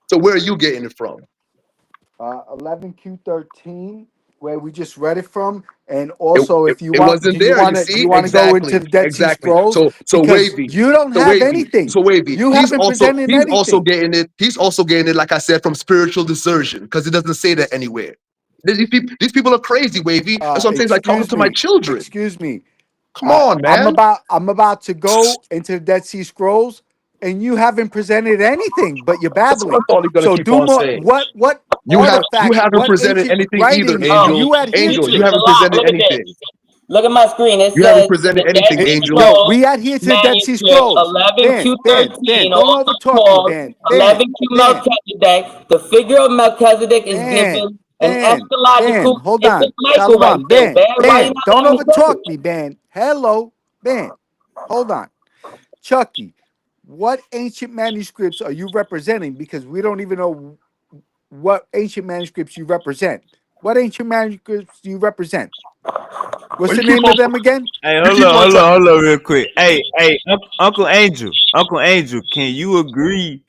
So where are you getting it from? 11Q13, where we just read it from, and It, also it, if you it want, wasn't there. You do you see, want to go into exactly, the Dead Sea exactly. Scrolls So because wavy, you don't so have wavy, anything. so wavy. You haven't presented He's also anything. getting it. He's also getting it, like I said, from spiritual discernment because it doesn't say that anywhere. These people are crazy, wavy. That's what I'm saying. It's like talking Excuse to my me, children. excuse me. Come on, I'm man. about to go into the Dead Sea Scrolls, and you haven't presented anything, but you're That's what babbling. I'm only gonna So keep do on more. saying. What You artifacts? haven't What presented ancient anything either, writings do Angel. you adhere Angel, you to? haven't Look, presented look at anything. this. Look at my screen. It You haven't says presented the Dead anything, Sea Angel. Yo, Scrolls we adhere to the Dead Sea manuscript Scrolls. Ban, ban, ban. 11Q13, Don't also overtalk me, called ban, ban, 11Q ban, Melchizedek. The figure of Melchizedek is ban, given an ban, ban. eschatological. Hold It's on. Michael right Shalom, there, ban, man. Why you ban. not Don't letting me finish? overtalk me, ban. Hello, ban. Hold on. Chucky, what ancient manuscripts are you representing? Because we don't even know what ancient manuscripts you represent. What ancient manuscripts do you represent? What's Well, the name of them again? Hey, you keep on trying. hold on, real quick. Hey, Uncle Angel, Uncle Angel, can you agree?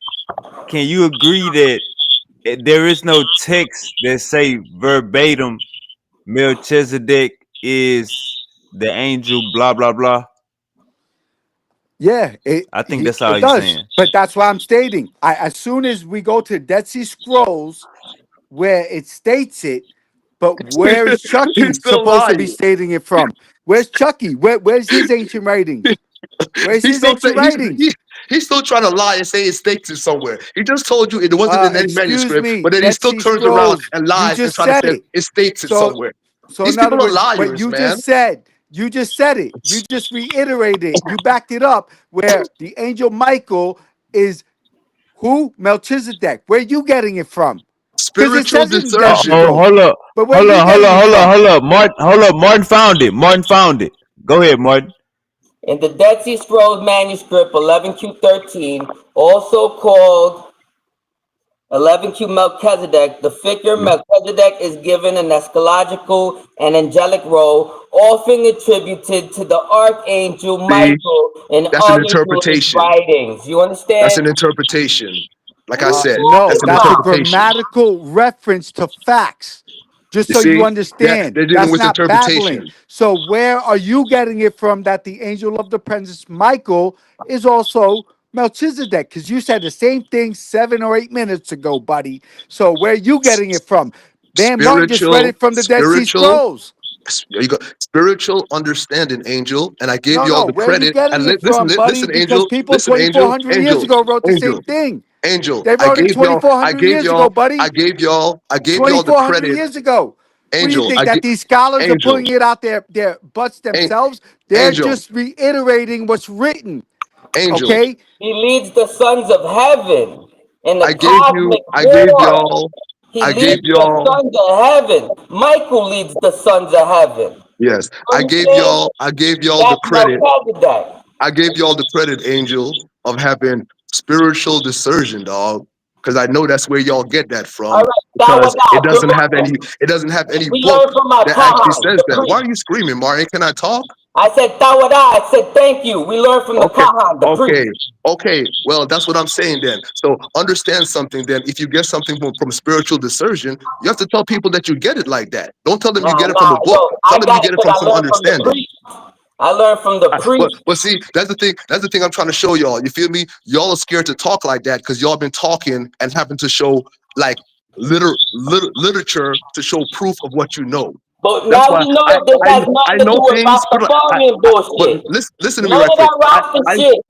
Can you agree that there is no text that say verbatim Melchizedek is the angel? Blah blah blah. Yeah, I think that's all it you does. saying. But that's what I'm stating. As soon as we go to Dead Sea Scrolls, where it states it, but where is He's Chucky still supposed to be lying. stating it from? Where's Chucky? Where's his ancient writings? Where's He's his still ancient writings? he's still trying to lie and say it states it somewhere. He just told you it wasn't in any Excuse manuscript, me, but then he Dead still Sea turns around Scrolls. and You lies and just try to said say it. it states it So, somewhere. so These in other people are words, what liars, you man. just said, you just said it. You just reiterated it. You backed it up. Where the angel Michael is who? Melchizedek. Where you getting it from? Because it Spiritual says it in the Dead Sea discernment. Scrolls. But where you getting it from? Hold up. Martin found it. Martin found it. Go ahead, Martin. In the Dead Sea Scrolls manuscript 11Q13, also called 11Q Melchizedek, the figure Melchizedek is given an eschatological and angelic role, often attributed to the archangel See, Michael in that's an other Jewish interpretation. writings. You That's understand? an interpretation. Like I said, No, that's an that's a interpretation. grammatical reference to facts. Just You so you see, that understand, they're dealing that's with not babbling. interpretation. So where are you getting it from that the angel of the presence, Michael, is also Melchizedek? Because you said the same thing 7 or 8 minutes ago, buddy. So where are you getting it from? Van Martin just read it from the Dead Sea Spiritual. Scrolls. There you go. Spiritual understanding, Angel. And I gave No, you all no, the where are you credit. getting And it listen, from, buddy? listen, Because Angel. people Listen, Angel. 2,400 years Angel. ago wrote the Angel. same thing. Angel. They I wrote it gave y'all. I 2,400 gave years ago, y'all. buddy. I gave y'all. I gave y'all the 2,400 credit. years ago. What do you Angel. think that these scholars are Angel. pulling it out their butts themselves? They're Angel. just reiterating what's written. Angel. Okay? He leads the sons of heaven in the I gave you. cosmic I gave war. y'all. He I gave leads the y'all. sons of heaven. Michael leads the sons of heaven. Yes. I gave Understand? y'all. I gave y'all the That's credit. Melchizedek. I gave y'all the credit, Angel, of having spiritual discernsion, dog. Because I know that's where y'all get that All from. right, Because it Dawadah, good doesn't have any, morning. it doesn't have any We book learn from our that actually Kahan, says the that. Why priest. are you screaming, Martin? Can I talk? I said Dawadah. I said thank you. We learn from the Okay, Kahan, the priest. okay. Well, that's what I'm saying then. So understand something then. If you get something from spiritual discernsion, you have to tell people that you get it like that. Don't tell them you get it from a book. Yo, Tell I them you got it get it from because I some learned from the understanding. priest. I learned from the priest. But see, that's the thing. That's the thing I'm trying to show y'all. You feel me? Y'all are scared to talk like that because y'all been talking and having to show like literature to show proof of what you know. But That's now why we know this has I nothing to do know with things. Rastafarian But bullshit. listen to me None right of quick. that Rasta shit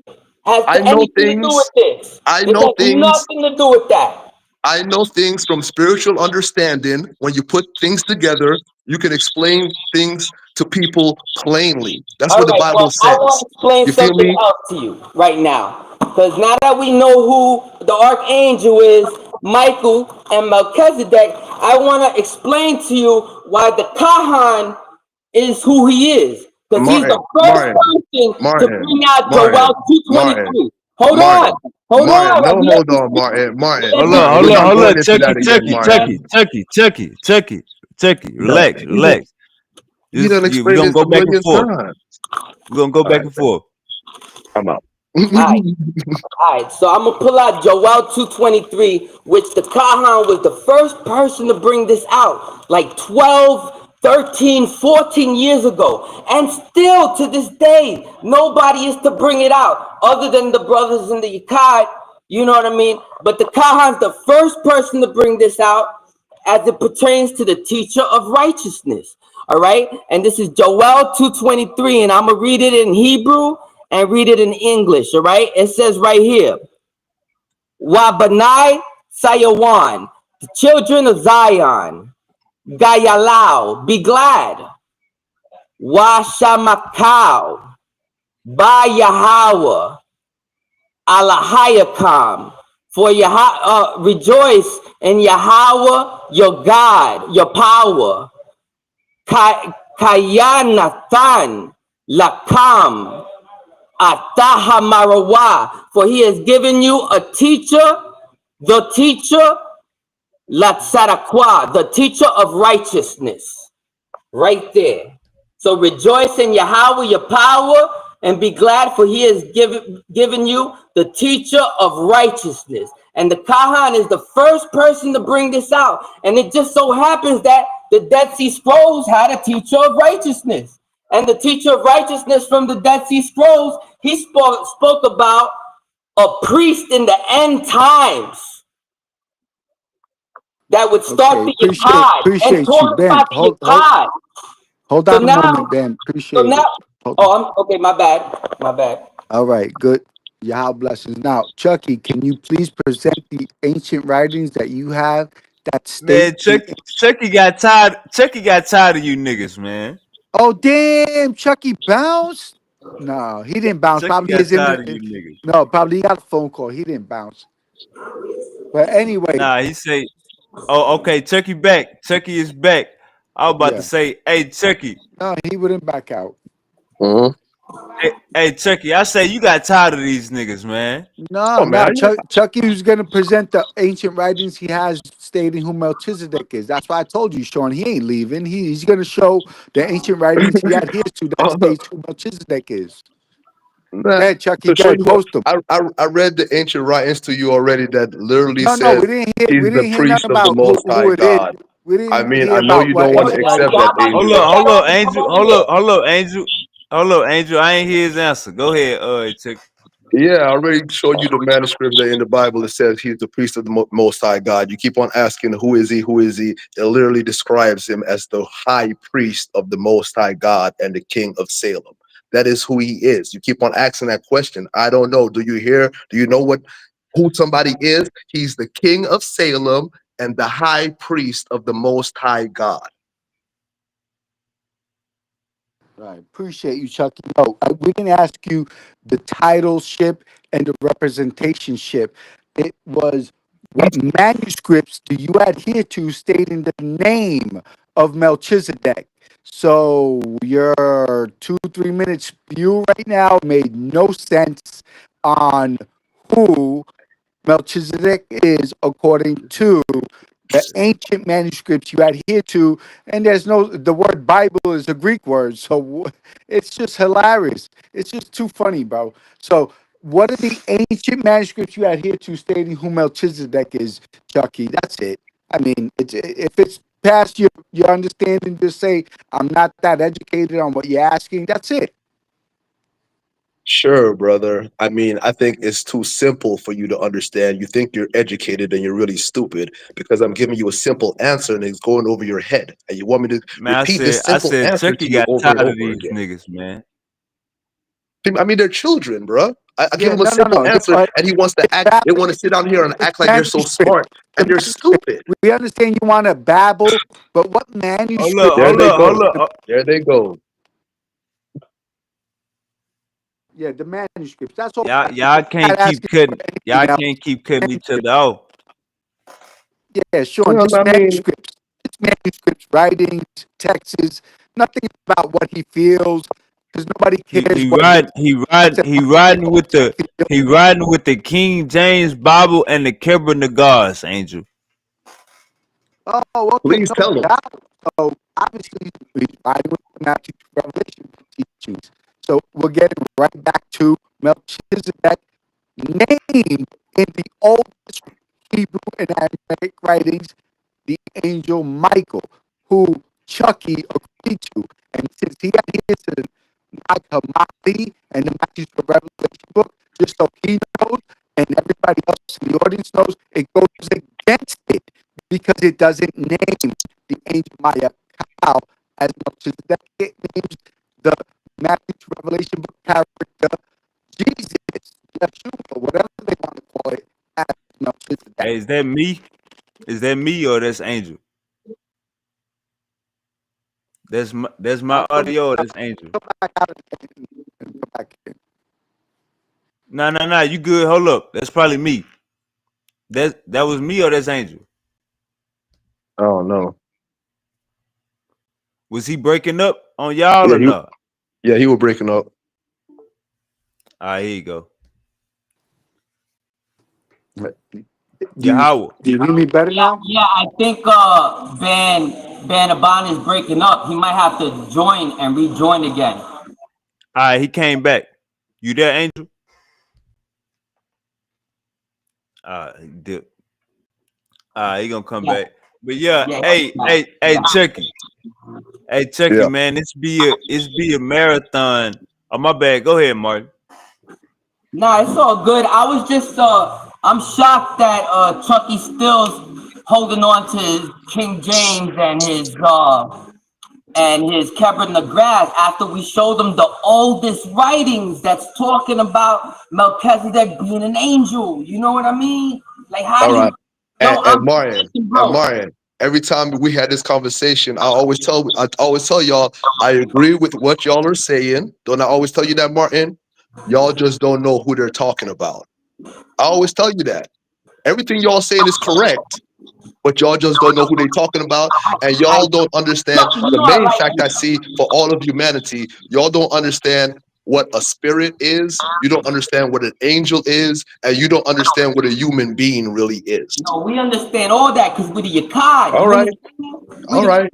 has I know anything to do with things. this. I This know has things. nothing to do with that. I know things from spiritual understanding. When you put things together, you can explain things to people plainly. That's All what the right, Bible well, I want says. to explain You feel something me? else to you right now. Because now that we know who the archangel is, Michael and Melchizedek, I want to explain to you why the Kahan is who he is. Because he's the first person to bring out Joel 223. Hold on. Hold on. No, I'm hold letting on, Martin. Hold you on, We're not hold on. going into that again, Martin. Chucky. No, Relax. you done We're explained gonna this go a back and million forth. times. We're gonna go All back right, and forth. I'm out. All right, so I'm gonna pull out Joel 223, which the Kahan was the first person to bring this out, like 12, 13, 14 years ago. And still to this day, nobody is to bring it out other than the brothers in the Yikad, you know what I mean? But the Kahan's the first person to bring this out as it pertains to the teacher of righteousness. All right, and this is Joel 2:23, and I'm gonna read it in Hebrew and read it in English. All right, it says right here, Wabanai Sayawan, the children of Zion, Gayalau, be glad. Washamakau, by Yahweh, Alahayakam, for rejoice in Yahweh, your God, your power. Kayanathan, Lakam, Atahamarawa, for he has given you a teacher, the teacher, Latsarakwa, the teacher of righteousness. Right there. So rejoice in Yahweh, your power, and be glad, for he has given you the teacher of righteousness. And the Kahan is the first person to bring this out. And it just so happens that the Dead Sea Scrolls had a teacher of righteousness. And the teacher of righteousness from the Dead Sea Scrolls, he spoke about a priest in the end times that would start Okay, the Akkad and appreciate you, torment Ben. the Akkad. Hold So on a now, moment, Ben. so Appreciate now, it. Hold on. oh, I'm okay. My bad. My bad. All right, good. Yahweh blessings. Now, Chucky, can you please present the ancient writings that you have that state Man, Chucky got tired. Chucky got tired of you niggas, man. Oh damn, Chucky bounced? No, he didn't bounce. Chucky Probably got is in tired of the you niggas. no, probably he got a phone call. He didn't bounce. But anyway, Nah, he say, oh, okay, Chucky back. Chucky is back. I was about to yeah. say, hey, Chucky. No, he wouldn't back out. Hey, Chucky, I say you got tired of these niggas, man. No, no. Chucky was going to present the ancient writings he has stating who Melchizedek is. That's why I told you, Sean. He ain't leaving. He's going to show the ancient writings he adheres to that states who Melchizedek is. Nah, Go ahead, Chucky. to Go show ahead, you what post them. I read the ancient writings to you already that literally No, says we didn't hear. he's We the didn't hear nothing priest of the about Most who High it is. God. We I didn't mean, hear I know about you what don't want to ancient Y'all accept writings. that, about to Hold Angel. get up, that hold up, on? Come Angel. over Hold here. up, hold up, Angel. Hold up, Angel. I ain't hear his answer. Go ahead, Chucky. Yeah, I already showed you the manuscript that in the Bible it says he's the priest of the Most High God. You keep on asking, who is he? Who is he? It literally describes him as the high priest of the Most High God and the King of Salem. That is who he is. You keep on asking that question. I don't know. Do you hear? Do you know who somebody is? He's the King of Salem and the high priest of the Most High God. Right. Appreciate you, Chucky. No, we didn't ask you the titleship and the representationship. It was what manuscripts do you adhere to stating the name of Melchizedek? So your 2-3 minute spew right now made no sense on who Melchizedek is according to the ancient manuscripts you adhere to, and the word Bible is a Greek word, so it's just hilarious. It's just too funny, bro. So, what are the ancient manuscripts you adhere to stating who Melchizedek is, Chucky? That's it. I mean, if it's past your understanding, just say I'm not that educated on what you're asking. That's it. Sure, brother. I mean, I think it's too simple for you to understand. You think you're educated and you're really stupid because I'm giving you a simple answer and it's going over your head. And you want me to Man, repeat this I simple said answer Chucky to you got over and tired of over these again. niggas, man. I mean, they're children, bro. I give Yeah, him a no, simple answer and he wants to act, they want to sit down here and Which act like they're so manuscript? smart The and they're manuscript. stupid. We understand you want to babble, but what Hold up, manuscript? There hold they up, go. hold up. There they go. Yeah, the manuscripts. That's all. Y'all Not can't keep asking for cutting. Y'all anything else. can't keep cutting each other Manuscripts. off. Yeah, Sean, Well, just I mean, manuscripts. Just manuscripts, writings, texts. Nothing about what he feels, because nobody cares He what his riding he riding he riding with the he riding with the King James Bible and the Kebra Nagars, Angel. Oh, okay, please no tell them. doubt. So obviously, he's riding with the Matthew Revelation teachings. So we're getting right back to Melchizedek, named in the oldest Hebrew and Aramaic writings, the angel Michael, who Chucky agreed to. And since he adheres to the Nag Hammadi and the Matthew Revelation book, just so he knows and everybody else in the audience knows, it goes against it because it doesn't name the angel Maya Kal as Melchizedek. It means the Matthew to Revelation book character, Jesus, Yeshua, whatever they want to call it, as Melchizedek. Hey, is that me? Is that me or that's Angel? That's my audio or that's Angel? Come back out and come back in. No. You good? Hold up. That's probably me. That was me or that's Angel? Oh no. Was he breaking up on y'all Yeah, or not? he was breaking up. All right, here you go. Do Yahweh. you hear me better now? Yeah, I think Ban Abban is breaking up. He might have to join and rejoin again. All right, he came back. You there, Angel? He dipped. He gonna come back. But yeah, hey, Chucky. Hey, Chucky, Yeah. man, it's be a marathon. Oh, my bad. Go ahead, Martin. Nah, it's all good. I was just I'm shocked that Chucky Still's holding on to his King James and his Kebra Nagraz after we showed him the oldest writings that's talking about Melchizedek being an angel. You know what I mean? Like, how All do right. you? Yo, And Marian, every time we had this conversation, I always tell y'all, I agree with what y'all are saying. Don't I always tell you that, Martin? Y'all just don't know who they're talking about. I always tell you that. Everything y'all saying is correct, but y'all just don't know who they're talking about, and y'all don't understand the main fact I see for all of humanity. Y'all don't understand what a spirit is. You don't understand what an angel is, and you don't understand what a human being really is. No, we understand all that because we're the Yakad. All right. All right.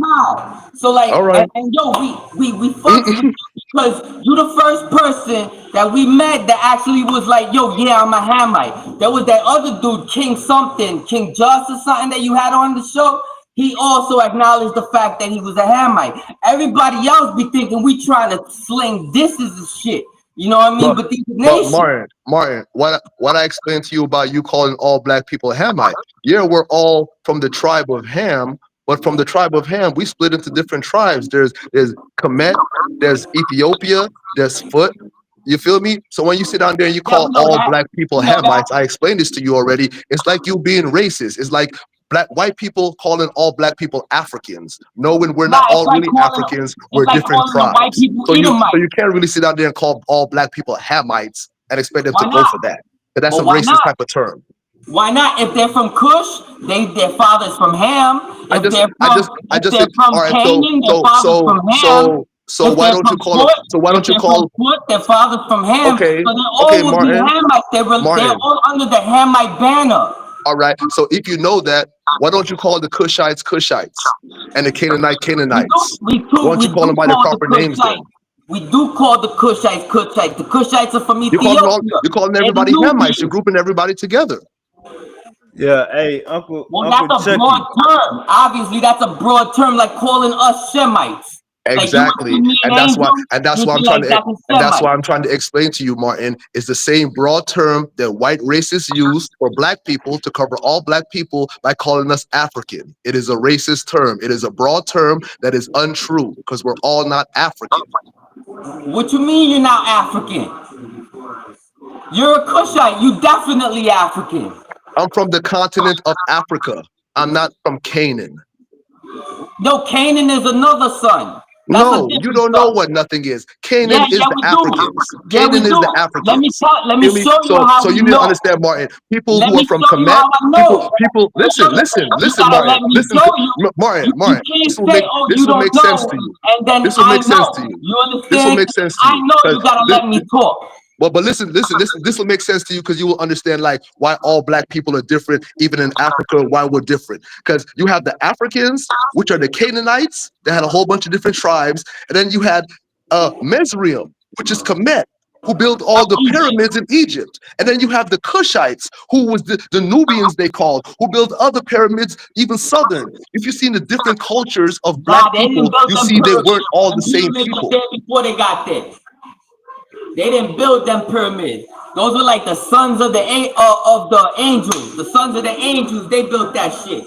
So like, All right. and yo, we fucked with you because you the first person that we met that actually was like, yo, yeah, I'm a Hamite. There was that other dude, King Just or something that you had on the show. He also acknowledged the fact that he was a Hamite. Everybody else be thinking we trying to sling this is the shit. You know what I mean? But these nations. Martin, what I explained to you about you calling all black people Hamite. Yeah, we're all from the tribe of Ham, but from the tribe of Ham, we split into different tribes. There's Kemet, there's Ethiopia, there's Foot. You feel me? So when you sit down there and you Yeah, call we know all that. black people We know that. Hamites, I explained this to you already. It's like you being racist. It's like white people calling all black people Africans, knowing we're not all really Africans. We're different tribes. So you can't really sit out there and call all black people Hamites and expect them to go for that. But that's a racist type of term. Why not? If they're from Cush, their father's from Ham. If they're from all right, Canaan, their father's from Ham. so why don't you call it? So why don't you call their father's from Ham? Okay, So they all okay, would be Martin. Hamites. They're all under the Hamite banner. All right. So if you know that, why don't you call the Cushites and the Canaanites? Why don't you call them by their proper names then? We do call the Cushites. The Cushites are from Ethiopia. You're calling everybody Hamites. You're grouping everybody together. Yeah, hey, Uncle. Well, Uncle that's a Chucky. broad term. Obviously, that's a broad term, like calling us Shemites. Exactly, like and that's why I'm trying to explain to you, Martin, is the same broad term that white racists use for black people to cover all black people by calling us African. It is a racist term. It is a broad term that is untrue because we're all not African. What you mean you're not African? You're a Cushite. You definitely African. I'm from the continent of Africa. I'm not from Canaan. No, Canaan is another son. No, you don't know what nothing is. Canaan is the Africans. Canaan is the Africans. Let me show you how so you need to understand, Martin. People who are from Kemet, people. Listen, Martin. Listen, Martin. This will make sense to you. This will make sense to you. You understand? This will make sense to you. I know you gotta let me talk. Well, but listen. This will make sense to you because you will understand like why all black people are different, even in Africa. Why we're different? Because you have the Africans, which are the Canaanites. They had a whole bunch of different tribes, and then you had Mizraim, which is Kemet, who built all the pyramids in Egypt, and then you have the Cushites, who was the Nubians they called, who built other pyramids, even southern. If you've seen the different cultures of black people, you see they weren't all the same people. Before they got there. They didn't build them pyramids. Those were like the sons of the angels. The sons of the angels, they built that shit.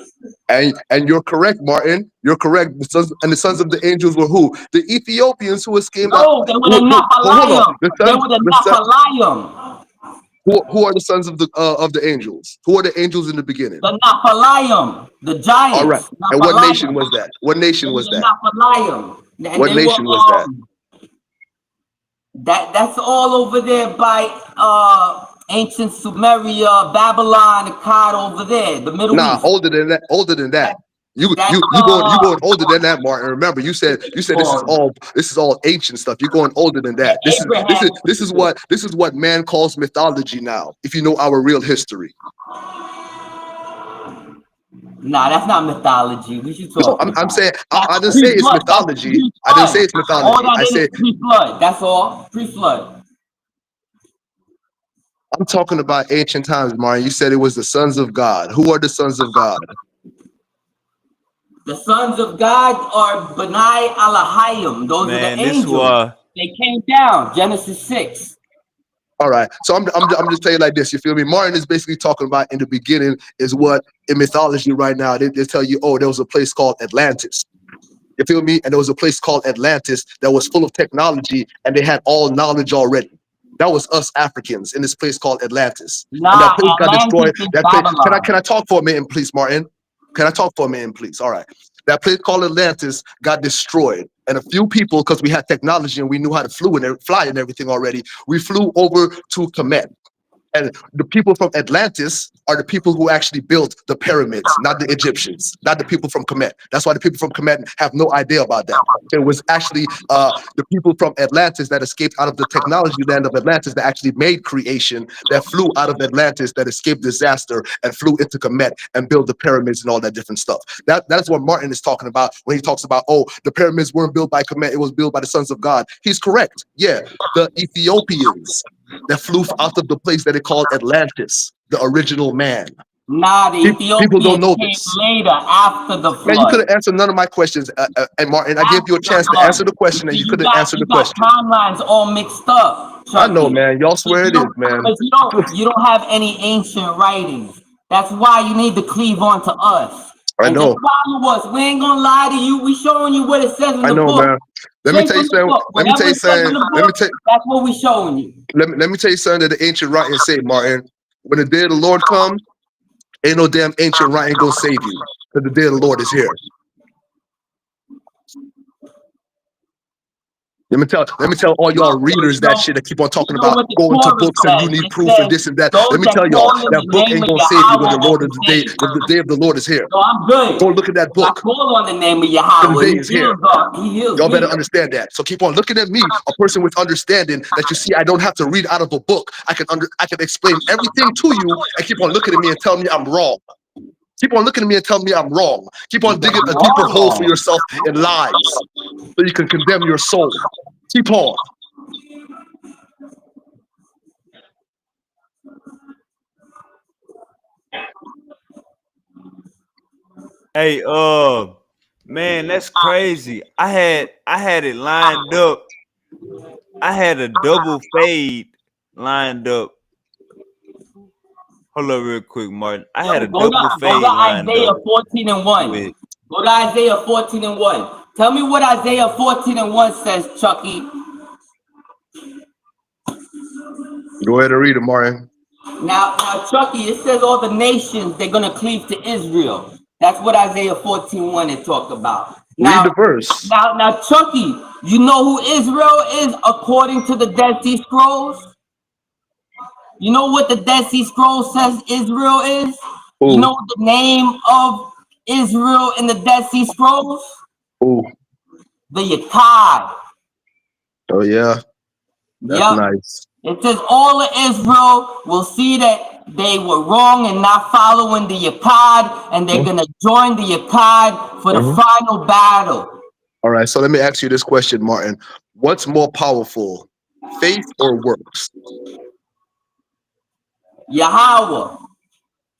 And you're correct, Martin. You're correct. The sons of the angels were who? The Ethiopians who escaped out. No, they were the Hold on. Naphalayim. They were the Naphalayim. Who are the sons of the angels? Who are the angels in the beginning? The Naphalayim, the giants. All right. And what nation was that? What nation was that? Naphalayim. And what nation was that? That's all over there by ancient Sumeria, Babylon, Akkad over there, the Middle East. Older than that. Older than that. You going older than that, Martin. Remember, you said this is all ancient stuff. You're going older than that. This is what man calls mythology now. If you know our real history. Nah, that's not mythology. We should talk. No, I'm saying I didn't say it's mythology. I didn't say it's mythology. All that I said pre-flood. That's all. Pre-flood. I'm talking about ancient times, Martin. You said it was the sons of God. Who are the sons of God? The sons of God are Benai Alahayim. Those are the angels. They came down. Genesis 6. All right. So I'm just telling you like this. You feel me? Martin is basically talking about in the beginning is what in mythology right now they tell you, oh, there was a place called Atlantis. You feel me? And there was a place called Atlantis that was full of technology and they had all knowledge already. That was us Africans in this place called Atlantis. And that place got destroyed. Can I talk for a minute, please, Martin? Can I talk for a minute, please? All right. That place called Atlantis got destroyed. And a few people, because we had technology and we knew how to fly and everything already, we flew over to Kemet. And the people from Atlantis are the people who actually built the pyramids, not the Egyptians, not the people from Kemet. That's why the people from Kemet have no idea about that. It was actually the people from Atlantis that escaped out of the technology land of Atlantis that actually made creation, that flew out of Atlantis, that escaped disaster and flew into Kemet and built the pyramids and all that different stuff. That's what Martin is talking about when he talks about, oh, the pyramids weren't built by Kemet, it was built by the sons of God. He's correct. Yeah, the Ethiopians that flew out of the place that they called Atlantis, the original man. Nah, the Ethiopians don't know came this. later after the flood. Man, you couldn't answer none of my questions, and Martin, I gave you a chance to answer the question, and you couldn't answer the question. Timelines all mixed up. I know, man. Y'all swear it is, man. You don't have any ancient writings. That's why you need to cleave on to us. I know. Just follow us. We ain't gonna lie to you. We showing you what it says in the book. Man. Let me tell you something. That's what we showing you. Let me tell you something that the ancient writings say, Martin. When the day of the Lord comes, ain't no damn ancient writing gonna save you, because the day of the Lord is here. Let me tell all y'all readers that shit that keep on talking about going to books and you need proof and this and that. Let me tell y'all that book ain't gonna save you when the day of the Lord is here. No, I'm good. Go look at that book. I call on the name of Yahweh. The day is here. Y'all better understand that. So keep on looking at me, a person with understanding, that you see I don't have to read out of a book. I can explain everything to you, and keep on looking at me and tell me I'm wrong. Keep on looking at me and tell me I'm wrong. Keep on digging a deeper hole for yourself in lies, so you can condemn your soul. Keep on. Hey, man, that's crazy. I had it lined up. I had a double fade lined up. Hold up real quick, Martin. I had a double fade lined Isaiah up. 14 and 1. Go to Isaiah 14 and 1. Tell me what Isaiah 14 and 1 says, Chucky. Go ahead and read it, Martin. Now, Chucky, it says all the nations, they're going to cleave to Israel. That's what Isaiah 14:1 it talked about. Now, read the verse. Now, Chucky, you know who Israel is according to the Dead Sea Scrolls? You know what the Dead Sea Scrolls says Israel is? Ooh. You know the name of Israel in the Dead Sea Scrolls? Ooh. The Yakad. Oh, yeah. That's nice. It says all of Israel will see that they were wrong and not following the Yakad, and they're going to join the Yakad for the final battle. All right, so let me ask you this question, Martin. What's more powerful, faith or works? Yahweh.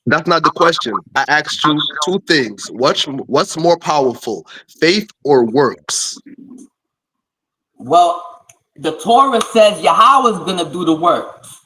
That's not the question. I asked you two things. What's more powerful, faith or works? Well, the Torah says Yahweh is going to do the works.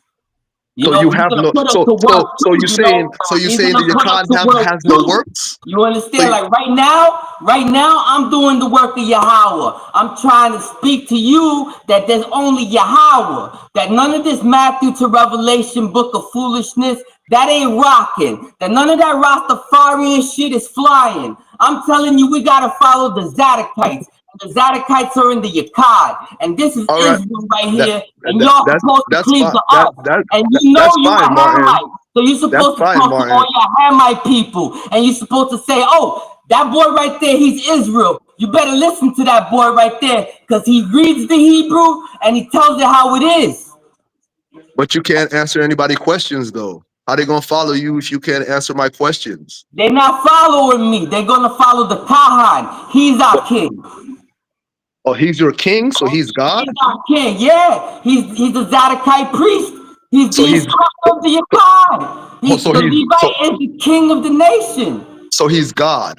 You So know, you he's have gonna no. put us So to work so too, you you know. saying He's that gonna your put us card to work has no too. works? You So understand? Like right now, I'm doing the work of Yahweh. I'm trying to speak to you that there's only Yahweh. That none of this Matthew to Revelation book of foolishness, that ain't rocking. That none of that Rastafarian shit is flying. I'm telling you, we gotta follow the Zadokites. The Zadokites are in the Yakad, and this is all right, Israel right that, here, and y'all supposed to that's cleave fine. to us. And you know That's you fine, a Martin. Hamite, so you're That's supposed to fine, talk to all Martin. your Hamite people, and you're supposed to say, "Oh, that boy right there, he's Israel. You better listen to that boy right there, because he reads the Hebrew and he tells it how it is." But you can't answer anybody questions though. How they gonna follow you if you can't answer my questions? They're not following me. They're gonna follow the Kahan. He's our king. Oh, he's your king, so he's God. He's our king. Yeah, he's the Zadokite priest. He's So the he's instructor of the Yakad. oh, The Levite is the king of the nation. so he's God.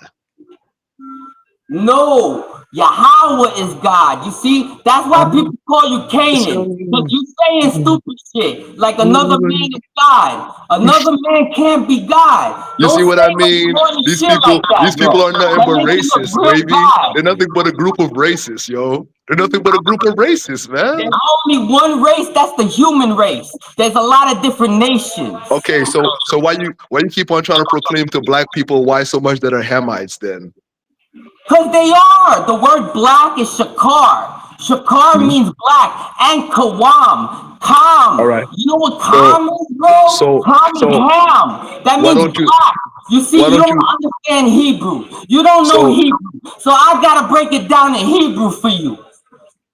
No, Yahweh is God. You see, that's why people call you Canaan. Because you saying stupid shit. Like another man is God. Another man can't be God. You Don't see what say I no mean? corny These shit like that, people bro. are nothing That but makes you look racists, real baby. bad. They're nothing but a group of racists, yo. They're nothing but a group of racists, man. There's only one race, that's the human race. There's a lot of different nations. Okay, so why you keep on trying to proclaim to black people why so much that are Hamites then? Because they are. The word black is shakar. Shakar means black. And kawam. All Kam. right. You know what So kam is, bro? Kam is ham. That why means don't you black. You see, why you don't don't you understand Hebrew. You don't know so Hebrew. So I got to break it down in Hebrew for you.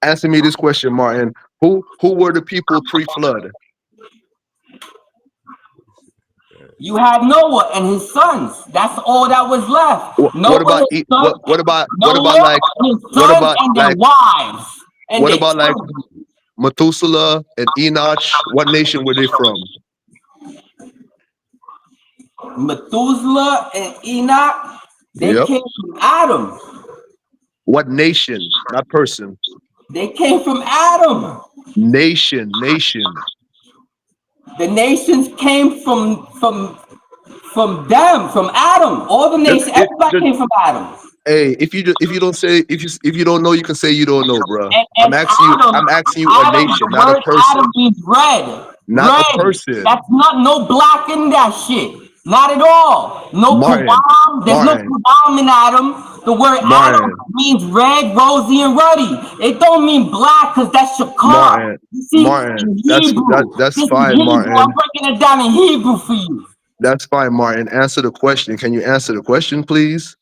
answer me this question, Martin? Who were the people pre-flood? You had Noah and his sons. That's all that was left. What Noah, about his son, Noah, like his sons, and their wives and what their about like children. Methuselah and Enoch? What nation were they from? Methuselah and Enoch, they Yep. came from Adam. What nation? Not person. They came from Adam. Nation. The nations came from them, from Adam. All the nations, everybody came from Adam. Hey, if you don't know, you can say you don't know, bro. And I'm asking you a Adam, nation, the not a word Adam person. means red. Not a Red. person. That's not no black in that shit. Not at all. No Martin. Kawam. There's no Kawam in Adam. The word Adam Martin. means red, rosy, and ruddy. It don't mean black because that's Shakar. You see, in Hebrew. That's This is fine, Hebrew. I'm Martin. breaking it down in Hebrew for you. That's fine, Martin. Answer the question. Can you answer the question, please?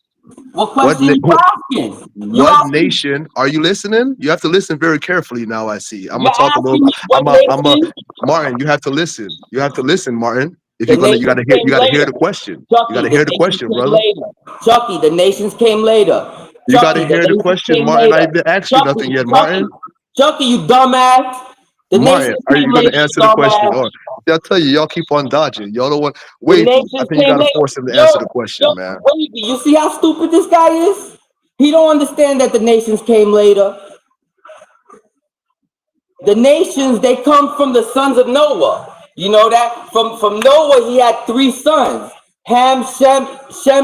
What question you asking? You What asking? nation are you listening? You have to listen very carefully now. I see. I'm gonna You're talk a little. asking me what nation? Martin, you have to listen. You have to listen, Martin. If The you're gonna, nations you came gotta hear later. the question. You Chucky, gotta the hear the nations question, came brother. later. Chucky, the nations came later. You gotta Chucky, the hear the nations question, came Martin. I later. didn't ask you nothing yet, Martin. Chucky, you dumbass. The Martin, nations are came you gonna later, you answer the question? dumbass. Or I'll tell you, y'all keep on dodging. Y'all don't want. The Wait, I nations think you came gotta later. force him to Yo, answer the question, man. wait, you see how stupid this guy is? He don't understand that the nations came later. The nations, they come from the sons of Noah. You know that? From Noah, he had 3 sons. Ham, Shem,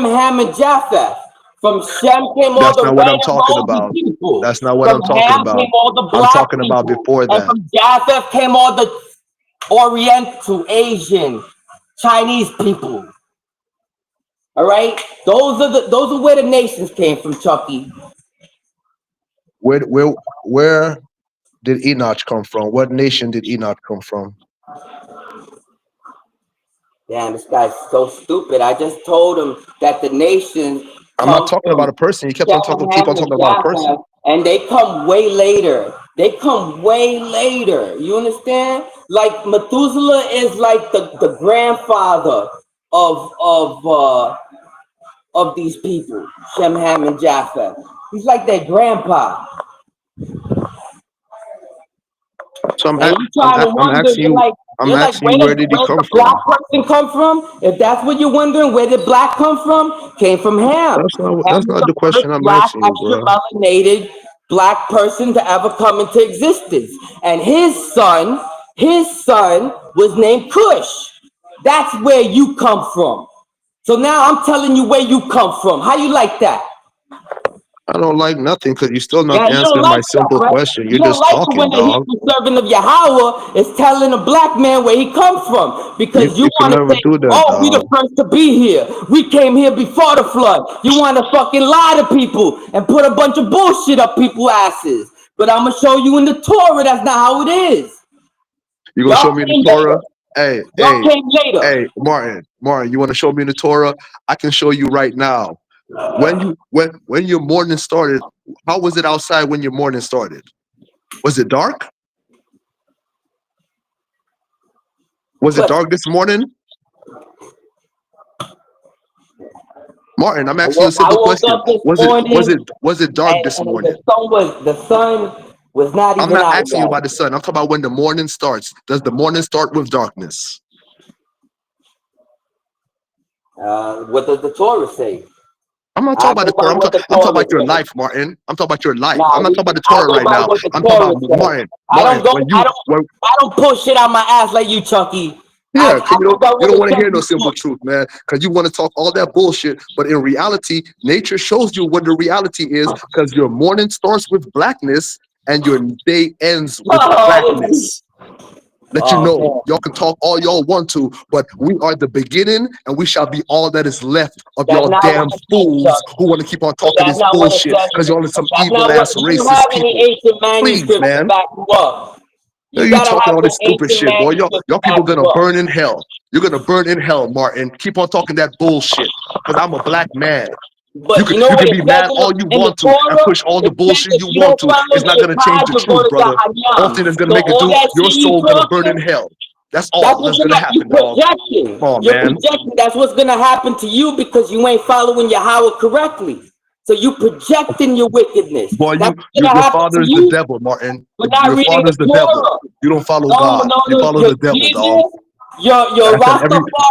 Ham, and Japheth. From Shem came all That's the not what red I'm and talking rosy about. people. That's not what From I'm talking Ham came about. all the I'm black talking about people. before And that. from Japheth came all the Oriental, Asian, Chinese people. All right? Those are where the nations came from, Chucky. Where did Enoch come from? What nation did Enoch come from? Damn, this guy's so stupid. I just told him that the nations I'm not come talking about from a person. You keep Shem, on talking Ham, and about a person. Japheth, and they come way later. They come way later. You understand? Like Methuselah is like the grandfather of these people, Shem, Ham, and Japheth. He's like their grandpa. So And you trying to I'm wonder, asking you. I'm you're like, asking you, where did he where come the black from? person come from? If that's what you're wondering, where did black come from? Came from Ham. Ham That's was not the the first question I'm black, asking you, extra bro. melanated black person to ever come into existence. And his son His son was named Cush. That's where you come from. So now I'm telling you where you come from. How you like that? I don't like nothing because you're still Yeah, not you don't answering my like that, simple right? question. You You're don't just like it when talking, a dog. Hebrew servant of Yahweh is telling a black man where he comes from because you You can want to never say, do that, oh, we the dog. first to be here. We came here before the flood. You want to fucking lie to people and put a bunch of bullshit up people's asses. But I'm going to show you in the Torah that's not how it is. You gonna Y'all show me the came Torah? later. Hey, Y'all hey, came later. hey, Martin, you want to show me the Torah? I can show you right now. When your morning started, how was it outside when your morning started? Was it dark? Was it But dark this morning? Martin, I'm I asking you a woke, I simple woke question. up this Was it was morning it was it dark this and morning? the sun was not I'm even not out asking you yet. about the sun. I'm talking about when the morning starts. Does the morning start with darkness? What does the Torah say? I'm not I talking about go the by Torah. what the I'm talking Torah about your says. life, Martin. I'm talking about your life. Nah, I'm not talking about the I Torah go right by now. what the I'm talking Torah about says. Martin. I don't Martin, go. when you when I don't pull shit out my ass like you, Chucky. yeah, because I go by you what don't it want to says hear in no the simple Torah. truth, man. Because you want to talk all that bullshit, but in reality, nature shows you what the reality is. Because your morning starts with blackness and your day ends with Oh, blackness. Let you oh know, man, y'all can talk all y'all want to, but we are the beginning, and we shall be all that is left of that's y'all not what damn it says, fools Chucky. who want to keep on But talking that's this not what it bullshit says. because y'all are some That's evil not what. ass Do you racist have any people. ancient Please, manuscripts to man. back you up? Are You you gotta talking have all some this stupid ancient shit, boy? manuscripts to Y'all back people gonna you up. burn in hell. You're gonna burn in hell, Martin. Keep on talking that bullshit. Because I'm a black man. But you know You what can it be says mad all you in the want to and Torah? push all the It says bullshit if you you want don't to. follow It's not the gonna change Shekaz, the you're truth, going to brother. Only thing Jahannam. that's gonna So make it all do, that your shit you soul gonna burn in talking, hell. That's that's all what's that's gonna gonna you happen, dog. projecting. Come on, You're man. projecting. That's what's gonna happen to you because you ain't following Yahweh correctly. So you projecting your wickedness. Boy, That's what's gonna your happen father to is the you devil, Martin. for not Your reading father the is the devil. Torah. You don't follow No, God. no, You no. follow Your the devil, dog. Jesus, your That's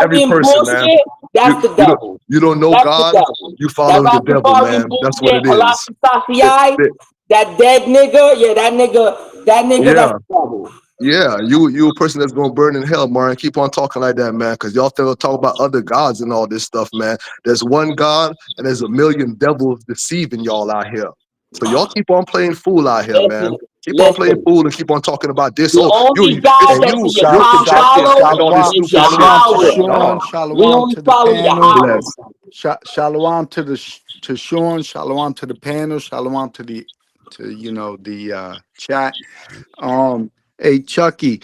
every Rastafarian person, man. bullshit. That's the devil. You don't know That's the God. devil. You That follow the devil, Rastafarian man. That's what bullshit, it is. Alasi It- Sasiai, it- that dead nigga, yeah, that nigga, that's yeah. the devil. Yeah, you a person that's gonna burn in hell, Martin. Keep on talking like that, man, because y'all still talk about other gods and all this stuff, man. There's one God and there's a million devils deceiving y'all out here. So y'all keep on playing fool out here, man. Listen, Keep on playing listen. fool and keep on talking about this. The Oh, only God it's Hey, that you. the You're Yatan projecting follow and all this shalom, is stupid shit. shalom to Yahweh. Sean, Dog, We shalom only to the follow panel, Yahweh. bless. shalom to to Sean, shalom to the panel, shalom to the chat. Hey Chucky,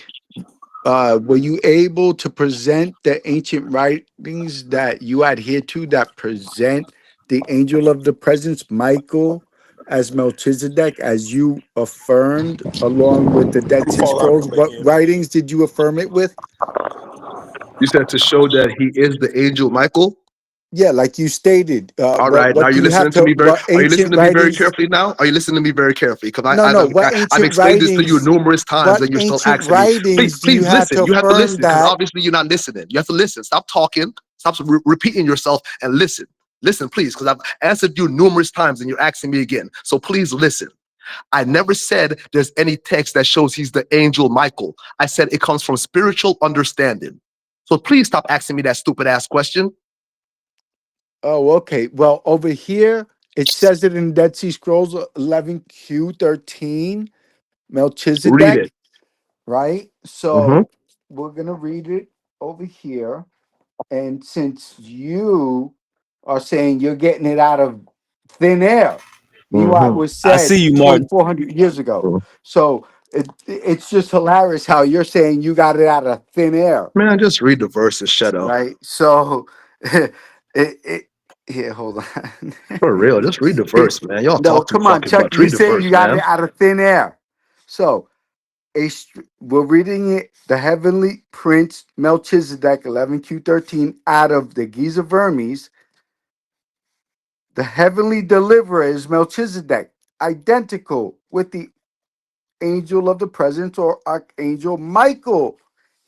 were you able to present the ancient writings that you adhere to that present the angel of the presence, Michael, as Melchizedek, as you affirmed, along with the Dead Sea Scrolls? What writings did you affirm it with? You said to show that he is the angel Michael. Yeah, like you stated. All right, now What do you you have listening to to? me very. What Are you listening ancient to me very writings? carefully now? Are you listening to me very carefully? Because No, no. What I've ancient explained this to you writings? numerous times, What and you're still ancient asking me. Please, writings do you please have listen. to You have to affirm listen because that? obviously you're not listening. You have to listen. Stop talking. Stop repeating yourself and listen. Listen, please, because I've answered you numerous times and you're asking me again. So please listen. I never said there's any text that shows he's the angel Michael. I said it comes from spiritual understanding. So please stop asking me that stupid ass question. Oh, okay. Well, over here it says it in Dead Sea Scrolls 11Q13, Read it. Melchizedek, right? Mm-hmm. So we're gonna read it over here. And since you are saying you're getting it out of thin air, meanwhile, it Mm-hmm. was I said see you, Martin. 2,400 years ago. So it's just hilarious how you're saying you got it out of thin air, Man, just read the verse and shut up. right? So it here, hold on. For real, just read the verse, man. Y'all No, talk too come on, fucking Chuck. much. You Read the say you verse, got it man. out of thin air. So we're reading it, the heavenly prince Melchizedek, 11Q13, out of the Giza Vermes. The heavenly deliverer is Melchizedek, identical with the angel of the presence or archangel Michael.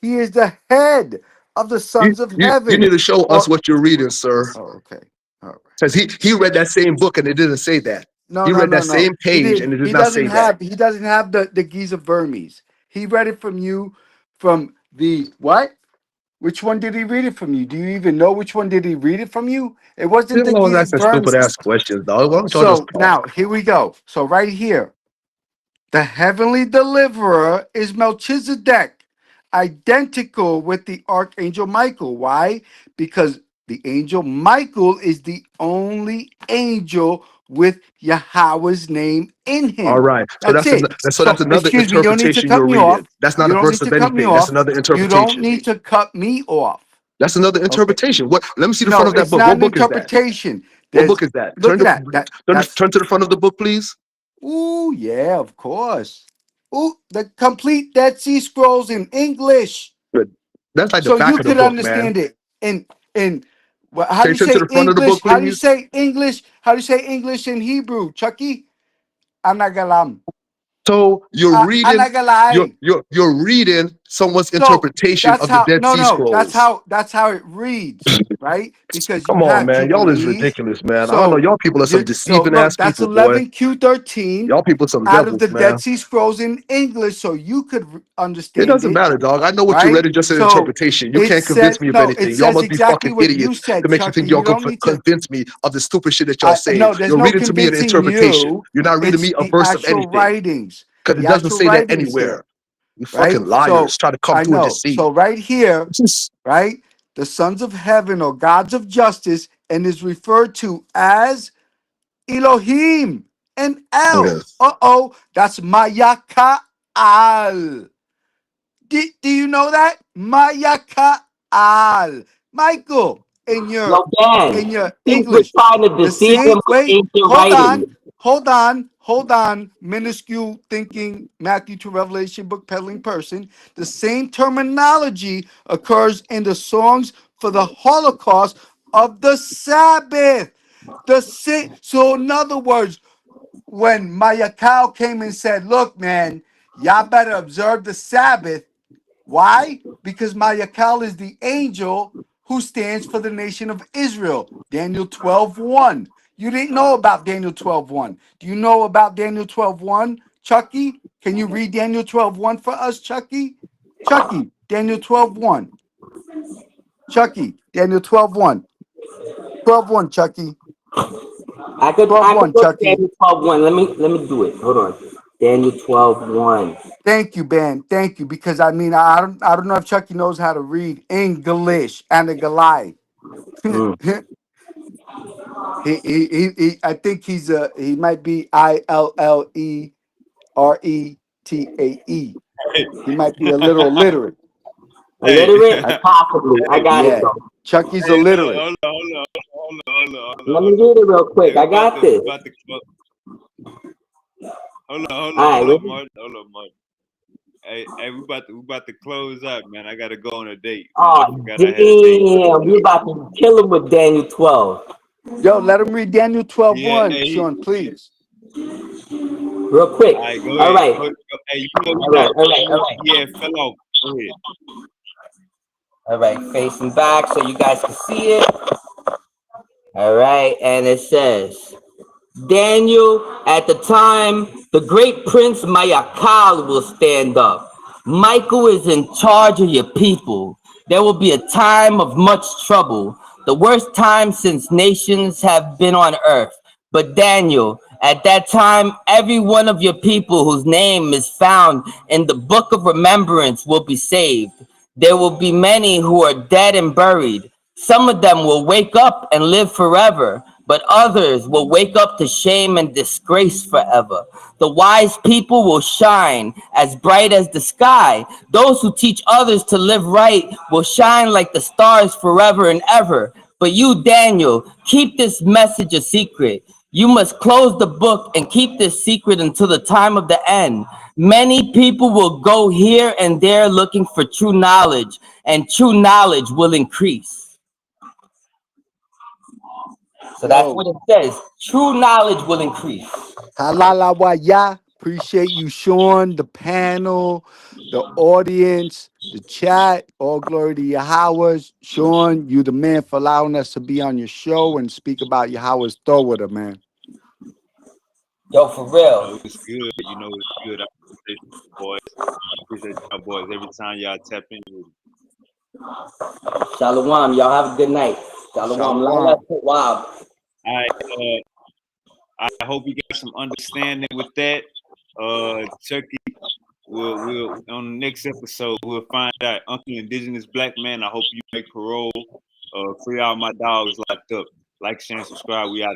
He is the head of the sons of You need heaven. to show us Or what you're reading, sir. okay. All right. Because he read that same book and it didn't say that. No, He no, read no, that no. same He page didn't. and it did He not doesn't say that. have the Giza Vermes. He read it from you from the what? Which one did he read it from you? Do you even know which one did he read it from you? It wasn't You the always ask that stupid verse. ass questions, dog. Why don't y'all just So talk? now here we go. So right here, the heavenly deliverer is Melchizedek, identical with the archangel Michael. Why? Because the angel Michael is the only angel with Yahweh's name in All him. right. So That's it. that's So, another excuse me, you don't need to interpretation cut you're me reading. off. That's not You a don't verse need of to cut me anything. That's off. another You don't interpretation. need to cut me off. That's another Okay. interpretation. What? Let me see the front No, of that it's book. not What an book is that? interpretation. What There's book is that? look at that. That's Turn to the front of the book, please. ooh, yeah, of course. Ooh, the complete Dead Sea Scrolls in English, Good. That's like the so back you of the could book, man. understand it. In how do Can you you turn to say the front of the English? book, How do you please? say English? How do you say English in Hebrew, Chucky? Anagalam. So you're reading Anagalai. you're reading someone's So interpretation that's of the how. Dead No, Sea no. That's Scrolls. how it reads, right? Because you Come on, have man. Y'all is Jubilees. ridiculous, man. I don't know. So, Y'all people are some so deceiving ass look, that's people, boy. 11Q13 Y'all people some out of devils, the man. Dead Sea Scrolls in English, so you could It understand doesn't it, matter, dog. I know what you right? read is just an So interpretation. You it can't convince says me of no. It anything. Y'all says must be exactly fucking what you idiots said, to make you Chucky. think y'all You can don't need to. convince me of the stupid shit that y'all saying. No, there's You're no reading to me an convincing interpretation. you. You're not reading It's me a the verse of actual anything writings. because The it doesn't actual say that writings anywhere. here, You right? fucking liars. So Try to come I through and know. deceive. So right here, Just- right, the sons of heaven or gods of justice, and is referred to as Elohim and El. Yes. That's Mayaka'al. Do you know that? Mayaka'al. Michael, Yo, Dan, in your think we're English. trying to The deceive him same with wait, ancient writings. hold on, minuscule thinking Matthew to Revelation book peddling person. The same terminology occurs in the songs for the Holocaust of the Sabbath. So in other words, when Mayakal came and said, look, man, y'all better observe the Sabbath. Why? Because Mayakal is the angel who stands for the nation of Israel. Daniel 12:1. You didn't know about Daniel 12:1. Do you know about Daniel 12:1? Chucky, can you read Daniel 12:1 for us, Chucky? Chucky, Daniel 12:1. Chucky, Daniel 12:1. 12:1, Chucky. I could 12:1, go to Chucky. Daniel 12:1. Let me do it. Hold on. Daniel 12:1. Thank you, Ben. Thank you. Because I don't know if Chucky knows how to read English and the Goliath. Mm. I think he might be ILLERETAE. He might be a little illiterate. Hey, Illiterate? hey, Possibly. I got it Yeah. though. Chucky's look, illiterate. Let me hold on. read it real Hey, quick. I got we this. about to close. All right. Mark. Hold on, Mark. Hey, we about to close up, man. I gotta go on a date, man. I Oh, forgot I had a date damn. coming You up. about to kill him with Daniel 12. Yo, let him read Daniel Yeah, 12:1, hey, Sean, please. Real quick. all right, go All ahead. right. Hey, All right. All right. All right. he had fell off. Go ahead. All right. Facing back so you guys can see it. All right. And it says, Daniel, at the time, the great prince Mayakal will stand up. Michael is in charge of your people. There will be a time of much trouble, the worst time since nations have been on earth. But Daniel, at that time, every one of your people whose name is found in the book of remembrance will be saved. There will be many who are dead and buried. Some of them will wake up and live forever, but others will wake up to shame and disgrace forever. The wise people will shine as bright as the sky. Those who teach others to live right will shine like the stars forever and ever. But you, Daniel, keep this message a secret. You must close the book and keep this secret until the time of the end. Many people will go here and there looking for true knowledge, and true knowledge will increase. So that's Yo, what it says. True knowledge will increase. halalawaya. Appreciate you, Sean, the panel, the audience, the chat. All glory to Yahweh's. Sean, you the man for allowing us to be on your show and speak about Yahweh's Thor with her, man. Yo, for You real. know it's good. You know it's good. boys. I appreciate y'all boys every time y'all tap in with me. Shalom. Y'all have a good night. Shalom. Shalom. Wow. All right. I hope you got some understanding with that. Chucky, we'll on the next episode we'll find out. Uncle Indigenous Black Man, I hope you make parole. Free all my dogs locked up. Like, share, and subscribe. We out of here.